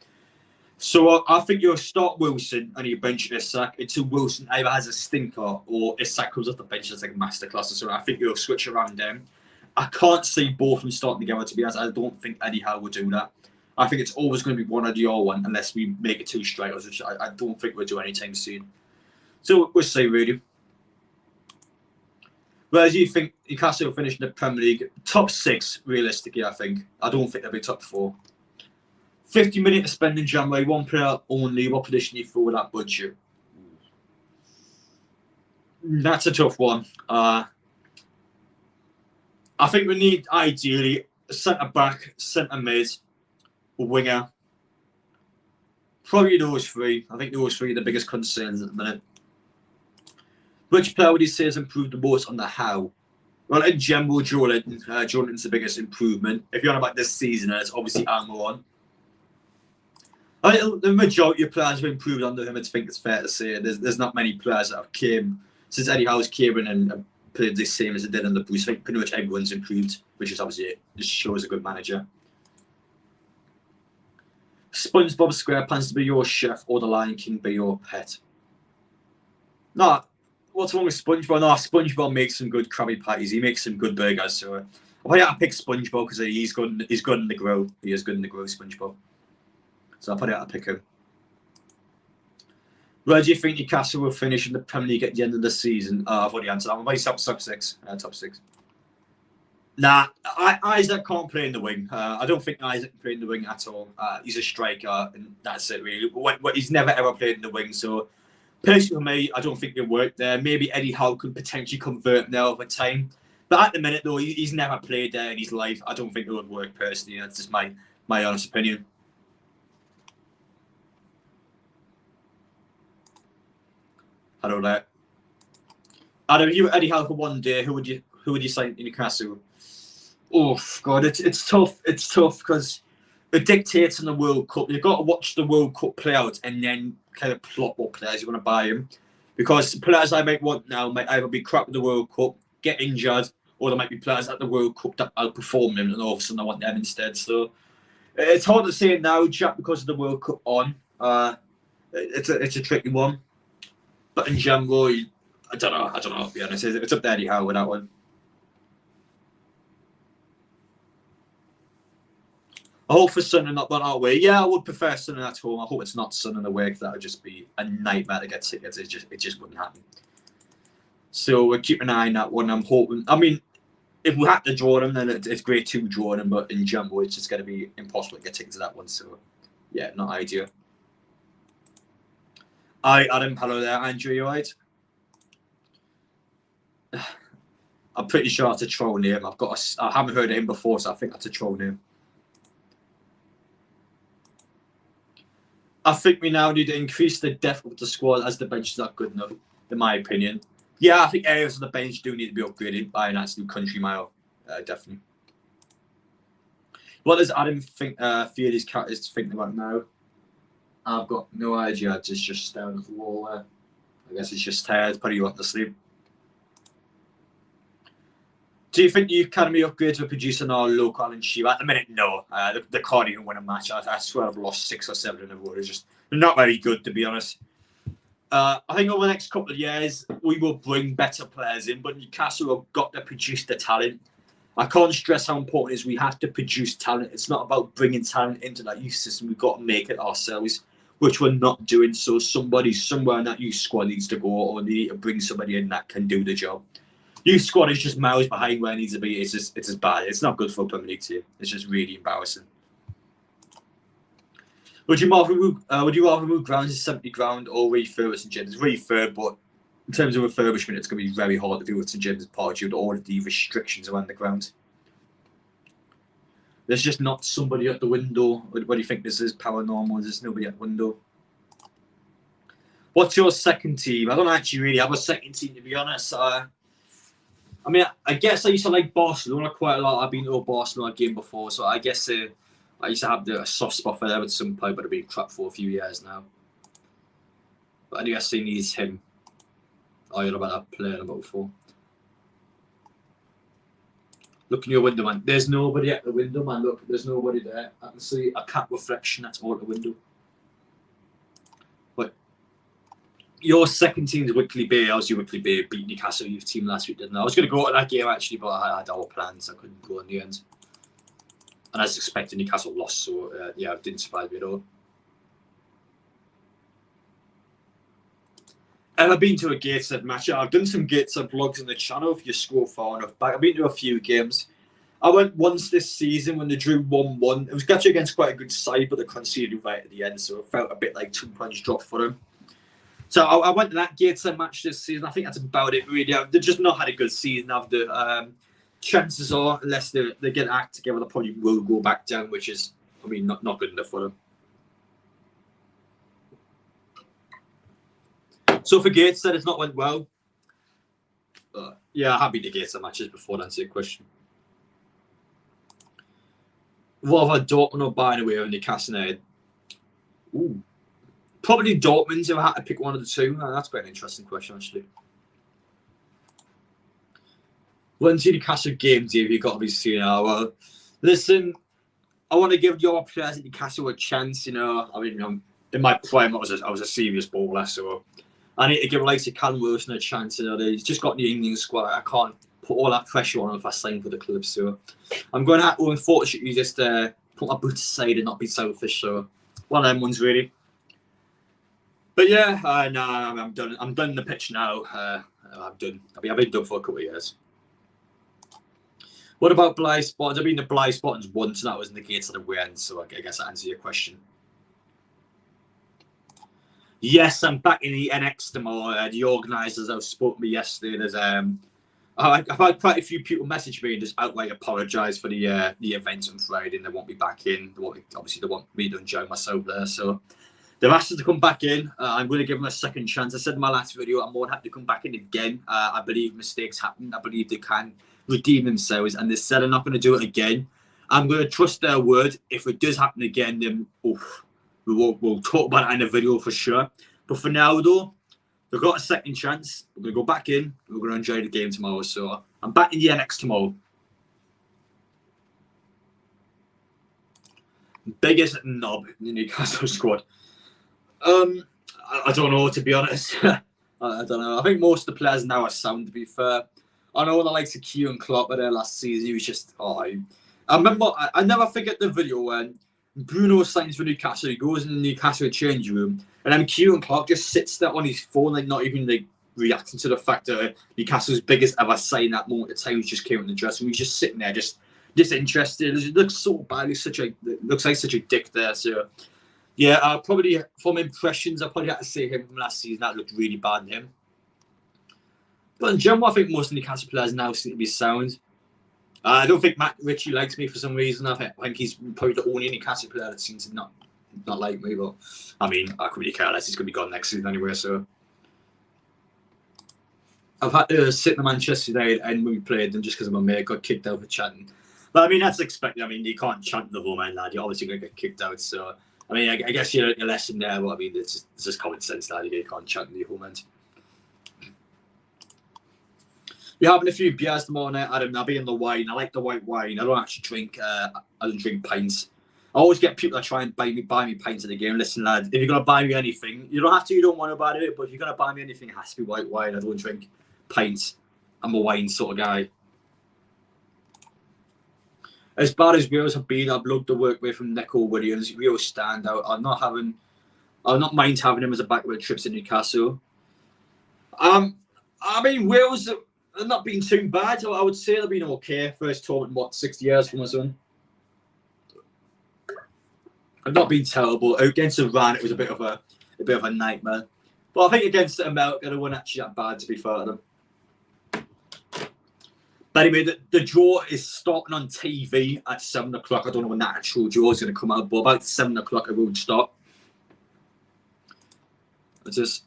So I think you'll start Wilson and you bench Isak until Wilson either has a stinker or Isak comes off the bench as like a masterclass or something. I think you'll switch around them. I can't see both of them starting together, to be honest. I don't think Eddie Howe will do that. I think it's always going to be one or the other one unless we make it two strikers, which I don't think we'll do anytime soon. So we'll see, really. Where do you think Newcastle will finish in the Premier League? Top 6, realistically, I think. I don't think they'll be top 4. 50 million to spend in January, one player only. What position do you feel with that budget? That's a tough one. I think we need, ideally, a centre-back, centre-mid, a winger. Probably those 3. I think those 3 are the biggest concerns at the minute. Which player would you say has improved the most on the how? Well, in general, Jordan's the biggest improvement. If you're on about this season, it's obviously Almiron. I think the majority of players have improved under him. I think it's fair to say there's not many players that have came since Eddie Howe's came in and played the same as it did under Bruce. I think pretty much everyone's improved, which is obviously just shows a good manager. SpongeBob SquarePants to be your chef or the Lion King be your pet? No, what's wrong with SpongeBob? No, SpongeBob makes some good Krabby Patties. He makes some good burgers. So I pick SpongeBob because he's good. He's good in the grill. He is good in the grill, SpongeBob. So I'll probably have to pick him. Where do you think Newcastle will finish in the Premier League at the end of the season? I've already answered that. I'm about top 6. Top 6. Nah, Isaac can't play in the wing. I don't think Isaac can play in the wing at all. He's a striker, and that's it, really. But he's never, ever played in the wing. So, personally, for me, I don't think it'll work there. Maybe Eddie Howe could potentially convert there over time. But at the minute, though, he's never played there in his life. I don't think it would work, personally. That's just my honest opinion. I don't know. Adam, if you were Eddie Howe for one day, who would you sign in Newcastle? Oh God, it's tough. It's tough because it dictates in the World Cup. You've got to watch the World Cup play out and then kind of plot what players you want to buy him. Because the players I might want now might either be crap at the World Cup, get injured, or there might be players at the World Cup that outperform them, and all of a sudden I want them instead. So it's hard to say now, Jack, because of the World Cup on. It's a tricky one. But in general, I don't know, to be honest. It's up to Eddie Howe with that one. I hope for Son and not that away. Yeah, I would prefer Son at home. I hope it's not Son and away, because that would just be a nightmare to get tickets. It just wouldn't happen. So we're keeping an eye on that one. I'm hoping. I mean, if we had to draw them, then it's great to draw them. But in general, it's just going to be impossible to get tickets to that one. So, yeah, not ideal. Adam, hello there. Andrew, you alright? I'm pretty sure that's a troll name. I haven't heard of him before, so I think that's a troll name. I think we now need to increase the depth of the squad as the bench is not good enough, in my opinion. Yeah, I think areas of the bench do need to be upgraded by an absolute country mile. Definitely. What does Adam think feel his cat is thinking about now? I've got no idea. It's just staring at the wall there. I guess it's just tired. Probably want to sleep. Do you think the academy upgrades will produce an all local Alan Shearer? At the minute, no. They can't even win a match. I swear I've lost 6 or 7 in a row. They're not very good, to be honest. I think over the next couple of years, we will bring better players in, but Newcastle have got to produce the talent. I can't stress how important it is we have to produce talent. It's not about bringing talent into that youth system. We've got to make it ourselves, which we're not doing. So somebody somewhere in that youth squad needs to go, or they need to bring somebody in that can do the job. Youth squad is just miles behind where it needs to be. It's just bad. It's not good for a Premier League team. It's just really embarrassing. Would you rather move grounds to 70 ground or refurb St James? Refurb, but in terms of refurbishment, it's going to be very hard to do with St James Park due to all of the restrictions around the ground. There's just not somebody at the window. What do you think this is? Paranormal? There's nobody at the window. What's your second team? I don't actually really have a second team, to be honest. I I mean, I guess I used to like Barcelona quite a lot. I've been to a Barcelona game before, so I guess I used to have a soft spot for them at some point, but I've been crap for a few years now. But NUFC needs him. Oh, you're about that player about before. Look in your window, man. There's nobody at the window, man. Look, there's nobody there. I can see a cat reflection. That's all at the window. But your second team's Wickley Bay. How's your Wickley Bay beat Newcastle youth team last week, didn't I? I was going to go to that game, actually, but I had our plans. I couldn't go in the end. And as expected, Newcastle lost, so yeah, it didn't surprise me at all. I've been to a Gateshead match. I've done some Gateshead vlogs on the channel if you scroll far enough back. I've been to a few games. I went once this season when they drew 1-1. It was actually against quite a good side, but they conceded right at the end, so it felt a bit like 2 points dropped for them. So I went to that Gateshead match this season. I think that's about it, really. They've just not had a good season, have they? Chances are, unless they get an act together, they probably will go back down, which is, I mean, not good enough for them. So for Gateshead, it's not went well. Yeah, I have been to Gateshead matches before, to answer your question. What have I Dortmund or Bayern away on Newcastle United? Ooh. Probably Dortmund if I had to pick one of the two. That's quite an interesting question, actually. When's your Newcastle game, Dave? You've got to be seeing now. Well, listen, I want to give your players at Newcastle a chance. You know, I mean, in my prime, I was a serious bowler, so I need to give like Callum Wilson a chance. You know, he's just got the England squad. I can't put all that pressure on him if I sign for the club. So I'm going to have to, unfortunately, just put my boots aside and not be selfish. So one of them ones, really. But yeah, no, I'm done. I'm done in the pitch now. I'm done. I've been done for a couple of years. What about Blythe Spartans? I've been to Blythe Spartans once, and that was in the Gates of the Way End, so I guess that answers your question. Yes, I'm back in the NX tomorrow. The organisers have spoken to me yesterday. There's I've had quite a few people message me and just outright apologise for the event on Friday, and they want me back in. Obviously, they want me to enjoy myself there, so they've asked us to come back in. I'm going to give them a second chance. I said in my last video, I'm more than happy to come back in again. I believe mistakes happen. I believe they can redeem themselves, and they said they're not going to do it again. I'm going to trust their word. If it does happen again, then we'll talk about it in a video for sure. But for now, though, they've got a second chance. We're going to go back in. We're going to enjoy the game tomorrow. So I'm back in the NX tomorrow. Biggest knob in the Newcastle squad. I don't know, to be honest. I don't know. I think most of the players now are sound, to be fair. I know the likes of Q and Klopp there last season. He was just, I remember, I never forget the video when Bruno signs for Newcastle. He goes in the Newcastle changing room, and then Q and Klopp just sits there on his phone, like not even like reacting to the fact that Newcastle's biggest ever sign that moment of time just came in the dressing room. He's just sitting there, just disinterested. It looks so bad. It looks like such a dick there. So yeah, probably from impressions, I probably had to say him from last season. That looked really bad in him. But in general, I think most of the Newcastle players now seem to be sound. I don't think Matt Ritchie likes me for some reason. I think he's probably the only Newcastle player that seems to not like me. But I mean, I could really care less. He's going to be gone next season anyway. So I've had to sit in the Manchester United and when we played them just because my mate got kicked out for chanting. But I mean, that's expected. I mean, you can't chant the home end, lad. You're obviously going to get kicked out. So I mean, I guess you're a lesson there. But I mean, it's just common sense, lad. You can't chant the home end. We're having a few beers tomorrow night, Adam. I'll be in the wine. I like the white wine. I don't actually drink. I don't drink pints. I always get people that try and buy me pints at the game. Listen, lad, if you're gonna buy me anything, you don't have to. You don't want to buy it, but if you're gonna buy me anything, it has to be white wine. I don't drink pints. I'm a wine sort of guy. As bad as Wales have been, I've loved the work with from Neco Williams. Real standout. I'll not mind having him as a back with trips to Newcastle. I mean, Wales. They've not been too bad. I would say they've been okay. First tournament in 60 years for my son. I've not been terrible. Against Iran, it was a bit of a nightmare. But I think against America, they weren't actually that bad, to be fair to them. But anyway, the draw is starting on TV at 7 o'clock. I don't know when that actual draw is going to come out, but about 7 o'clock it will start.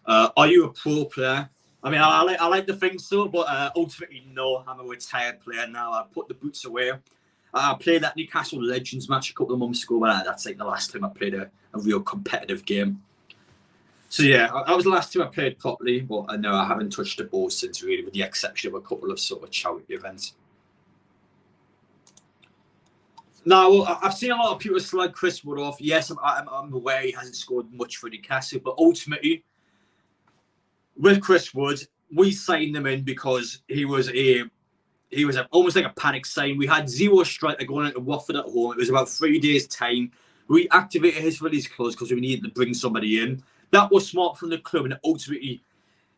Are you a pro player? I mean, I like to think so, but ultimately, no. I'm a retired player now. I put the boots away. I played that Newcastle Legends match a couple of months ago, but that's like the last time I played a real competitive game. So yeah, that was the last time I played properly, but I know I haven't touched the ball since, really, with the exception of a couple of sort of charity events. Now, I've seen a lot of people slag Chris Wood off. Yes, I'm aware he hasn't scored much for Newcastle, but ultimately, with Chris Wood, we signed him in because he was almost like a panic sign. We had zero striker going into Watford at home. It was about 3 days' time. We activated his release clause because we needed to bring somebody in. That was smart from the club, and ultimately,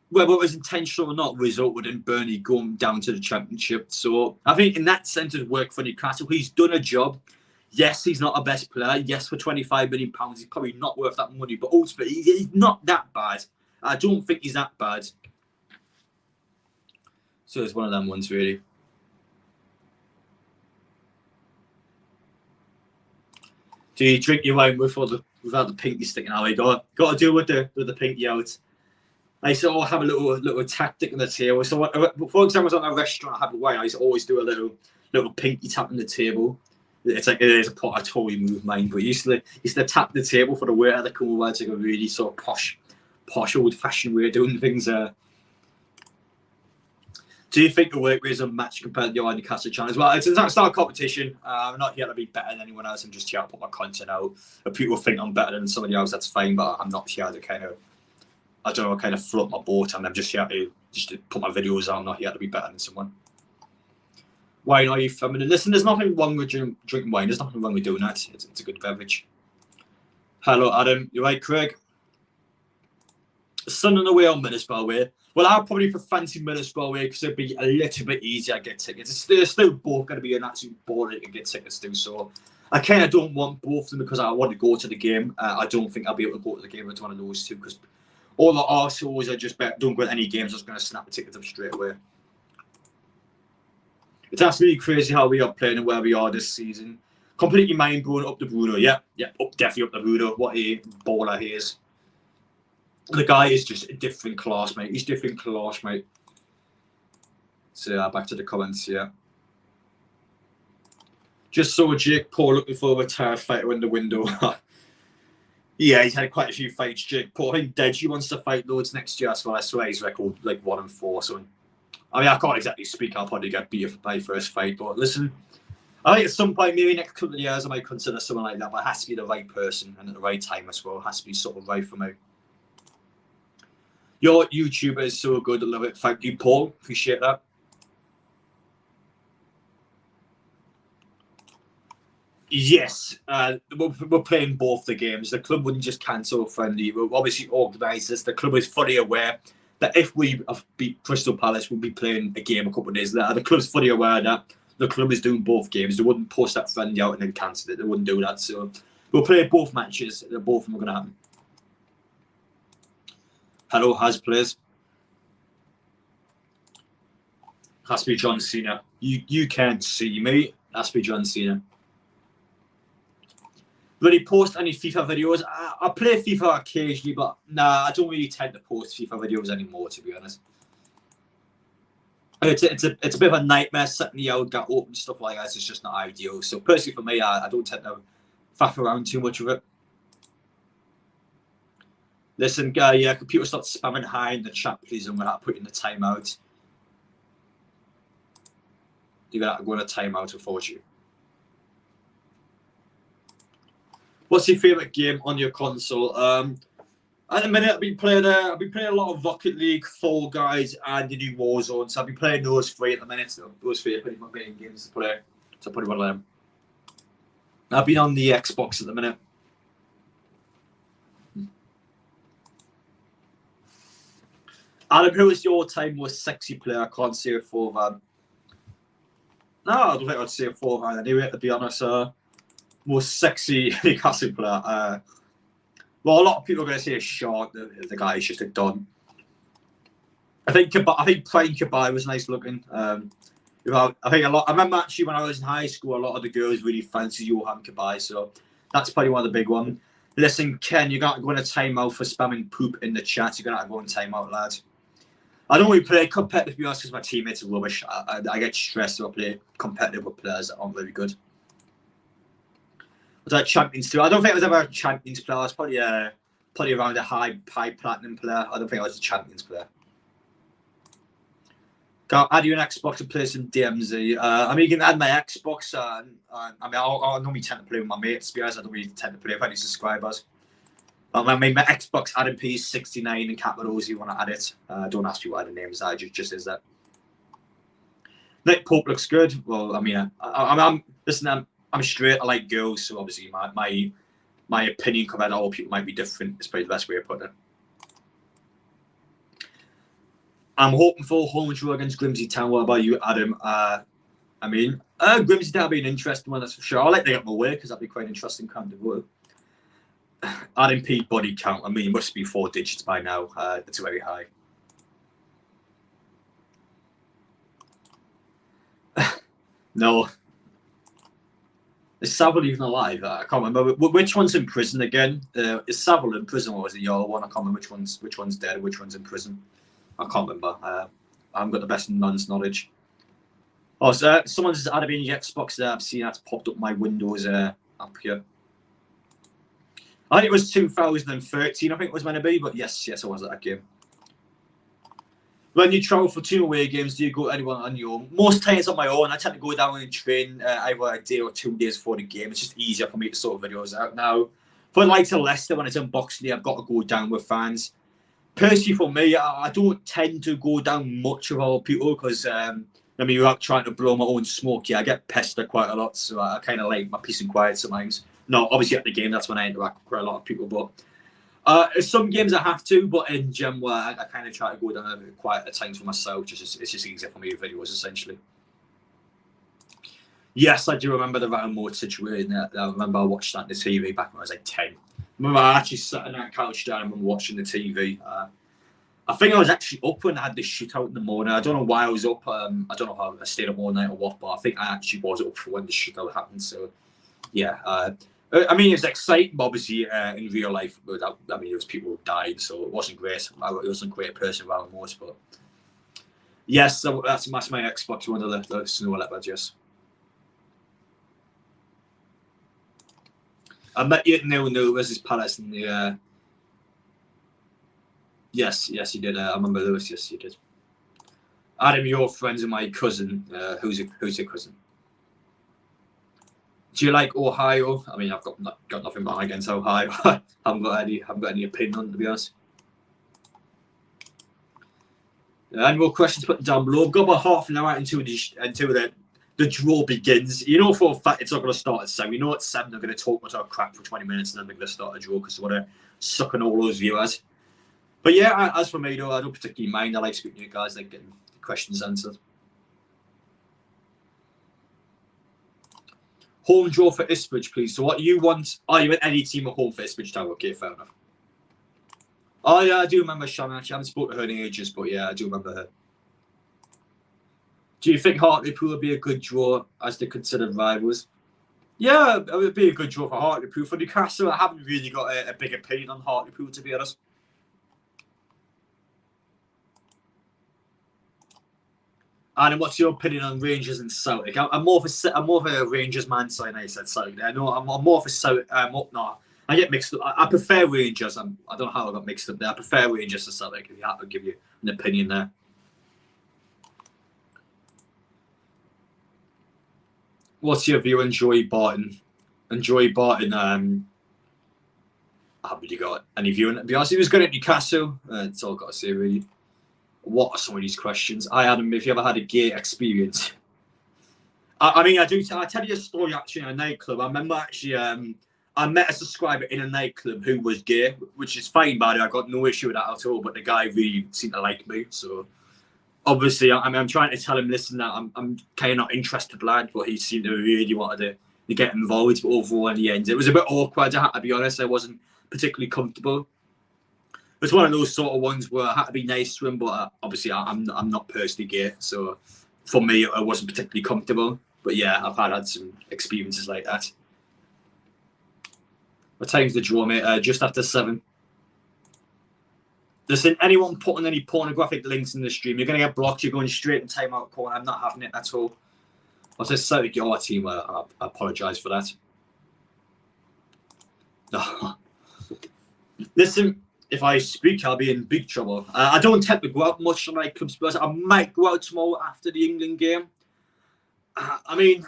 whether it was intentional or not, resulted in Burnley going down to the Championship. So I think in that sense, it worked for Newcastle. He's done a job. Yes, he's not our best player. Yes, for £25 million, he's probably not worth that money. But ultimately, he's not that bad. I don't think he's that bad. So it's one of them ones, really. Do you drink your wine without the pinky sticking out? You got to deal with the pinky out. I used to have a little tactic on the table. So, for example, I was on a restaurant, I have a wine. I used to always do a little pinky tap on the table. It's like it is a pot. I totally moved mine, but used to tap the table for the waiter to come over. It's like a really sort of posh old-fashioned way of doing things. Do you think the work is a match compared to the other Newcastle channels? Well, it's not a competition. I'm not here to be better than anyone else. I'm just here to put my content out. If people think I'm better than somebody else, that's fine. But I'm not here to kind of float my boat. And I'm just here to put my videos out. I'm not here to be better than someone. Wine, are you feminine? Listen, there's nothing wrong with drinking wine. There's nothing wrong with doing that. It's a good beverage. Hello, Adam. You right, Craig? Sun on the way on Middlesbrough way. Well, I'll probably fancy Middlesbrough way because it'd be a little bit easier to get tickets. They're still both going to be an absolute bore to get tickets to. So I kind of don't want both of them because I want to go to the game. I don't think I'll be able to go to the game with one of those two because all the arseholes are just don't go to any games. I'm just going to snap the tickets up straight away. It's absolutely crazy how we are playing and where we are this season. Completely mind-blowing. Up to Bruno. Yeah, definitely up to Bruno. What a baller he is. The guy is just a different class, mate. He's different class, mate. So back to the comments here. Just saw Jake Paul looking for a retired fighter in the window. Yeah, he's had quite a few fights, Jake Paul. I think Deji wants to fight loads next year, so I swear his record like 1-4. So I mean, I can't exactly speak. I'll probably get beat by first fight, but listen, I think at some point, maybe next couple of years, I might consider someone like that. But it has to be the right person and at the right time as well. It has to be sort of right for me. Your YouTuber is so good. I love it. Thank you, Paul. Appreciate that. Yes, we're playing both the games. The club wouldn't just cancel friendly. We're obviously organised this. The club is fully aware that if we beat Crystal Palace, we'll be playing a game a couple of days later. The club's fully aware that the club is doing both games. They wouldn't post that friendly out and then cancel it. They wouldn't do that. So we'll play both matches. Both of them are going to happen. Hello, Has players. Has to be John Cena. You can't see me. Has to be John Cena. Really post any FIFA videos? I play FIFA occasionally, but nah, I don't really tend to post FIFA videos anymore, to be honest. It's a bit of a nightmare setting the old get open stuff like that. It's just not ideal. So personally for me, I don't tend to faff around too much with it. Listen, guy, yeah, computer start spamming hi in the chat, please. I'm going to put in the timeout. You're going to go in a timeout, unfortunately. What's your favourite game on your console? At the minute, I've been playing a lot of Rocket League, Fall Guys, and the new Warzone. So I've been playing those three at the minute. So those three are pretty my main games to play. So probably one of them. I've been on the Xbox at the minute. Adam, who is your time most sexy player? I can't say a forward. No, I don't think I'd say a forward anyway, to be honest. Most sexy Newcastle player. Well, a lot of people are going to say Shaw. The guy is just a don. I think Prime Kabay was nice looking. I remember actually when I was in high school, a lot of the girls really fancy Johan Kabay, so that's probably one of the big ones. Listen, Ken, you got to go in a timeout for spamming poop in the chat. You're going to have to go in timeout, lad. I don't really play competitive, to be honest, because my teammates are rubbish. I get stressed when I play competitive with players that aren't very good. Was that Champions too? I don't think I was ever a Champions player. I was probably around a high platinum player. I don't think I was a Champions player. I'll add you an Xbox and play some DMZ. I mean, you can add my Xbox. I mean, I normally tend to play with my mates, to be honest. I don't really tend to play with any subscribers. I mean, my Xbox Adam P is 69 in capitals. You want to add it? Don't ask me what the name is. I just is that. Nick Pope looks good. Well, I mean, I'm straight. I like girls, so obviously my opinion compared to all people might be different. It's probably the best way of putting it. I'm hoping for home draw against Grimsby Town. What about you, Adam? I mean, Grimsby Town will be an interesting one, that's for sure. I like to get my way because that'd be quite an interesting camp to go. Adam P body count. I mean, it must be 4 digits by now. It's very high. No. Is Savile even alive? I can't remember. Which one's in prison again? Is Savile in prison or is it the other one? I can't remember which one's dead, which one's in prison. I can't remember. I haven't got the best non's knowledge. Oh, so someone's added me in the Xbox there. I've seen that's popped up my Windows up here. I think it was 2013, I think it was meant to be, but yes, I was at that game. When you travel for 2 away games, do you go to anyone on your own? Most times on my own. I tend to go down and train either a day or 2 days before the game. It's just easier for me to sort videos out now. For like to Leicester, when it's in Boxing Day, I've got to go down with fans. Personally, for me, I don't tend to go down much with other people because, I mean, without trying to blow my own smoke, I get pestered quite a lot. So I kind of like my peace and quiet sometimes. No, obviously at the game, that's when I interact with quite a lot of people. But some games I have to, but in general, I kind of try to go down a bit quiet at times for myself. It's just easier for me with videos, essentially. Yes, I do remember the Ryan Moore situation. I remember I watched that on the TV back when I was like 10. I remember I actually sat on that couch down and watching the TV. I think I was actually up when I had this shootout in the morning. I don't know why I was up. I don't know how I stayed up all night or what, but I think I actually was up for when the shootout happened. So, yeah. I mean, it was exciting, but obviously in real life, I mean, there was people who died, so it wasn't great. I wasn't a great person around most, but yes, that's my Xbox, one of the snow leopards, yes. I met you at 0-0 versus Palace in the. Yes, you did. I remember Lewis. Yes, you did. Adam, your friends and my cousin. Who's your cousin? Do you like Ohio? I mean, I've got nothing bad against Ohio. I haven't got any opinion on it, to be honest. Any more questions? Put them down below. We've got about half an hour until the draw begins. You know for a fact it's not going to start at 7. You know at 7 they're going to talk about our crap for 20 minutes and then they're going to start a draw because they want to suck on all those viewers. But yeah, as for me though, I don't particularly mind. I like speaking to you guys, like getting questions answered. Home draw for Ipswich, please. So what you want? Oh, you want any team at home for Ipswich Town? Okay, fair enough. Oh yeah, I do remember Shannon. Actually, I haven't spoken to her in ages, but yeah, I do remember her. Do you think Hartlepool would be a good draw as they considered rivals? Yeah, it would be a good draw for Hartlepool. For Newcastle, I haven't really got a big opinion on Hartlepool, to be honest. And what's your opinion on Rangers and Celtic? I'm more of a Rangers man. Sorry, I said Celtic. No, I'm more of a Celtic. No, I get mixed up. I prefer Rangers. I don't know how I got mixed up there. I prefer Rangers to Celtic. If you have to give you an opinion there. What's your view on Joey Barton? And Joey Barton, I haven't really got any view on it. To be honest, he was good at Newcastle. That's all I've got to say, really. What are some of these questions? Adam, if you ever had a gay experience? I mean, I tell you a story actually in a nightclub. I remember actually, I met a subscriber in a nightclub who was gay, which is fine, by the way. I got no issue with that at all. But the guy really seemed to like me, so obviously, I'm trying to tell him, listen, that I'm kind of not interested, lad, but he seemed to really wanted to get involved. But overall, in the end, it was a bit awkward. I had to be honest. I wasn't particularly comfortable. It's one of those sort of ones where I had to be nice to him, but obviously I'm not personally gay, so for me I wasn't particularly comfortable. But yeah, I've had some experiences like that. What time's the draw, mate? Just after 7. Listen, anyone putting any pornographic links in the stream, you're going to get blocked. You're going straight in timeout corner. I'm not having it at all. I was just saying to your team, I apologise for that. No. Listen, if I speak, I'll be in big trouble. I don't tend to go out much on nightclubs, but I might go out tomorrow after the England game. I mean,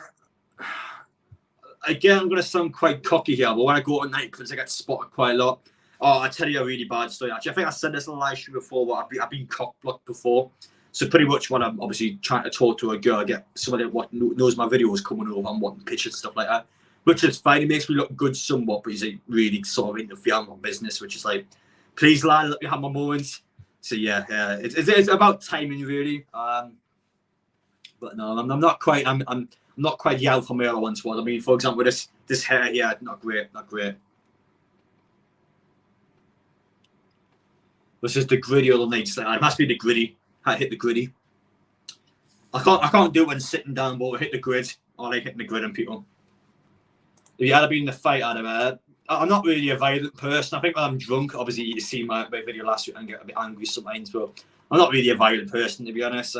again, I'm going to sound quite cocky here, but when I go to nightclubs, I get spotted quite a lot. Oh, I tell you a really bad story, actually. I think I said this on the live stream before, but I've been cock-blocked before. So pretty much when I'm obviously trying to talk to a girl, I get somebody that knows my videos coming over and wanting pictures and stuff like that, which is fine. It makes me look good somewhat, but he's like really sort of interfering with my business, which is like, please, lad, let me have my moments. So yeah, it's about timing, really. But no, I'm not quite. I'm not quite the alpha male I once was. I mean, for example, this hair here, not great. This is the gritty all night. It must be the gritty. I hit the gritty. I can't do it when sitting down, but I hit the grid. I like hitting the grid on people. If you had been in the fight, I'm not really a violent person. I think when I'm drunk, obviously you see my video last week and get a bit angry sometimes, but I'm not really a violent person, to be honest.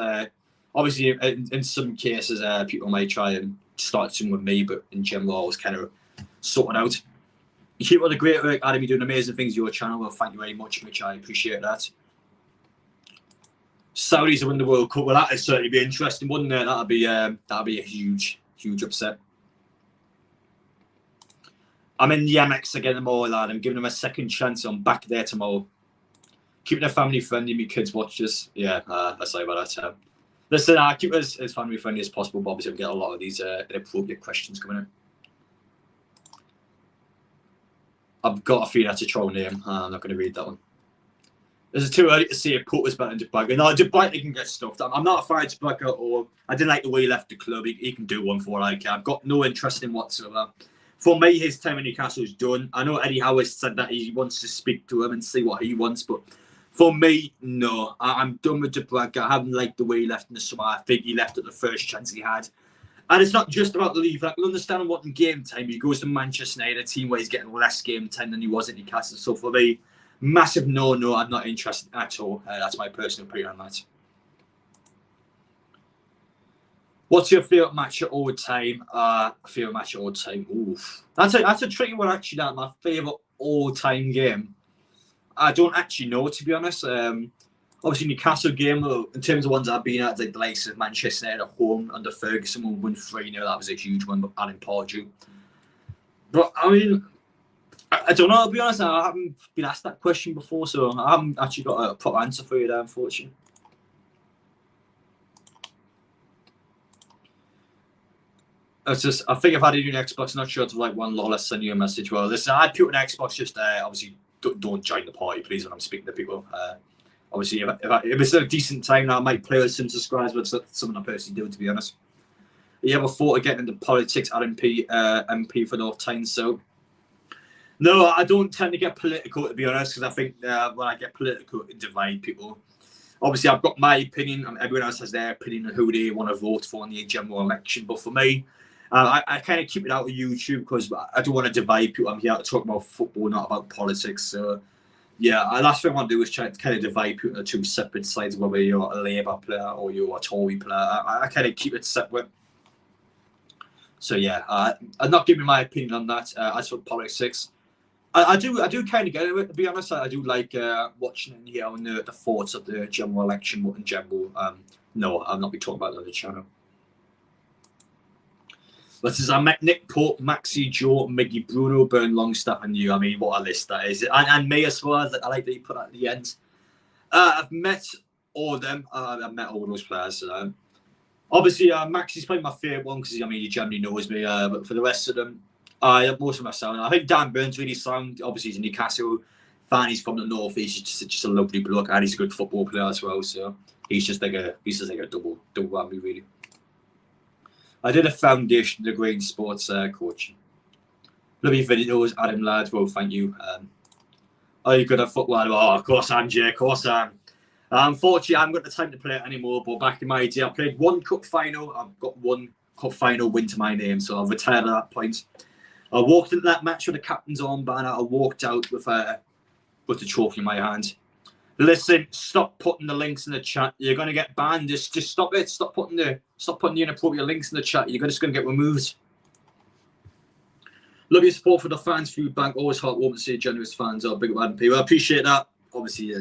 Obviously, in some cases, people might try and start something with me, but in general, I always kind of sort it out. You keep up the great work, Adam. You're doing amazing things with your channel. Well, thank you very much, which I appreciate that. Saudis to win the World Cup. Well, that'd certainly be interesting, wouldn't it? That'd be a huge upset. I'm in the MX again tomorrow, lad. I'm giving them a second chance. I'm back there tomorrow. Keeping it family friendly. My kids watch this. Yeah, that's sorry about that. Listen, I keep it as family friendly as possible, but obviously we get a lot of these inappropriate questions coming in. I've got a feeling that's a troll name. I'm not going to read that one. Is it too early to see if Put was better than Dubaiga? No, Dubaiga can get stuffed. I'm not a fan of Dubaiga at all. I didn't like the way he left the club. He can do one for what I can. I've got no interest in whatsoever. For me, his time in Newcastle is done. I know Eddie Howe said that he wants to speak to him and see what he wants, but for me, no. I'm done with Dubaiga. I haven't liked the way he left in the summer. I think he left at the first chance he had. And it's not just about the leave. Like, we understand what in game time he goes to Manchester United, a team where he's getting less game time than he was at Newcastle. So for me, massive no. I'm not interested at all. That's my personal opinion on that. What's your favourite match of all time? Favourite match of all time? Oof. That's a tricky one, actually. That my favourite all-time game. I don't actually know, to be honest. Obviously, Newcastle game, in terms of ones I've been at, like the likes of Manchester United at home under Ferguson, when we won 3-0, that was a huge one, but Alan Pardew. But, I mean, I don't know, to be honest. I haven't been asked that question before, so I haven't actually got a proper answer for you there, unfortunately. It's just, I think I've had a new Xbox, not sure it's like one lawless send you a message. Well, listen, I had people on Xbox just obviously don't join the party, please, when I'm speaking to people. Obviously, if it's a decent time now, I might play with some subscribers, but it's not something I personally do, to be honest. You ever thought of getting into politics at MP for North Tyne? So, no, I don't tend to get political, to be honest, because I think when I get political, it divides people. Obviously, I've got my opinion, and everyone else has their opinion on who they want to vote for in the general election. But for me, I kind of keep it out of YouTube because I don't want to divide people. I'm here to talk about football, not about politics. So, yeah, last thing I want to do is try to kind of divide people into two separate sides, whether you're a Labour player or you're a Tory player. I kind of keep it separate. So, yeah, I'm not giving my opinion on that. As for politics, I do kind of get it, to be honest. I do like watching and hearing the thoughts of the general election, but in general, no, I'll not be talking about that on the channel. This is I met Nick Pope, Maxi, Joe, Miggy, Bruno, Burn, Longstaff, and you. I mean, what a list that is. And me as well. I like that you put that at the end. I've met all of them. I've met all those players. Obviously, Maxi's probably my favourite one because, I mean, he generally knows me. But for the rest of them, most of them are sound. I think Dan Burns really sound. Obviously, he's a Newcastle fan. He's from the north. He's just a lovely bloke, and he's a good football player as well. So he's just like a double whammy, really. I did a foundation degree in sports coaching. Love your videos, Adam Ladd. Well, thank you. Are you good at football? Oh, of course I'm, Jay. Of course I'm. Unfortunately, I haven't got the time to play it anymore. But back in my day, I played one cup final. I've got one cup final win to my name, so I've retired at that point. I walked into that match with the captain's armband. I walked out with the trophy in my hand. Listen, stop putting the links in the chat. You're gonna get banned. Just stop it. Stop putting the inappropriate links in the chat. You're just gonna get removed. Love your support for the fans. Food bank always heartwarming to see generous fans are big bad people. I appreciate that. Obviously,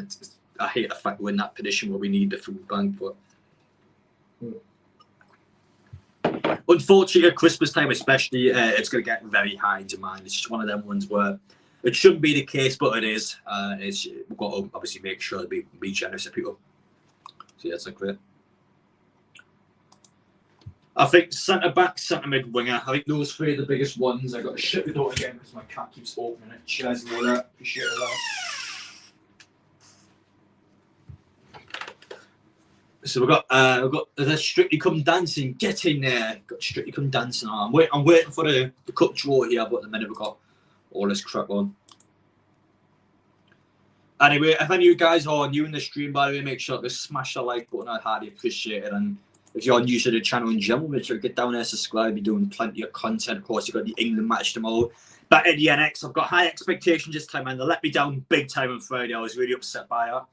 I hate the fact we're in that position where we need the food bank, but unfortunately, at Christmas time especially, it's going to get very high in demand. It's just one of them ones where it shouldn't be the case, but it is. We've got to obviously make sure to be generous to people. So yeah, it's like great. I think centre back, centre mid, winger. I think those three are the biggest ones. I got to shut the door again because my cat keeps opening it. Cheers and all that. Appreciate that. So we've got the Strictly Come Dancing. Get in there. Got Strictly Come Dancing on. I'm waiting for the cup draw here, but at the minute we've got all this crap on. Anyway, if any of you guys are new in the stream, by the way, make sure to smash the like button. I'd highly appreciate it. And if you're new to the channel in general, make sure to get down there, subscribe. You're doing plenty of content. Of course, you've got the England match tomorrow. Back at the NX, I've got high expectations this time, and they let me down big time on Friday. I was really upset by that.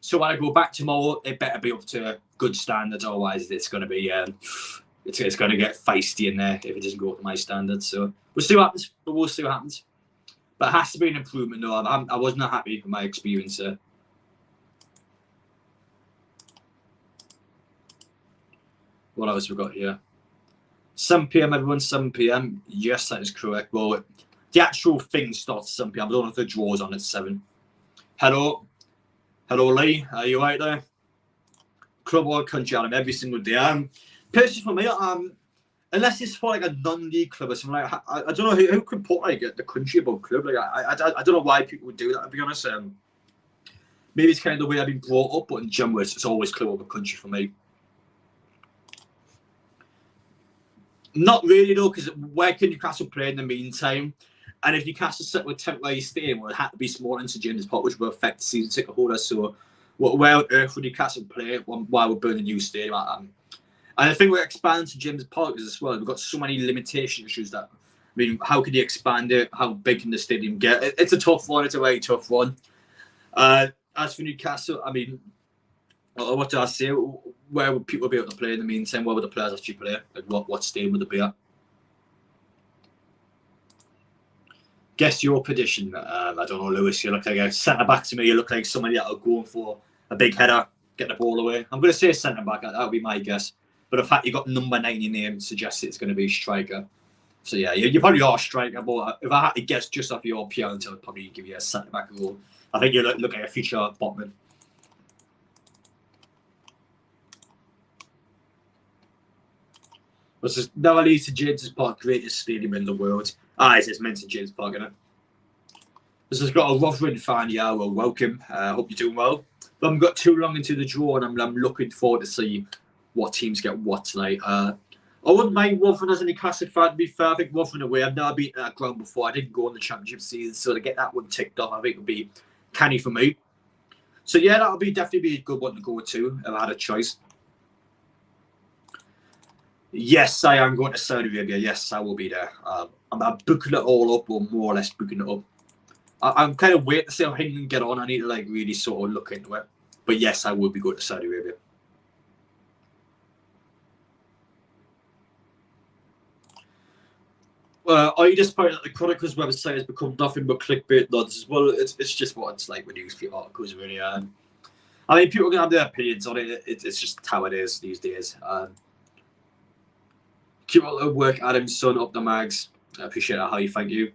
So when I go back tomorrow, it better be up to good standards. Otherwise, it's going to be it's going to get feisty in there if it doesn't go up to my standards. So we'll see what happens. But we'll see what happens. But it has to be an improvement, though. I was not happy with my experience there. What else have we got here? 7 p.m. everyone. 7 p.m. Yes, that is correct. Well, the actual thing starts at 7 p.m. I don't know if the draw's on at 7. Hello. Hello, Lee. Are you right there? Club or country, Adam, every single day. Personally, for me, unless it's for like a non-league club or something, like I don't know who could put like the country above club. Like I don't know why people would do that. To be honest, maybe it's kind of the way I've been brought up, but in general, it's always club over country for me. Not really though, because where can Newcastle play in the meantime? And if Newcastle set with temporary stadium, well, it had to be smaller into James Park, which will affect the season ticket holders. So, where on earth would Newcastle play while we're building a new stadium? And the thing with expanding to James Park is as well, we've got so many limitation issues that, I mean, how can you expand it? How big can the stadium get? It's a tough one. It's a very tough one. As for Newcastle, I mean, what do I say? Where would people be able to play in the meantime? Where would the players actually play? Like, what stadium would they be at? Guess your prediction. I don't know, Lewis. You look like a centre back to me. You look like somebody that are going for a big header, get the ball away. I'm going to say centre back. That would be my guess. But the fact you got number 9 in your name suggests it's going to be striker. So yeah, you probably are a striker. But if I had to guess just off your appearance, I would probably give you a centre back role. I think you look like a future botman. This is now leads to James Park, greatest stadium in the world. It's meant to James Park, isn't it? This has got a Rotherham fan, yeah, well, welcome. Hope you're doing well. But I've got too long into the draw, and I'm looking forward to see what teams get what tonight. I wouldn't mind Rotherham as a Newcastle fan, to be fair. I think Rotherham away. I've never beaten that ground before. I didn't go on the Championship season, so to get that one ticked off, I think would be canny for me. So yeah, that'll definitely be a good one to go to if I had a choice. Yes, I am going to Saudi Arabia. Yes, I will be there. I'm booking it all up, or more or less booking it up. I'm kind of waiting to see how England get on. I need to like really sort of look into it. But yes, I will be going to Saudi Arabia. Are you disappointed that the Chronicles website has become nothing but clickbait nonsense? Well, it's just what it's like with newspaper articles, really. I mean, people can have their opinions on it. It's just how it is these days. Keep up the work, Adam, son, up the mags. I appreciate that, Harry. Thank you.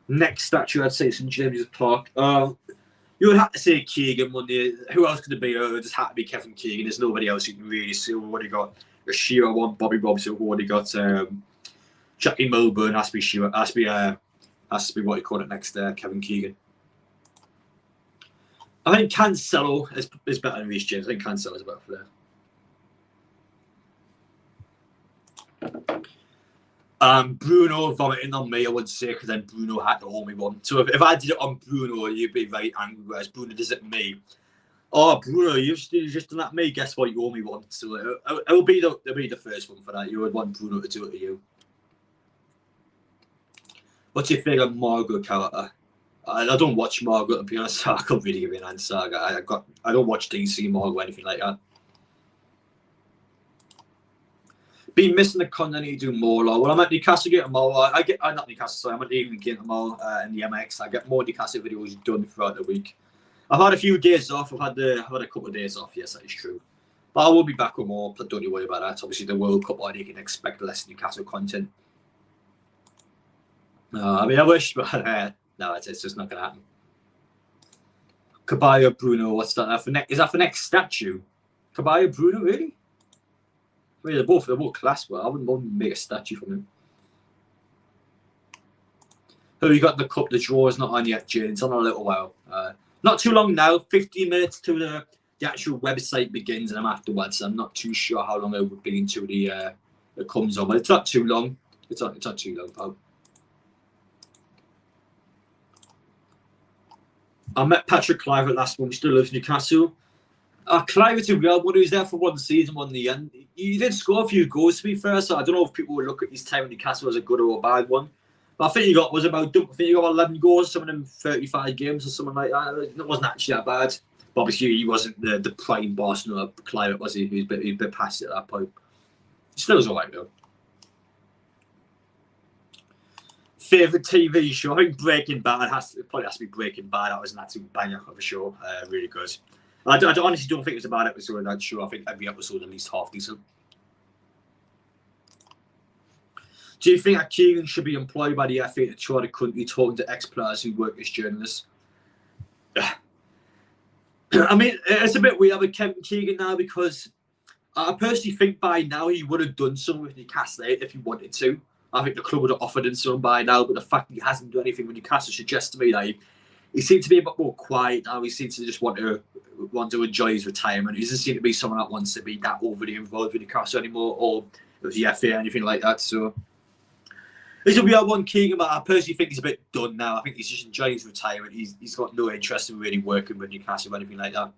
Next statue, I'd say St James's Park. You would have to say Keegan Monday. Who else could it be? It just had to be Kevin Keegan. There's nobody else you can really see. We've already got a Shearer one, Bobby Robson. We've already got Jackie Milburn. Has to be Shearer. Has to be what you call it next. Kevin Keegan. I think Cancelo is better than Reece James. I think Cancelo is a better player. Bruno vomiting on me, I would say, because then Bruno had to owe me one. So if I did it on Bruno, you'd be very angry, whereas Bruno does it me. Oh, Bruno, you've just done that to me. Guess what? You owe me one. So it'll be the first one for that. You would want Bruno to do it to you. What's your favourite Margot character? I don't watch Margaret, to be honest. So I can't really give you an answer. I don't watch DC Margaret or anything like that. Been missing the content you do more. Well, I'm at Newcastle game tomorrow. I'm not Newcastle, sorry. I'm at England game tomorrow in the MX. I get more Newcastle videos done throughout the week. I've had a few days off. I've had a couple of days off. Yes, that is true. But I will be back with more. But don't you worry about that. Obviously, the World Cup on, you can expect less Newcastle content. I mean, I wish, but no, it's just not going to happen. Caballo Bruno, what's that? Is that for next statue? Caballo Bruno, really? I mean, they're both class, but I wouldn't make a statue from him. Oh, you got the cup. The draw is not on yet, Jane. It's on a little while. Not too long now. 15 minutes to the actual website begins, and I'm afterwards. So I'm not too sure how long it would be until it comes on, but it's not too long. It's not too long, pal. I met Patrick Clivert last month. He still lives in Newcastle. Clivert, to be honest, he was there for one season, one in the end. He did score a few goals, to be fair, so I don't know if people would look at his time in Newcastle as a good or a bad one. But I think he got 11 goals, some of them 35 games or something like that. It wasn't actually that bad. But obviously, he wasn't the prime Barcelona Clivert, was he? He was a bit past it at that point. Still was all right, though. Favourite TV show? I think Breaking Bad probably has to be Breaking Bad. That was an absolute banger of a show. Really good. I honestly don't think it's a bad episode of that show. I think every episode at least half decent. Do you think that Keegan should be employed by the FA to tour the country talking to ex-players who work as journalists? I mean, it's a bit weird with Kevin Keegan now because I personally think by now he would have done something with Newcastle if he wanted to. I think the club would have offered him some by now, but the fact that he hasn't done anything with Newcastle suggests to me that he seems to be a bit more quiet now. He seems to just want to enjoy his retirement. He doesn't seem to be someone that wants to be that overly involved with Newcastle anymore or with the FA or anything like that. So this will be our one Keegan, but I personally think he's a bit done now. I think he's just enjoying his retirement. He's got no interest in really working with Newcastle or anything like that.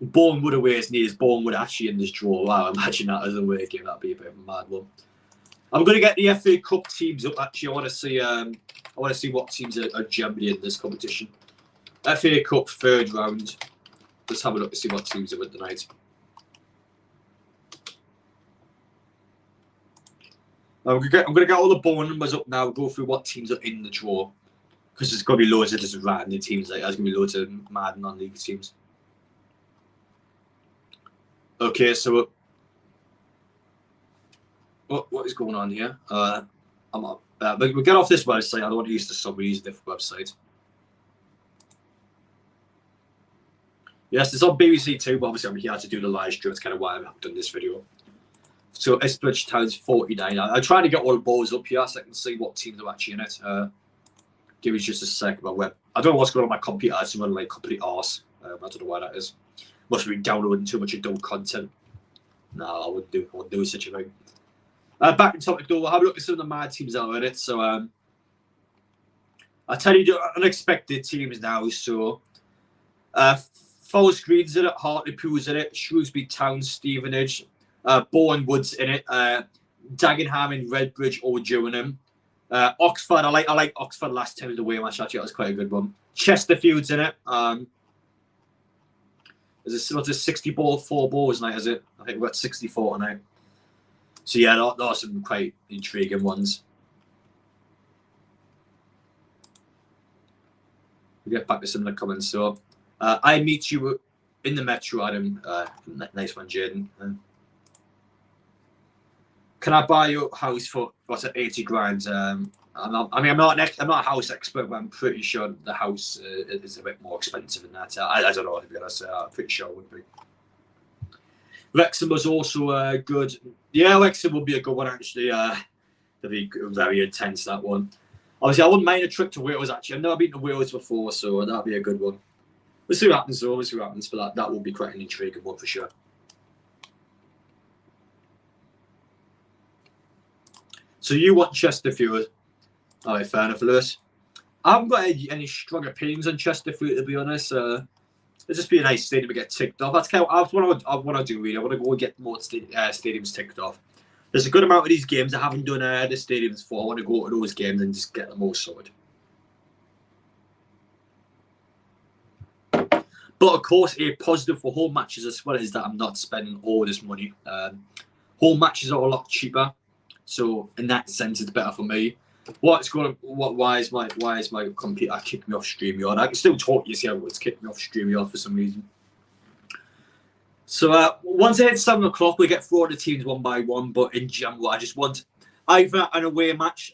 Bournemouth away as near as Bournemouth actually in this draw. Wow, imagine that as a away game. That'd be a bit of a mad one. I'm going to get the FA Cup teams up. Actually, I want to see what teams are generally in this competition. FA Cup third round. Let's have a look to see what teams are with tonight. I'm going to get all the ball numbers up now. Go through what teams are in the draw because there's going to be loads of just random teams. Like there's going to be loads of mad non-league teams. Okay, so what is going on here? We'll get off this website. I don't want to use the sub. We use a different website. Yes, it's on BBC Two, but obviously I'm here to do the live stream. That's kind of why I've done this video. So Ipswich Town's 49. I'm trying to get all the balls up here so I can see what teams are actually in it. Give me just a sec. I don't know what's going on my computer. It's running like complete arse. I don't know why that is. Must be downloading too much adult content. No, I wouldn't do such a thing. Back in topic though, we'll have a look at some of the mad teams that are in it. So I'll tell you the unexpected teams now. So Forest Green's in it, Hartlepool's in it, Shrewsbury Town, Stevenage, Bourne Woods in it, Dagenham and Redbridge all during them. Oxford, I like Oxford last time of the away match. Actually, that was quite a good one. Chesterfield's in it. Is it similar to 64 balls night, is it? I think we're at 64 tonight. So yeah, there are some quite intriguing ones. We'll get back to some of the comments. So I meet you in the metro, Adam. Nice one, Jaden. Can I buy your house for what's it, 80 grand? I'm not a house expert, but I'm pretty sure the house is a bit more expensive than that. I don't know, to be honest. I'm pretty sure it would be. Wrexham was also good. Yeah, Wrexham would be a good one, actually. That'd be very intense, that one. Obviously, I wouldn't mind a trip to Wales, actually. I've never been to Wales before, so that'd be a good one. We'll see what happens, though. We'll see what happens, but that will be quite an intriguing one for sure. So you want Chesterfield? All right, fair enough, Lewis. I haven't got any strong opinions on Chesterfield, to be honest. It'd just be a nice stadium to get ticked off. That's kind of what I want to do, really. I want to go and get more stadiums ticked off. There's a good amount of these games I haven't done the stadiums for. I want to go to those games and just get them all sorted. But of course, a positive for home matches as well is that I'm not spending all this money. Home matches are a lot cheaper, so in that sense, it's better for me. Why is my computer kicking me off StreamYard? I can still talk. You see how it's kicking me off StreamYard for some reason. So once it hits 7 o'clock, we get through all the teams one by one. But in general, I just want either an away match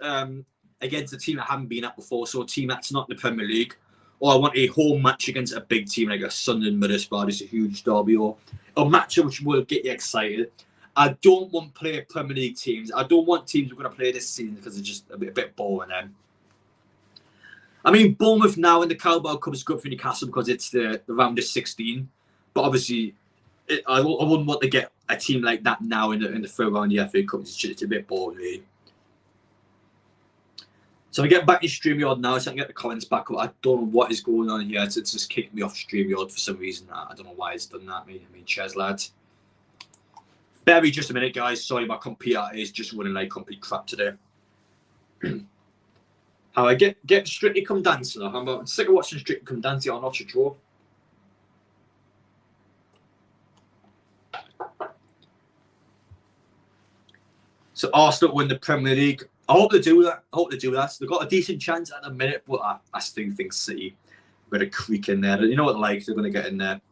against a team I haven't been at before, so a team that's not in the Premier League, or I want a home match against a big team like a Sunderland, Middlesbrough, just a huge derby, or a match which will get you excited. I don't want to play Premier League teams. I don't want teams who are going to play this season because it's just a bit boring then. I mean, Bournemouth now in the Carabao Cup is good for Newcastle because it's the round of 16. But obviously, I wouldn't want to get a team like that now in the third round of the FA Cup. It's just a bit boring, really. So I get back in StreamYard now, so I can get the comments back up. I don't know what is going on here. It's just kicking me off StreamYard for some reason. I don't know why it's done that. I mean, cheers, lads. Bear with just a minute, guys. Sorry, my computer is just running like complete crap today. How I get Strictly Come Dancing. I'm sick of watching Strictly Come Dancing. I'll not draw. So Arsenal win the Premier League. I hope they do that. They've got a decent chance at the minute, but I still think City are going to creak in there. You know what, like, they're going to get in there.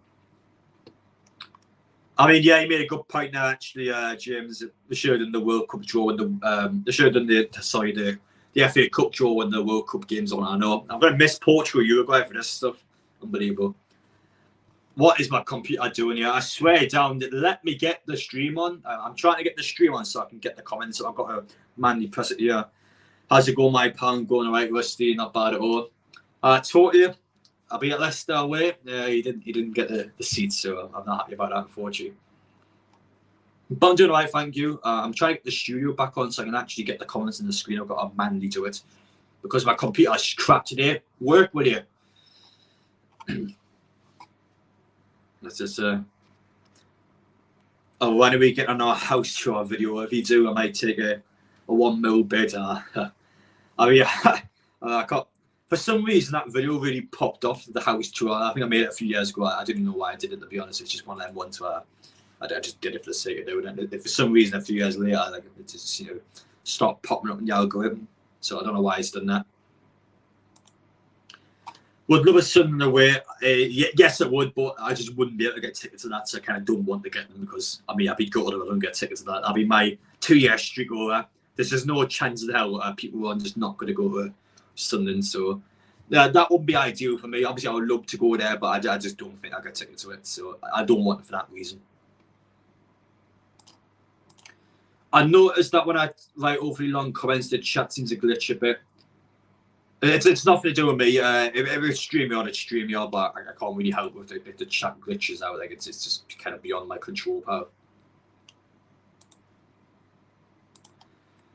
I mean, yeah, he made a good point now, actually, James. They should have done the World Cup draw and they should have done the FA Cup draw when the World Cup games on. I know. I'm going to miss Portugal, Uruguay for this stuff. Unbelievable. What is my computer doing here? I swear down, let me get the stream on. I'm trying to get the stream on so I can get the comments. I've got to manually press it here. How's it going, my pound? Going all right, Rusty? Not bad at all. Totally. I'll be at Leicester away. He didn't get the seats, so I'm not happy about that, unfortunately. But I'm doing all right, thank you. I'm trying to get the studio back on so I can actually get the comments on the screen. I've got to manually do it because my computer is crap today. Work with you. Let's just when are we getting on our house tour video? If you do, I might take a 1 mil bid. I mean, I got, for some reason that video really popped off the house tour. I think I made it a few years ago. I didn't know why I did it, to be honest. It's just one of them ones where I just did it for the sake of doing it. For some reason, a few years later, like, it just stopped popping up in the algorithm. So I don't know why it's done that. Would love a Sunderland away. Yes, I would, but I just wouldn't be able to get tickets to that, so I kind of don't want to get them because, I mean, I'd be gutted if I don't get tickets to that. That'll be my 2-year streak over. There's just no chance in hell people are just not going to go to Sunderland, so that wouldn't be ideal for me. Obviously, I would love to go there, but I just don't think I'll get tickets to it, so I don't want it for that reason. I noticed that when I write overly long comments, the chat seems to glitch a bit. It's nothing to do with me. If it's StreamYard, it's StreamYard, but I can't really help with it if the chat glitches out. Like it's just kind of beyond my control power.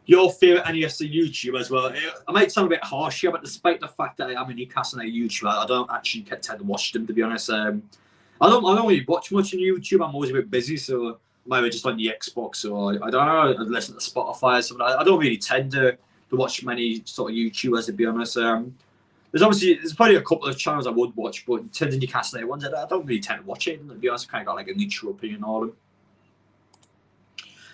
Your favourite NUFC YouTuber as well. I might sound a bit harsh here, but despite the fact that I am a Newcastle YouTuber, I don't actually tend to watch them, to be honest. I don't really watch much on YouTube. I'm always a bit busy, so I'm either just on the Xbox or I don't know, I listen to Spotify or something. I don't really tend to watch many sort of YouTubers, to be honest. There's probably a couple of channels I would watch, but in terms of Newcastle ones, I don't really tend to watch it. To be honest, I kind of got like a neutral opinion on them.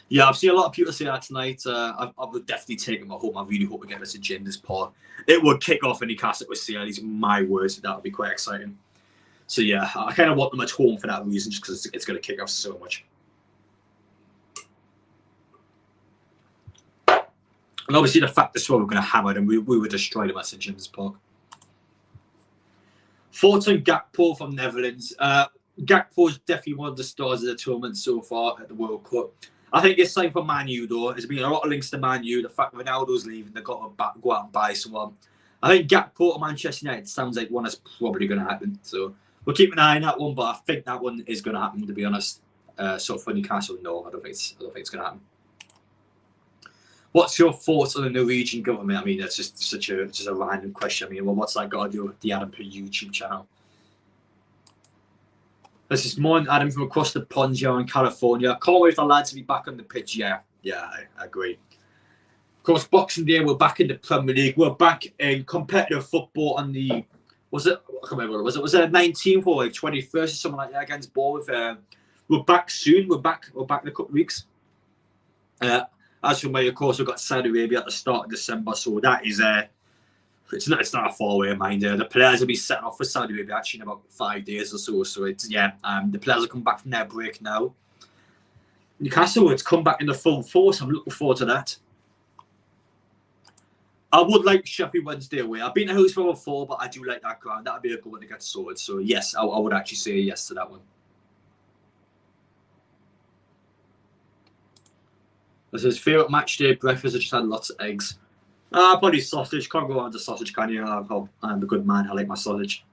Yeah, I've seen a lot of people say that tonight. I would definitely take them at home. I really hope we get this agenda's part. It would kick off in Newcastle with CL. These are my words. So that would be quite exciting. So yeah, I kind of want them at home for that reason, just because it's going to kick off so much. And obviously the fact that we're going to hammer them, we would destroy them at St James's Park. Thoughts on Gakpo from Netherlands. Gakpo is definitely one of the stars of the tournament so far at the World Cup. I think it's time for Man U, though. There's been a lot of links to Man U. The fact that Ronaldo's leaving, they've got to go out and buy someone. I think Gakpo to Manchester United sounds like one that's probably going to happen. So we'll keep an eye on that one, but I think that one is going to happen, to be honest. So for Newcastle, no, I don't think it's going to happen. What's your thoughts on the Norwegian government? I mean, that's just a random question. I mean, well, what's that got to do with the Adam Per YouTube channel? This is morning, Adam, from across the pond here in California. Can't wait for the lads to be back on the pitch. Yeah, I agree. Of course, Boxing Day, we're back in the Premier League. We're back in competitive football on the Was it? I can't remember. Was it 19th or like 21st or something like that against Bournemouth? We're back soon. We're back in a couple of weeks. As for me, of course, we've got Saudi Arabia at the start of December, so that is it's not a far away, mind. The players will be setting off for Saudi Arabia actually in about 5 days or so. So it's the players will come back from their break now. Newcastle, it's come back in the full force. I'm looking forward to that. I would like Sheffield Wednesday away. I've been to Hillsborough before, but I do like that ground. That'd be a good one to get sorted. So yes, I would actually say yes to that one. This is favourite match day breakfast. I just had lots of eggs. Probably sausage. Can't go on to sausage, can you? I'm a good man. I like my sausage.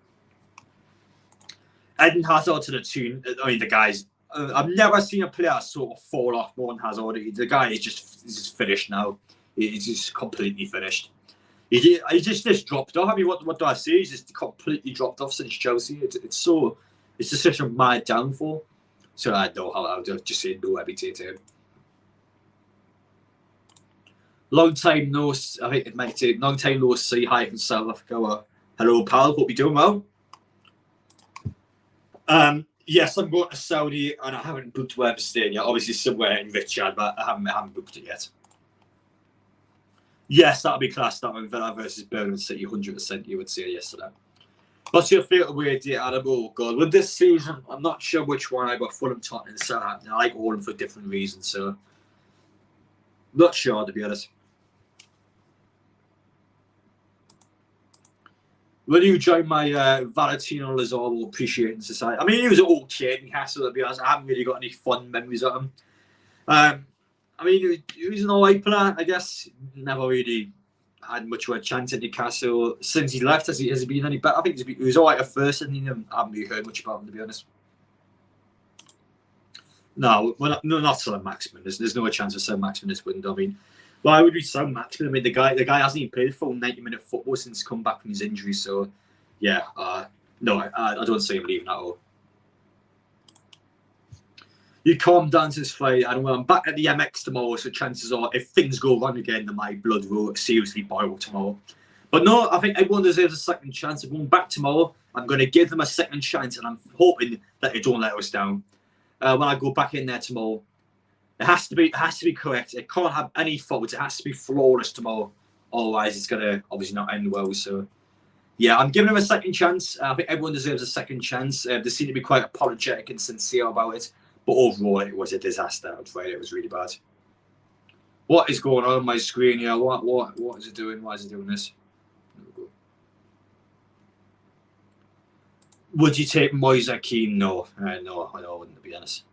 Eden Hazard to the tune. I mean, the guys. I've never seen a player sort of fall off more than Hazard. The guy is just finished now. He's just completely finished. He just dropped off. I mean, what do I say? He's just completely dropped off since Chelsea. It's just such a mad downfall. So I don't know how I would just say no every day to him. Long time no. I think it might say long time no see. Hi from South Africa. Hello, pal. Hope you're doing well. Yes, I'm going to Saudi, and I haven't booked where I'm staying yet. Obviously, somewhere in Riyadh, but I haven't booked it yet. Yes, that'll be class. That one, Villa versus Birmingham City, 100%. You would say yes to that. What's your favourite away day, Adam? Oh God, with this season, I'm not sure which one. I got Fulham, Tottenham, and Southampton. I like all of them for different reasons, so not sure to be honest. Will you join my Valentino Lazaro appreciating society? I mean, he was okay in Newcastle, to be honest. I haven't really got any fun memories of him. I mean, he was an alright player, I guess. Never really had much of a chance at Newcastle. Since he left, has he been any better? I think he was alright at first, and I haven't really heard much about him, to be honest. No, not selling Maximin. There's no chance of selling Maximin this window. I mean, why would we sell Maximin? I mean, the guy hasn't even played full 90-minute football since he's come back from his injury. So, yeah, no, I don't see him leaving at all. You calm down to this fight, and I'm back at the MX tomorrow, so chances are, if things go wrong again, then my blood will seriously boil tomorrow. But no, I think everyone deserves a second chance. I'm going back tomorrow. I'm going to give them a second chance, and I'm hoping that they don't let us down. When I go back in there tomorrow, it has to be correct. It can't have any faults. It has to be flawless tomorrow. Otherwise, it's gonna obviously not end well. So, yeah, I'm giving them a second chance. I think everyone deserves a second chance. They seem to be quite apologetic and sincere about it, but overall, it was a disaster. I'm afraid it was really bad. What is going on my screen here? What is it doing? Why is it doing this? Would you take Moise Keane? No, no, I wouldn't, to be honest.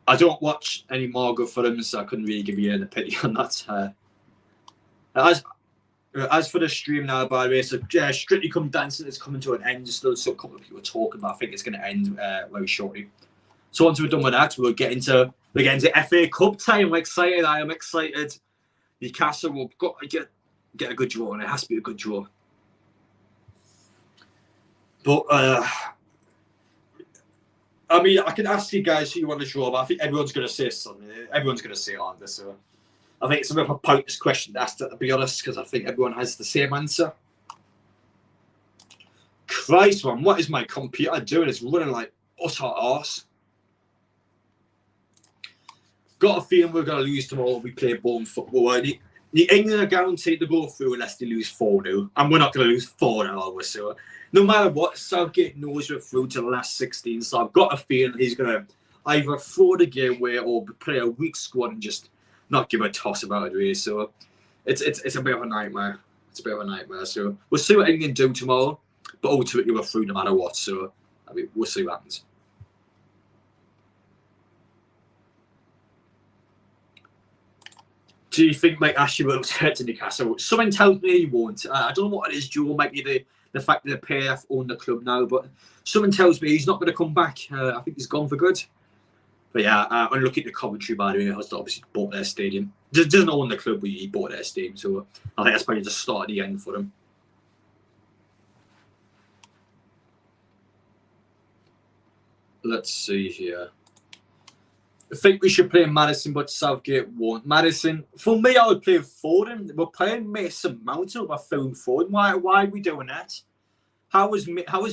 I don't watch any more good films, so I couldn't really give you an opinion on that. As for the stream now, by the way, so Strictly Come Dancing is coming to an end. Just a couple of people talking, but I think it's going to end very shortly. So once we're done with that, we'll get into FA Cup time. I'm excited. I am excited. Newcastle will got to get a good draw, and it has to be a good draw. But I mean, I can ask you guys who you want to draw, but I think everyone's going to say something. Everyone's going to say on this. So I think it's a bit of a pointless question to ask, to be honest, because I think everyone has the same answer. Christ, man, what is my computer doing? It's running like utter arse. Got a feeling we're going to lose tomorrow. We play Bournemouth football. England are guaranteed to go through unless they lose 4-0, and we're not going to lose 4-0. So no matter what, Southgate knows we're through to the last 16. So I've got a feeling he's going to either throw the game away or play a weak squad and just not give a toss about it, really. So it's a bit of a nightmare. It's a bit of a nightmare. So we'll see what England do tomorrow, but ultimately we're through no matter what. So I mean, we'll see what happens. Do you think Mike Ashley will return to Newcastle? Something tells me he won't. I don't know what it is, Joe. Might be the fact that the PF own the club now, but something tells me he's not going to come back. I think he's gone for good. But yeah, I'm looking at the commentary, by the way. He has obviously bought their stadium. Doesn't own the club, but he bought their stadium. So I think that's probably the start of the end for them. Let's see here. I think we should play Madison, but Southgate won't. Madison, for me, I would play Foden. We're playing Mason Mount over Phil Foden. Why are we doing that? How is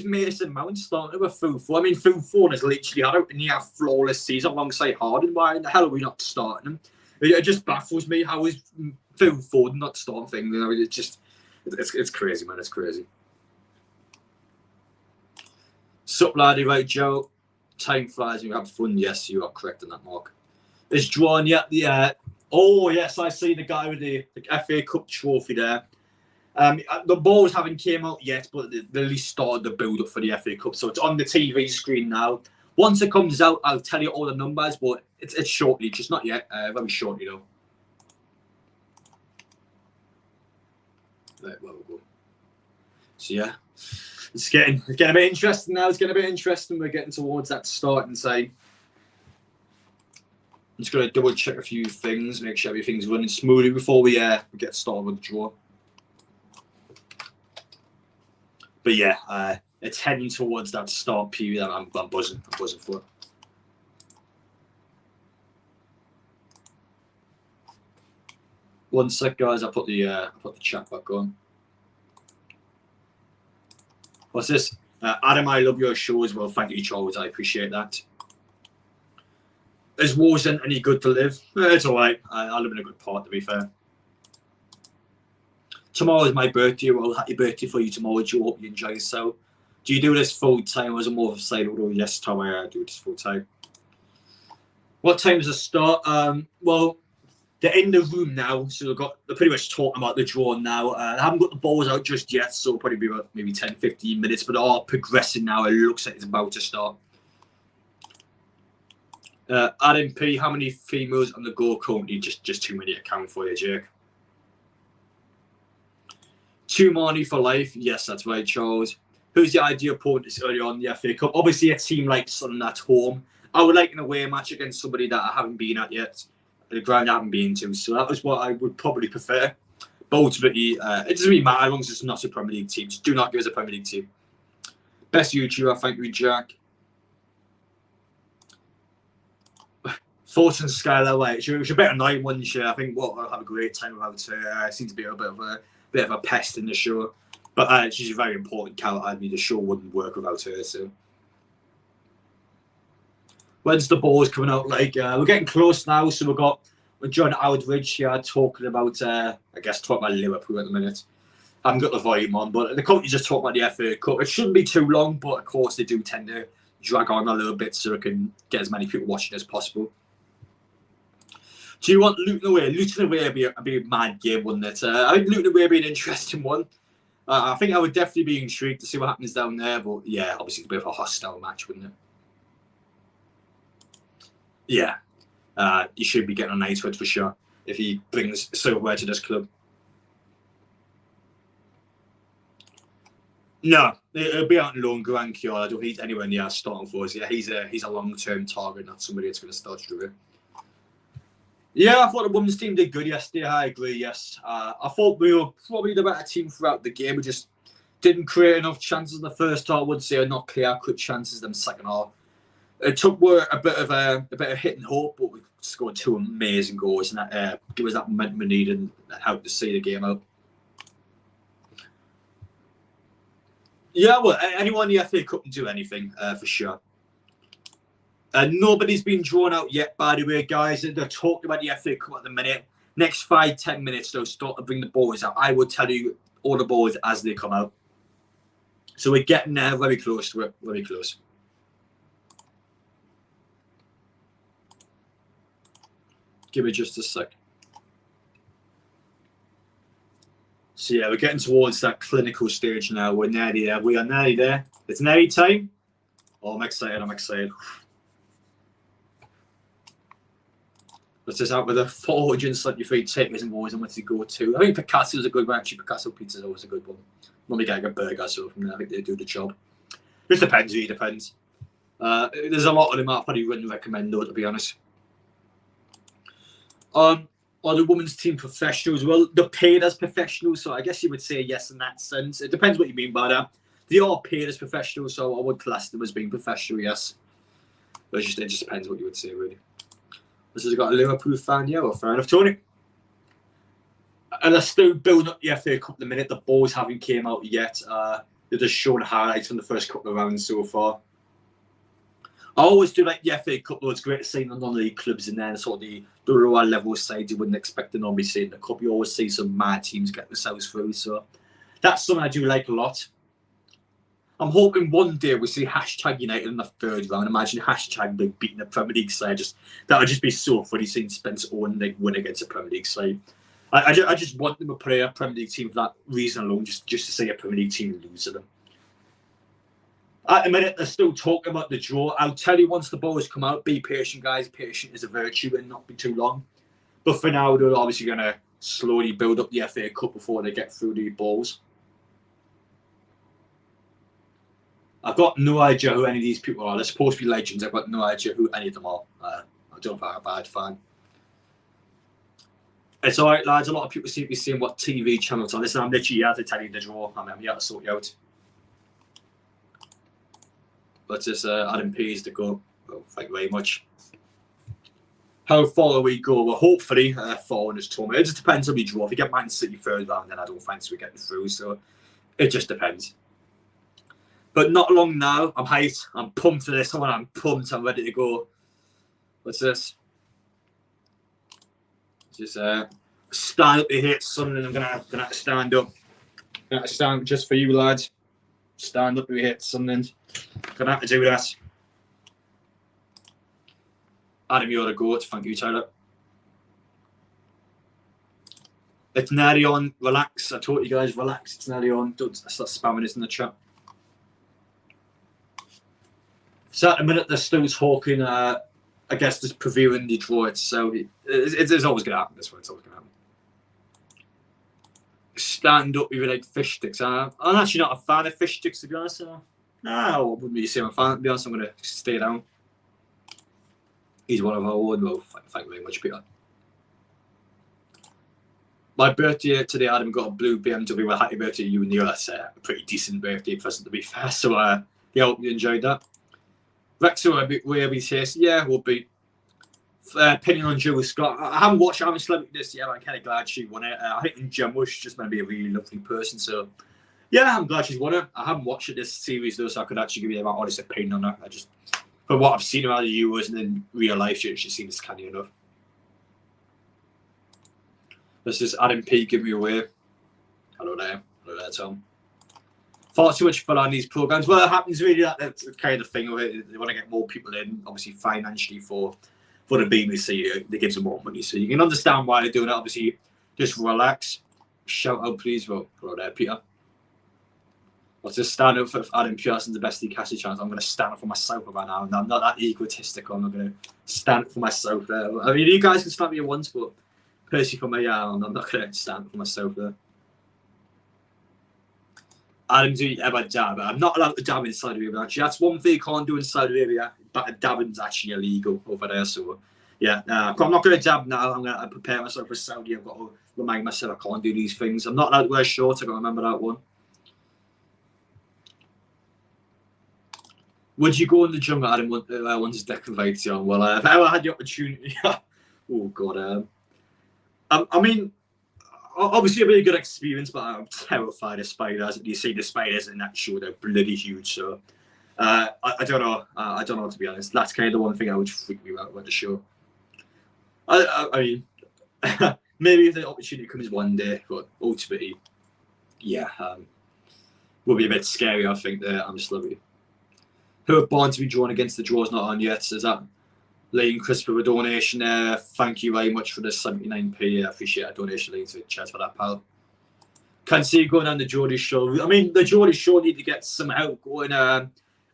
Mason Mount starting with Phil Foden? I mean, Phil Foden has literally had a near flawless season alongside Harden. Why in the hell are we not starting him? It just baffles me. How is Phil Foden not starting things? You know, it's crazy, man. It's crazy. Sup, laddie, right, Joe? Time flies and you have fun. Yes, you are correct on that, Mark. It's drawn yet. Yeah. Oh, yes, I see the guy with the FA Cup trophy there. The balls haven't came out yet, but they at least started the build-up for the FA Cup. So it's on the TV screen now. Once it comes out, I'll tell you all the numbers, but it's shortly, just not yet. Very shortly, though. Right, well, we'll go. So, yeah. It's getting a bit interesting now. It's getting a bit interesting. We're getting towards that starting time. I'm just going to double check a few things, make sure everything's running smoothly before we get started with the draw. But yeah, it's heading towards that start period. I'm buzzing. I'm buzzing for it. One sec, guys. I put the chat back on. What's this? Adam, I love your show as well. Thank you, Charles. I appreciate that. Is Warzen any good to live? It's all right. I live in a good part, to be fair. Tomorrow is my birthday. Well, happy birthday for you tomorrow, Joe. Hope you enjoy yourself. Do you do this full time or is it more of a side order? Yes, Tom, I do this full time. What time does it start? Well, they're in the room now, so they're pretty much talking about the draw now. I haven't got the balls out just yet, so it'll probably be about maybe 10, 15 minutes, but they are progressing now. It looks like it's about to start. Adam P, how many females on the go currently? Just too many to count for you, Jake. 2 money for life. Yes, that's right, Charles. Who's the ideal opponent this early on in the FA Cup? Obviously, a team like Sutton at home. I would like an away match against somebody that I haven't been at yet. The ground I haven't been to. So that was what I would probably prefer. But ultimately, it doesn't really matter as long as it's not a Premier League team. Just do not give us a Premier League team. Best YouTuber, thank you, Jack. Fortune Skylar, like, she was a bit annoying, wasn't she? I think I'll have a great time without her. Seems to be a bit of a pest in the show. But she's a very important character. I mean, the show wouldn't work without her. So, when's the balls coming out? Like, we're getting close now. So we're John Outridge here talking about, talking about Liverpool at the minute. I haven't got the volume on, but the company just talking about the FA Cup. It shouldn't be too long, but of course they do tend to drag on a little bit so it can get as many people watching as possible. Do you want Luton away? Luton away would be a mad game, wouldn't it? I think Luton away would be an interesting one. I think I would definitely be intrigued to see what happens down there. But yeah, obviously it's a bit of a hostile match, wouldn't it? Yeah. He should be getting a nice word for sure if he brings silverware to this club. No, it'll be out in loan, Grand Cure. I don't think he's anywhere near starting for us. Yeah, he's a long-term target, not somebody that's going to start struggling. Yeah, I thought the women's team did good yesterday. I agree, yes. I thought we were probably the better team throughout the game. We just didn't create enough chances in the first half. I would say not clear-cut chances in the second half. It took a bit of hit and hope, but we scored 2 amazing goals, and that gave us that momentum we needed and helped to see the game out. Yeah, well, anyone in the FA Cup can do anything, for sure. Nobody's been drawn out yet, by the way, guys. They're talking about the FA Cup at the minute. Next 5-10 minutes, they'll start to bring the boys out. I will tell you all the boys as they come out. So we're getting there, very close to it, very close. Give me just a sec. So yeah, we're getting towards that clinical stage now. We're nearly there. We are nearly there. It's nearly time. Oh, I'm excited. Let's just out with a 473 takers and boys and what's to go to. I think Picasso's a good one. Actually, Picasso pizza's always a good one. Normally get a burger, so from there I think they do the job. Just depends, really depends. There's a lot of them I probably wouldn't recommend though, to be honest. Are the women's team professionals? Well, they're paid as professionals, so I guess you would say yes in that sense. It depends what you mean by that. They are paid as professionals, so I would class them as being professional, yes. But it just depends what you would say, really. This has got a Liverpool fan, yeah, well, fair enough, Tony. And they're still building up the FA Cup at the minute. The balls haven't came out yet. They're just showing highlights from the first couple of rounds so far. I always do like the FA Cup, though. It's great to see the non-league clubs in there, sort of the lower level sides you wouldn't expect to normally see in the Cup. You always see some mad teams get themselves through, so that's something I do like a lot. I'm hoping one day we see hashtag United in the third round. Imagine hashtag beating the Premier League side. That would just be so funny seeing Spence Owen win against a Premier League side. I just want them to play a Premier League team for that reason alone, just to see a Premier League team lose to them. At the minute, they're still talking about the draw. I'll tell you once the balls come out, be patient, guys. Patient is a virtue and not be too long. But for now, they're obviously going to slowly build up the FA Cup before they get through the balls. I've got no idea who any of these people are. They're supposed to be legends. I've got no idea who any of them are. I don't know if I'm a bad fan. It's all right, lads. A lot of people seem to be seeing what TV channels are. Listen, I'm literally here to tell you the draw. I'm here to sort you out. But it's Adam P's to go. Well, thank you very much. How far we go? Well, hopefully, 400 tournament. It just depends on we draw. If you get Man City third round, then I don't fancy we getting through. So it just depends. But not long now. I'm hyped. I'm pumped for this one. I'm pumped. I'm ready to go. What's this? Just stand up to hit something. I'm gonna have to stand up. I'm gonna have to stand up just for you, lads. Stand up to hit something. Gonna have to do that. Adam, you're the goat. Thank you, Tyler. It's nearly on. Relax. I told you guys, relax. It's nearly on. Don't start spamming this in the chat. So at the minute, they're still talking. I guess there's previewing the draw. So it's always going to happen this way. It's always going to happen. Stand up with like fish sticks. I'm actually not a fan of fish sticks, to be honest. No, I wouldn't be saying I'm a fan. To be honest, I'm going to stay down. He's one of our own. Well, thank you very much, Peter. My birthday today, Adam got a blue BMW. Well, happy birthday to you and you. That's a pretty decent birthday present, to be fair. So, yeah, hope you enjoyed that. Wrexham will be tasty. Yeah, will be. Opinion on Jill Scott. I haven't watched it. I haven't slept this yet. I'm kind of glad she won it. I think in general, she's just going to be a really lovely person. So, yeah, I'm glad she's won it. I haven't watched it this series, though, so I could actually give you my honest opinion on her. I just, from what I've seen around the Euros and in real life, she seems canny enough. This is Adam P. Give me away. Hello there. Hello there, Tom. Far too much fun on these programs. Well, it happens really. That's kind of thing of it. They want to get more people in, obviously financially for the BBC. They give them more money, so you can understand why they're doing it. Obviously, just relax. Shout out, please. Well, hello there, Peter. Let's just stand up for Adam Pearson, the best he cast a chance. I'm going to stand up for myself right now. I'm not that egotistical. I'm not going to stand up for myself there. I mean, you guys can stand me once, but personally for me, I'm not going to stand up for myself there. Adam, do you ever dab? I'm not allowed to dab in Saudi Arabia, actually. That's one thing you can't do in Saudi Arabia, but dabbing's actually illegal over there. So, yeah, I'm not going to dab now. I'm going to prepare myself for Saudi. I've got to remind myself I can't do these things. I'm not allowed to wear shorts. I've got to remember that one. Would you go in the jungle, Adam, once it's decorated on? Well, if I ever had the opportunity, oh, God. I mean, obviously a really good experience, but I'm terrified of spiders. You see the spiders in that show, they're bloody huge. So, I don't know. I don't know, to be honest. That's kind of the one thing I would freak me out about the show. I mean, maybe if the opportunity comes one day, but ultimately, yeah, will be a bit scary, I think, there. I'm just loving it. Who are born to be drawn against the draw's not on yet. So is that Lee and Chris for a donation there? Thank you very much for the 79p. I appreciate a donation, Lee. So cheers for that, pal. Can't see you going on the Geordie show. I mean, the Geordie show need to get some help going.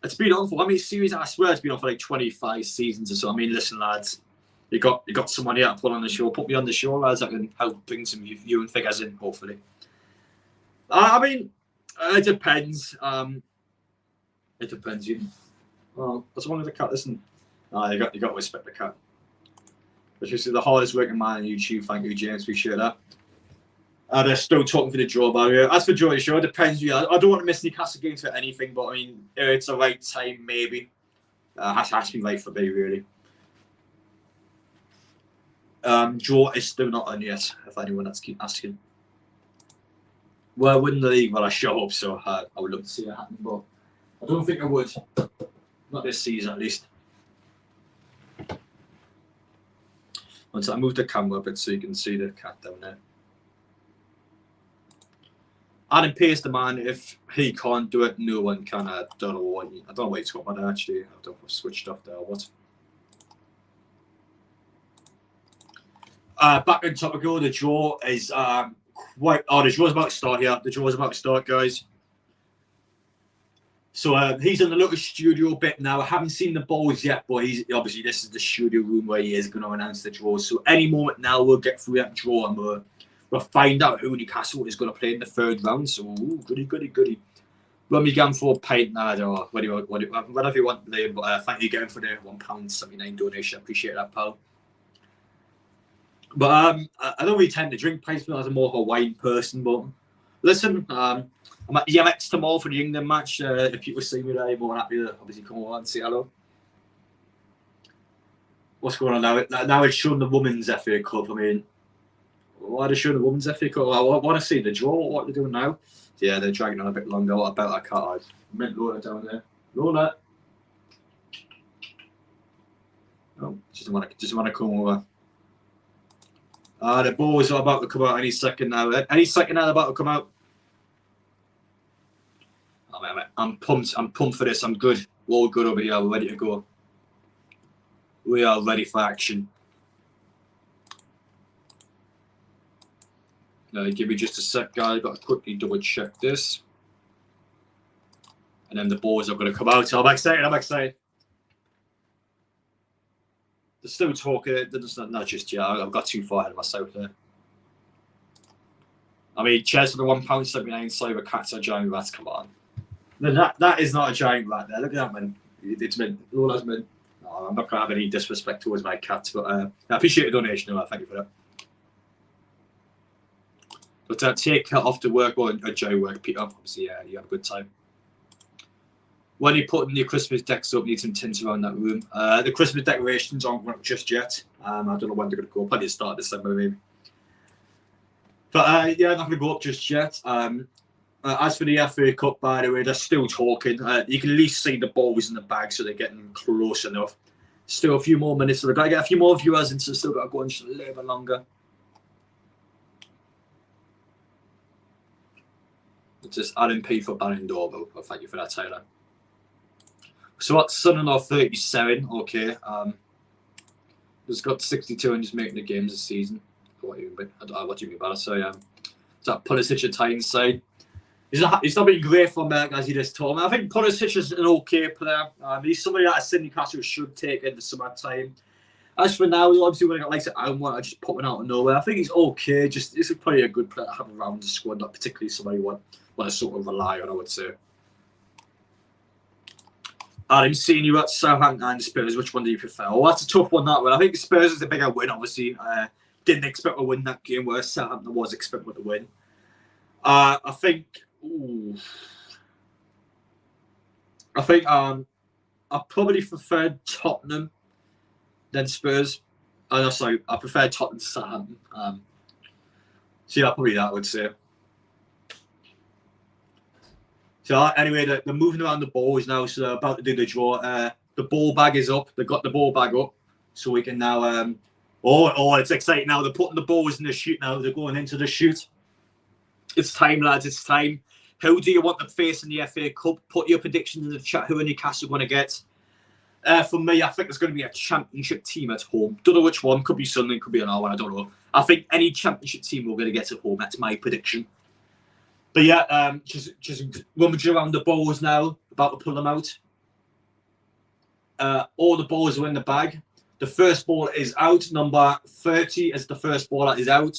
It's been on for how many series? I swear it's been on for like 25 seasons or so. I mean, listen, lads, you got someone here to put on the show. Put me on the show, lads. I can help bring some viewing figures in, hopefully. I mean, it depends. It depends. Well, that's one of the cat. Listen, you got to respect the cat. But you see, the hardest working man on YouTube. Thank you, James. Appreciate that. They're still talking for the draw barrier. As for Geordie show, it depends. I don't want to miss Newcastle games for anything, but I mean, it's the right time, maybe. Has to be right for me, really. Draw is still not on yet, if anyone that's keep asking. Well, winning the league, well, I sure hope so. I would love to see it happen, but I don't think I would. Not this season, at least. Once I move the camera a bit so you can see the cat down there. Adam Pearce, the man, if he can't do it, no one can. I don't know what he's talking about, actually. I don't know if I've switched off there or what. Back on topic, the draw is the draw's about to start here. The draw's about to start, guys. So he's in the little studio bit now. I haven't seen the balls yet, but he's obviously this is the studio room where he is going to announce the draw. So any moment now we'll get through that draw and we'll find out who Newcastle is going to play in the third round. So goody. Run me down for a pint now, or whatever you want, Liam. But thank you again for the £1.79 donation. I appreciate that, pal. But I don't really tend to drink pints, but I'm more of a wine person. But listen, I'm at EMX tomorrow for the England match. If people see me there, more happy to obviously come over and say hello. What's going on now? Now it's showing the Women's FA Cup. I mean, why are they showing the Women's FA Cup? I want to see the draw. What they're doing now? Yeah, they're dragging on a bit longer. What about that card? Mint Lola down there. Lola. Oh, just want to come over. The balls are about to come out any second now. Any second now, they're about to come out. Oh, man, I'm pumped. I'm pumped for this. I'm good. We're all good over here. We're ready to go. We are ready for action. Give me just a sec, guys. I've got to quickly double check this. And then the balls are going to come out. I'm excited. They're still talking. They're just not just yet. I've got too far ahead of myself there. I mean, cheers for the £1.79 cyber cats are giant rats. Come on. No, that is not a giant rat there. Look at that, man. It's mint. Lola's mint. No, I'm not going to have any disrespect towards my cats, but I appreciate the donation. Thank you for that. But take care off to work or enjoy work, Peter. Obviously, yeah, you have a good time. When you're putting your Christmas decks up, need some tints around that room. The Christmas decorations aren't going up just yet. I don't know when they're going to go up. Probably the start of December, maybe. But yeah, not going to go up just yet. As for the FA Cup, by the way, they're still talking. You can at least see the balls in the bag, so they're getting close enough. Still a few more minutes. So they've got to get a few more viewers in, so still got to go on just a little bit longer. It's just Adam P for banning doorbell. Well, thank you for that, Taylor. So what's son-in-law 37? Okay. He's got 62 and just making the games this season. What do you mean about it? So yeah. So that Pulisic at Tyneside. He's not been great for America, as he just told me. I think Pulisic is an okay player. He's somebody that Sydney Castle should take in the summertime. As for now, obviously when I got likes at Almont, I just put one out of nowhere. I think he's okay. Just this is probably a good player to have around the squad, not particularly somebody you want to sort of rely on, I would say. Adam, seeing you at Southampton and Spurs, which one do you prefer? Oh, that's a tough one, that one. I think Spurs is the bigger win, obviously. Didn't expect to win that game, whereas Southampton was expecting to win. I think I probably preferred Tottenham than Spurs. No, sorry, I prefer Tottenham to Southampton. So yeah, probably that, I would say. So anyway, they're moving around the balls now, so they're about to do the draw. The ball bag is up. They've got the ball bag up, so we can now... it's exciting now. They're putting the balls in the chute now. They're going into the chute. It's time, lads. It's time. Who do you want to face in the FA Cup? Put your predictions in the chat. Who are Newcastle going to get? For me, I think there's going to be a championship team at home. Don't know which one. Could be Sunderland, could be another one. I don't know. I think any championship team we're going to get at home. That's my prediction. But yeah, just rummaging around the balls now, about to pull them out. All the balls are in the bag. The first ball is out. Number 30 is the first ball that is out.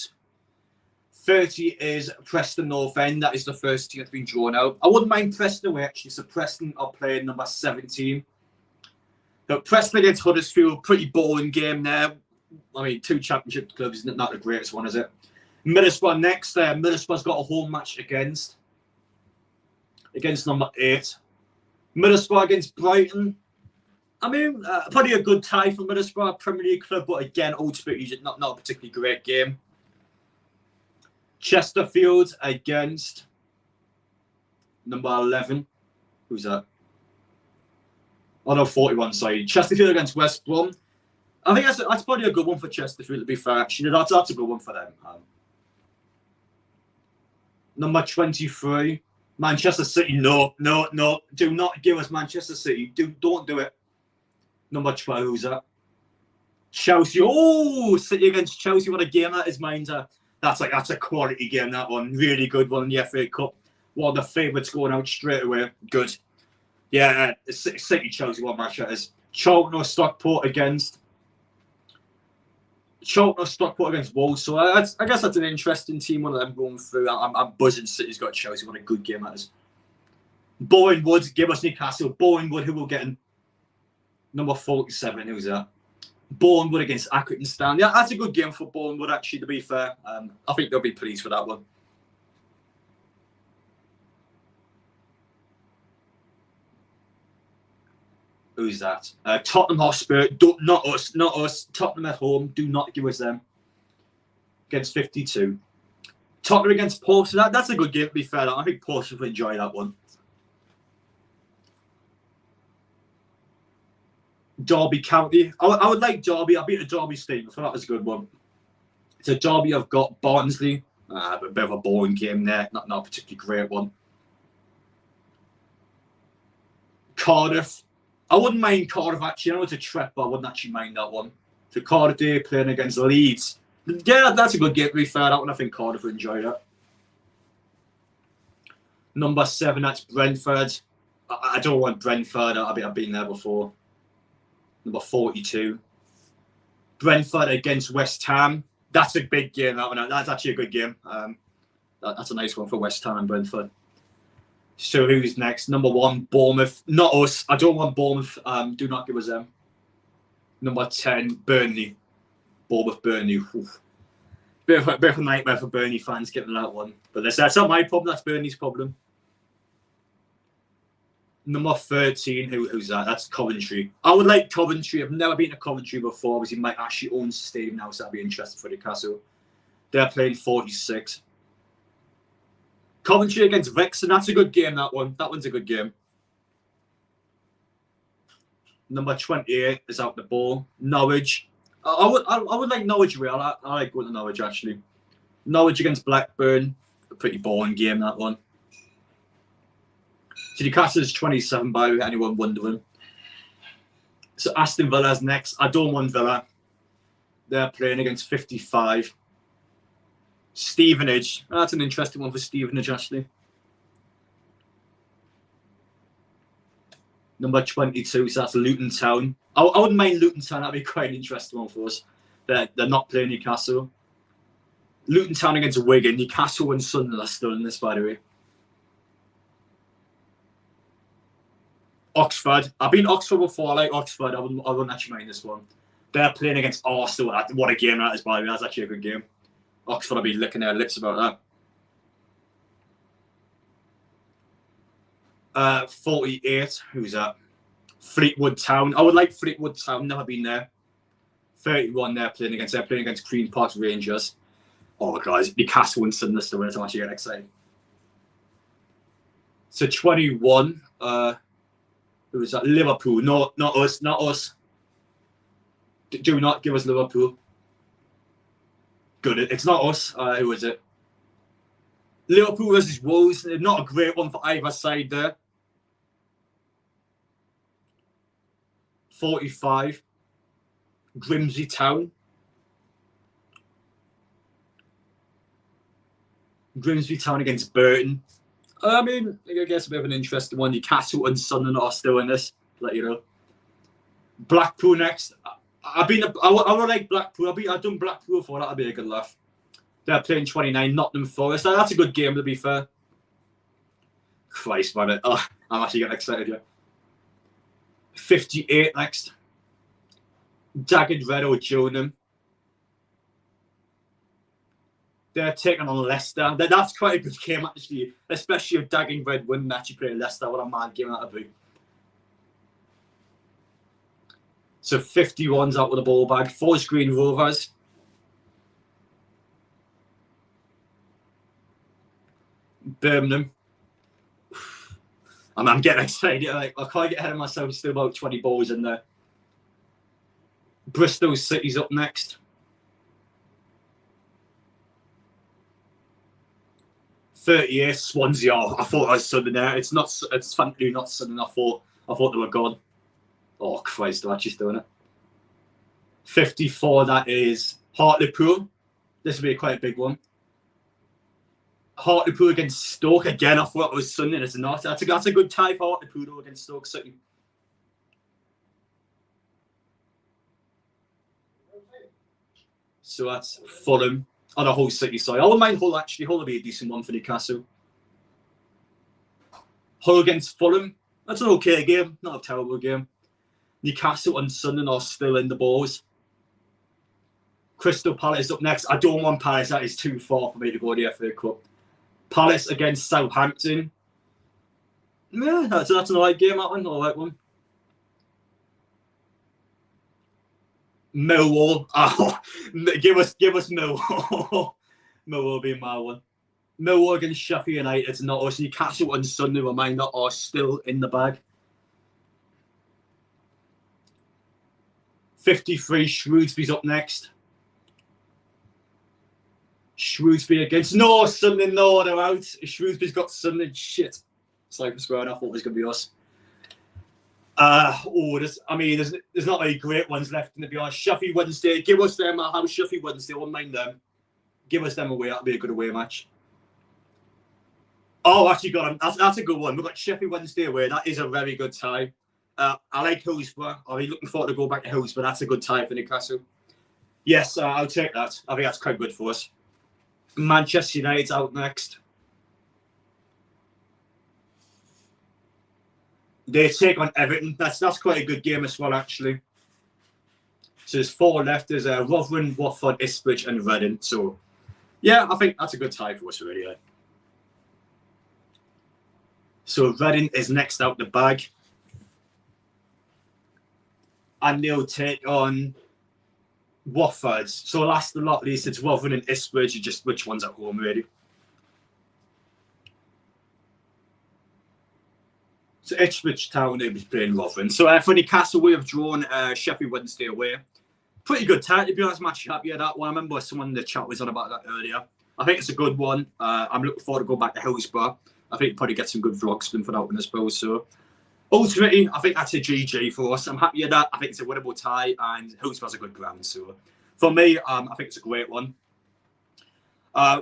30 is Preston North End. That is the first team that's been drawn out. I wouldn't mind Preston away, actually. So Preston are playing number 17. But Preston against Huddersfield, pretty boring game there. I mean, two championship clubs, not the greatest one, is it? Middlesbrough next. Middlesbrough's got a home match against number 8. Middlesbrough against Brighton. I mean, probably a good tie for Middlesbrough, Premier League club, but again, ultimately not a particularly great game. Chesterfield against number 11. Who's that? Oh no, 41. Sorry, Chesterfield against West Brom. I think that's probably a good one for Chesterfield. To be fair, actually, that's a good one for them. Number 23, Manchester City. No, do not give us Manchester City. Don't do it. Number 12, who's that? Chelsea. Oh, City against Chelsea. What a game that is, mind. That's a quality game. That one, really good one in the FA Cup. One of the favourites going out straight away. Good. Yeah, City Chelsea. What match that is? Charlton or Stockport against Wolves. So I guess that's an interesting team. One of them going through. I'm buzzing. City's got Chelsea. What a good game that is. Bowen Wood. Give us Newcastle. Bowen Wood. Who will get in? Number 47. Who's that? Bowen Wood against Accrington Stanley. Yeah, that's a good game for Bowen Wood. Actually, to be fair, I think they'll be pleased with that one. Who's that? Tottenham Hotspur. Not us. Tottenham at home. Do not give us them. Against 52. Tottenham against Pearson. That's a good game, to be fair. I think Pearson will enjoy that one. Derby County. I would like Derby. I beat a Derby Steve. I thought that was a good one. It's a Derby. I've got Barnsley. A bit of a boring game there. Not a particularly great one. Cardiff. I wouldn't mind Cardiff, actually. I know it's a trip, but I wouldn't actually mind that one. So Cardiff Day playing against Leeds. Yeah, that's a good game, to be fair. That one, I think Cardiff will enjoy that. Number 7, that's Brentford. I don't want Brentford. I've been there before. Number 42. Brentford against West Ham. That's a big game, that one. That's actually a good game. That's a nice one for West Ham and Brentford. So who's next? Number 1, Bournemouth. Not us. I don't want Bournemouth. Do not give us them. Number 10, Burnley. Bournemouth, Burnley. Oof. Bit of a nightmare for Burnley fans getting that one. But that's not my problem. That's Burnley's problem. Number 13, who's that? That's Coventry. I would like Coventry. I've never been to Coventry before. Obviously, might actually own the stadium now, so I'd be interested for Newcastle. They're playing 46. Coventry against Wrexham. That's a good game, that one. That one's a good game. Number 28 is out the ball. Norwich. I would like Norwich real. I like going to Norwich, actually. Norwich against Blackburn. A pretty boring game, that one. So Newcastle is 27 by anyone wondering. So Aston Villa's next. I don't want Villa. They're playing against 55. Stevenage. That's an interesting one for Stevenage, actually. Number 22, so that's Luton Town. I wouldn't mind Luton Town. That'd be quite an interesting one for us. They're not playing Newcastle. Luton Town against Wigan. Newcastle and Sunderland are still in this, by the way. Oxford. I've been Oxford before. I like Oxford. I wouldn't actually mind this one. They're playing against Arsenal. What a game that is, by the way. That's actually a good game. Oxford will be licking their lips about that. 48. Who's that? Fleetwood Town. I would like Fleetwood Town. Never been there. 31. They're playing against Green Park Rangers. Oh, guys. Newcastle and Sunderland still win. I'm actually getting excited. So 21. Who is that? Liverpool. No, not us. Not us. Do not give us Liverpool. Good. It's not us. Who is it? Liverpool versus Wolves. Not a great one for either side there. 45. Grimsby Town. Grimsby Town against Burton. I mean, I guess a bit of an interesting one. Newcastle and Sunderland are still in this. Let you know. Blackpool next. I would like Blackpool. I've done Blackpool before. That'd be a good laugh. They're playing 29. Nottingham Forest. That's a good game, to be fair. Christ, man. Oh, I'm actually getting excited here. 58 next. Dagenham Red or Gillingham. They're taking on Leicester. That's quite a good game, actually. Especially if Dagenham Red win and actually play Leicester. What a mad game that would be. So 51's out of the ball bag. Forest Green Rovers. Birmingham. I'm getting excited. Like, I can't get ahead of myself. Still about 20 balls in there. Bristol City's up next. 38 Swansea. Oh, I thought I was Sunday there. It's not. It's thankfully not Sunday. I thought they were gone. Oh Christ, they're actually doing it. 54. That is Hartlepool. This will be quite a big one. Hartlepool against Stoke again. I thought it was Sunday. It's not. That's a good tie for Hartlepool against Stoke City. So that's Fulham on a Hull City side. I wouldn't mind Hull actually. Hull will be a decent one for Newcastle. Hull against Fulham. That's an okay game. Not a terrible game. Newcastle and Sunderland are still in the balls. Crystal Palace up next. I don't want Palace. That is too far for me to go to the FA Cup. Palace against Southampton. Yeah, that's an alright game, that one. Alright one. Millwall. Oh, give us Millwall. Millwall being my one. Millwall against Sheffield United. It's not us. Newcastle and Sunday reminder are still in the bag. 53. Shrewsbury's up next. Shrewsbury against Sunday. No, they're out. Shrewsbury's got Sunday. Shit. Cyprus Square. I thought it was going to be us. There's not any great ones left, to be honest. Sheffield Wednesday. Give us them. I'll have Sheffield Wednesday. I won't mind them. Give us them away. That'll be a good away match. Oh, actually got them. That's a good one. We've got Sheffield Wednesday away. That is a very good tie. I like Hillsborough. I'll be looking forward to go back to Hillsborough. That's a good tie for Newcastle. Yes, I'll take that. I think that's quite good for us. Manchester United's out next. They take on Everton. That's quite a good game as well, actually. So there's 4 left. There's Rotherham, Watford, Ipswich, and Reading. So, yeah, I think that's a good tie for us, really. Yeah. So Reading is next out the bag. And they'll take on Watford. So last but not least, it's Rotherham and Ipswich. Just which one's at home, really. So Ipswich Town, they'll be playing Rotherham. So for Newcastle, we have drawn Sheffield Wednesday away. Pretty good tie, to be honest. I'm actually happy with that one. I remember someone in the chat was on about that earlier. I think it's a good one. I'm looking forward to go back to Hillsborough. I think probably get some good vlogs for that one as well. So ultimately, I think that's a GG for us. I'm happy with that. I think it's a winnable tie, and Hillsborough's a good ground. So for me, I think it's a great one.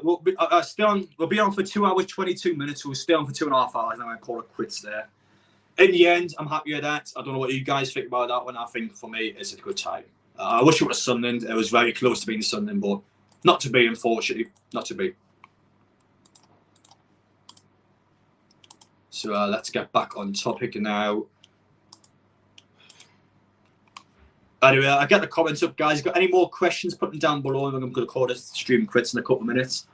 We'll be on for 2 hours, 22 minutes. We'll stay on for 2.5 hours, and I'm going to call it quits there. In the end, I'm happy with that. I don't know what you guys think about that one. I think for me, it's a good tie. I wish it was Sunderland. It was very close to being Sunderland, but not to be, unfortunately. Not to be. So let's get back on topic now. Anyway, I get the comments up, guys. Got any more questions? Put them down below. I'm going to call this stream quits in a couple of minutes.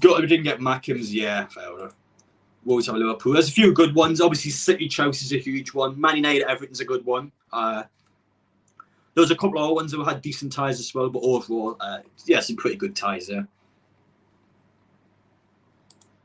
Good, we didn't get Mackems. Yeah, fair enough. We'll always have Liverpool. There's a few good ones. Obviously, City Chelsea's a huge one. Man United Everton's a good one. There's a couple of other ones that had decent ties as well, but overall, yeah, some pretty good ties there.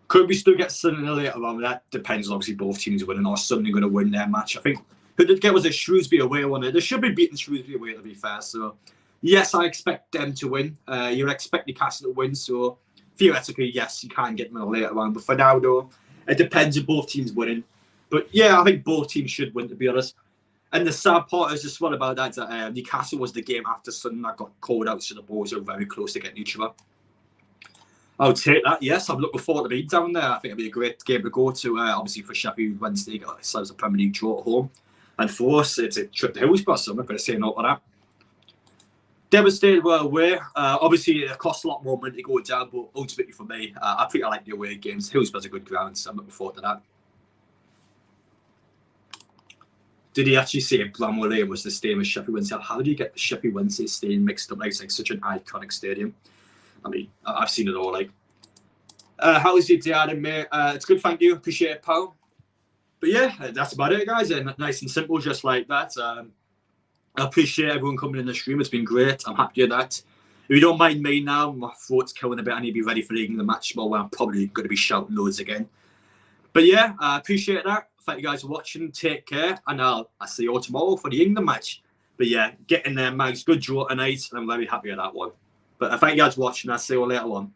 Could we still get Sunday later on? That depends on obviously both teams winning, or Sunday going to win their match. I think who did get was a Shrewsbury away one. They should be beating Shrewsbury away, to be fair. So yes, I expect them to win. You'll expect Newcastle to win. So theoretically, yes, you can get them later on. But for now, though, it depends on both teams winning. But yeah, I think both teams should win, to be honest. And the sad part is just what about that Newcastle was the game after Sunday that got called out, so the balls are very close to getting each other. I'll take that. Yes, I'm looking forward to being down there. I think it'll be a great game to go to. Obviously for Sheffield Wednesday, it a Premier League draw at home, and for us, it's a trip to Hillsborough. So I'm not going to say no to that. Devastated we're away. Obviously, it costs a lot more money to go down, but ultimately for me, I think I like the away games. Hillsborough's a good ground, so I'm looking forward to that. Did he actually say Bramwell Lane was the stadium of Sheffield Wednesday? How do you get the Sheffield Wednesday stadium mixed up? Like, it's like such an iconic stadium. I mean, I've seen it all. Like, how is your day, Adam, mate? It's good, thank you. Appreciate it, pal. But yeah, that's about it, guys. And nice and simple, just like that. I appreciate everyone coming in the stream. It's been great. I'm happy with that. If you don't mind me now, my throat's killing a bit. I need to be ready for the match tomorrow, where I'm probably going to be shouting loads again. But yeah, I appreciate that. Thank you guys for watching. Take care, and I'll see you all tomorrow for the England match. But yeah, get in there, Mags. Good draw tonight. I'm very happy with that one. But thank you guys for watching. I'll see you all later on.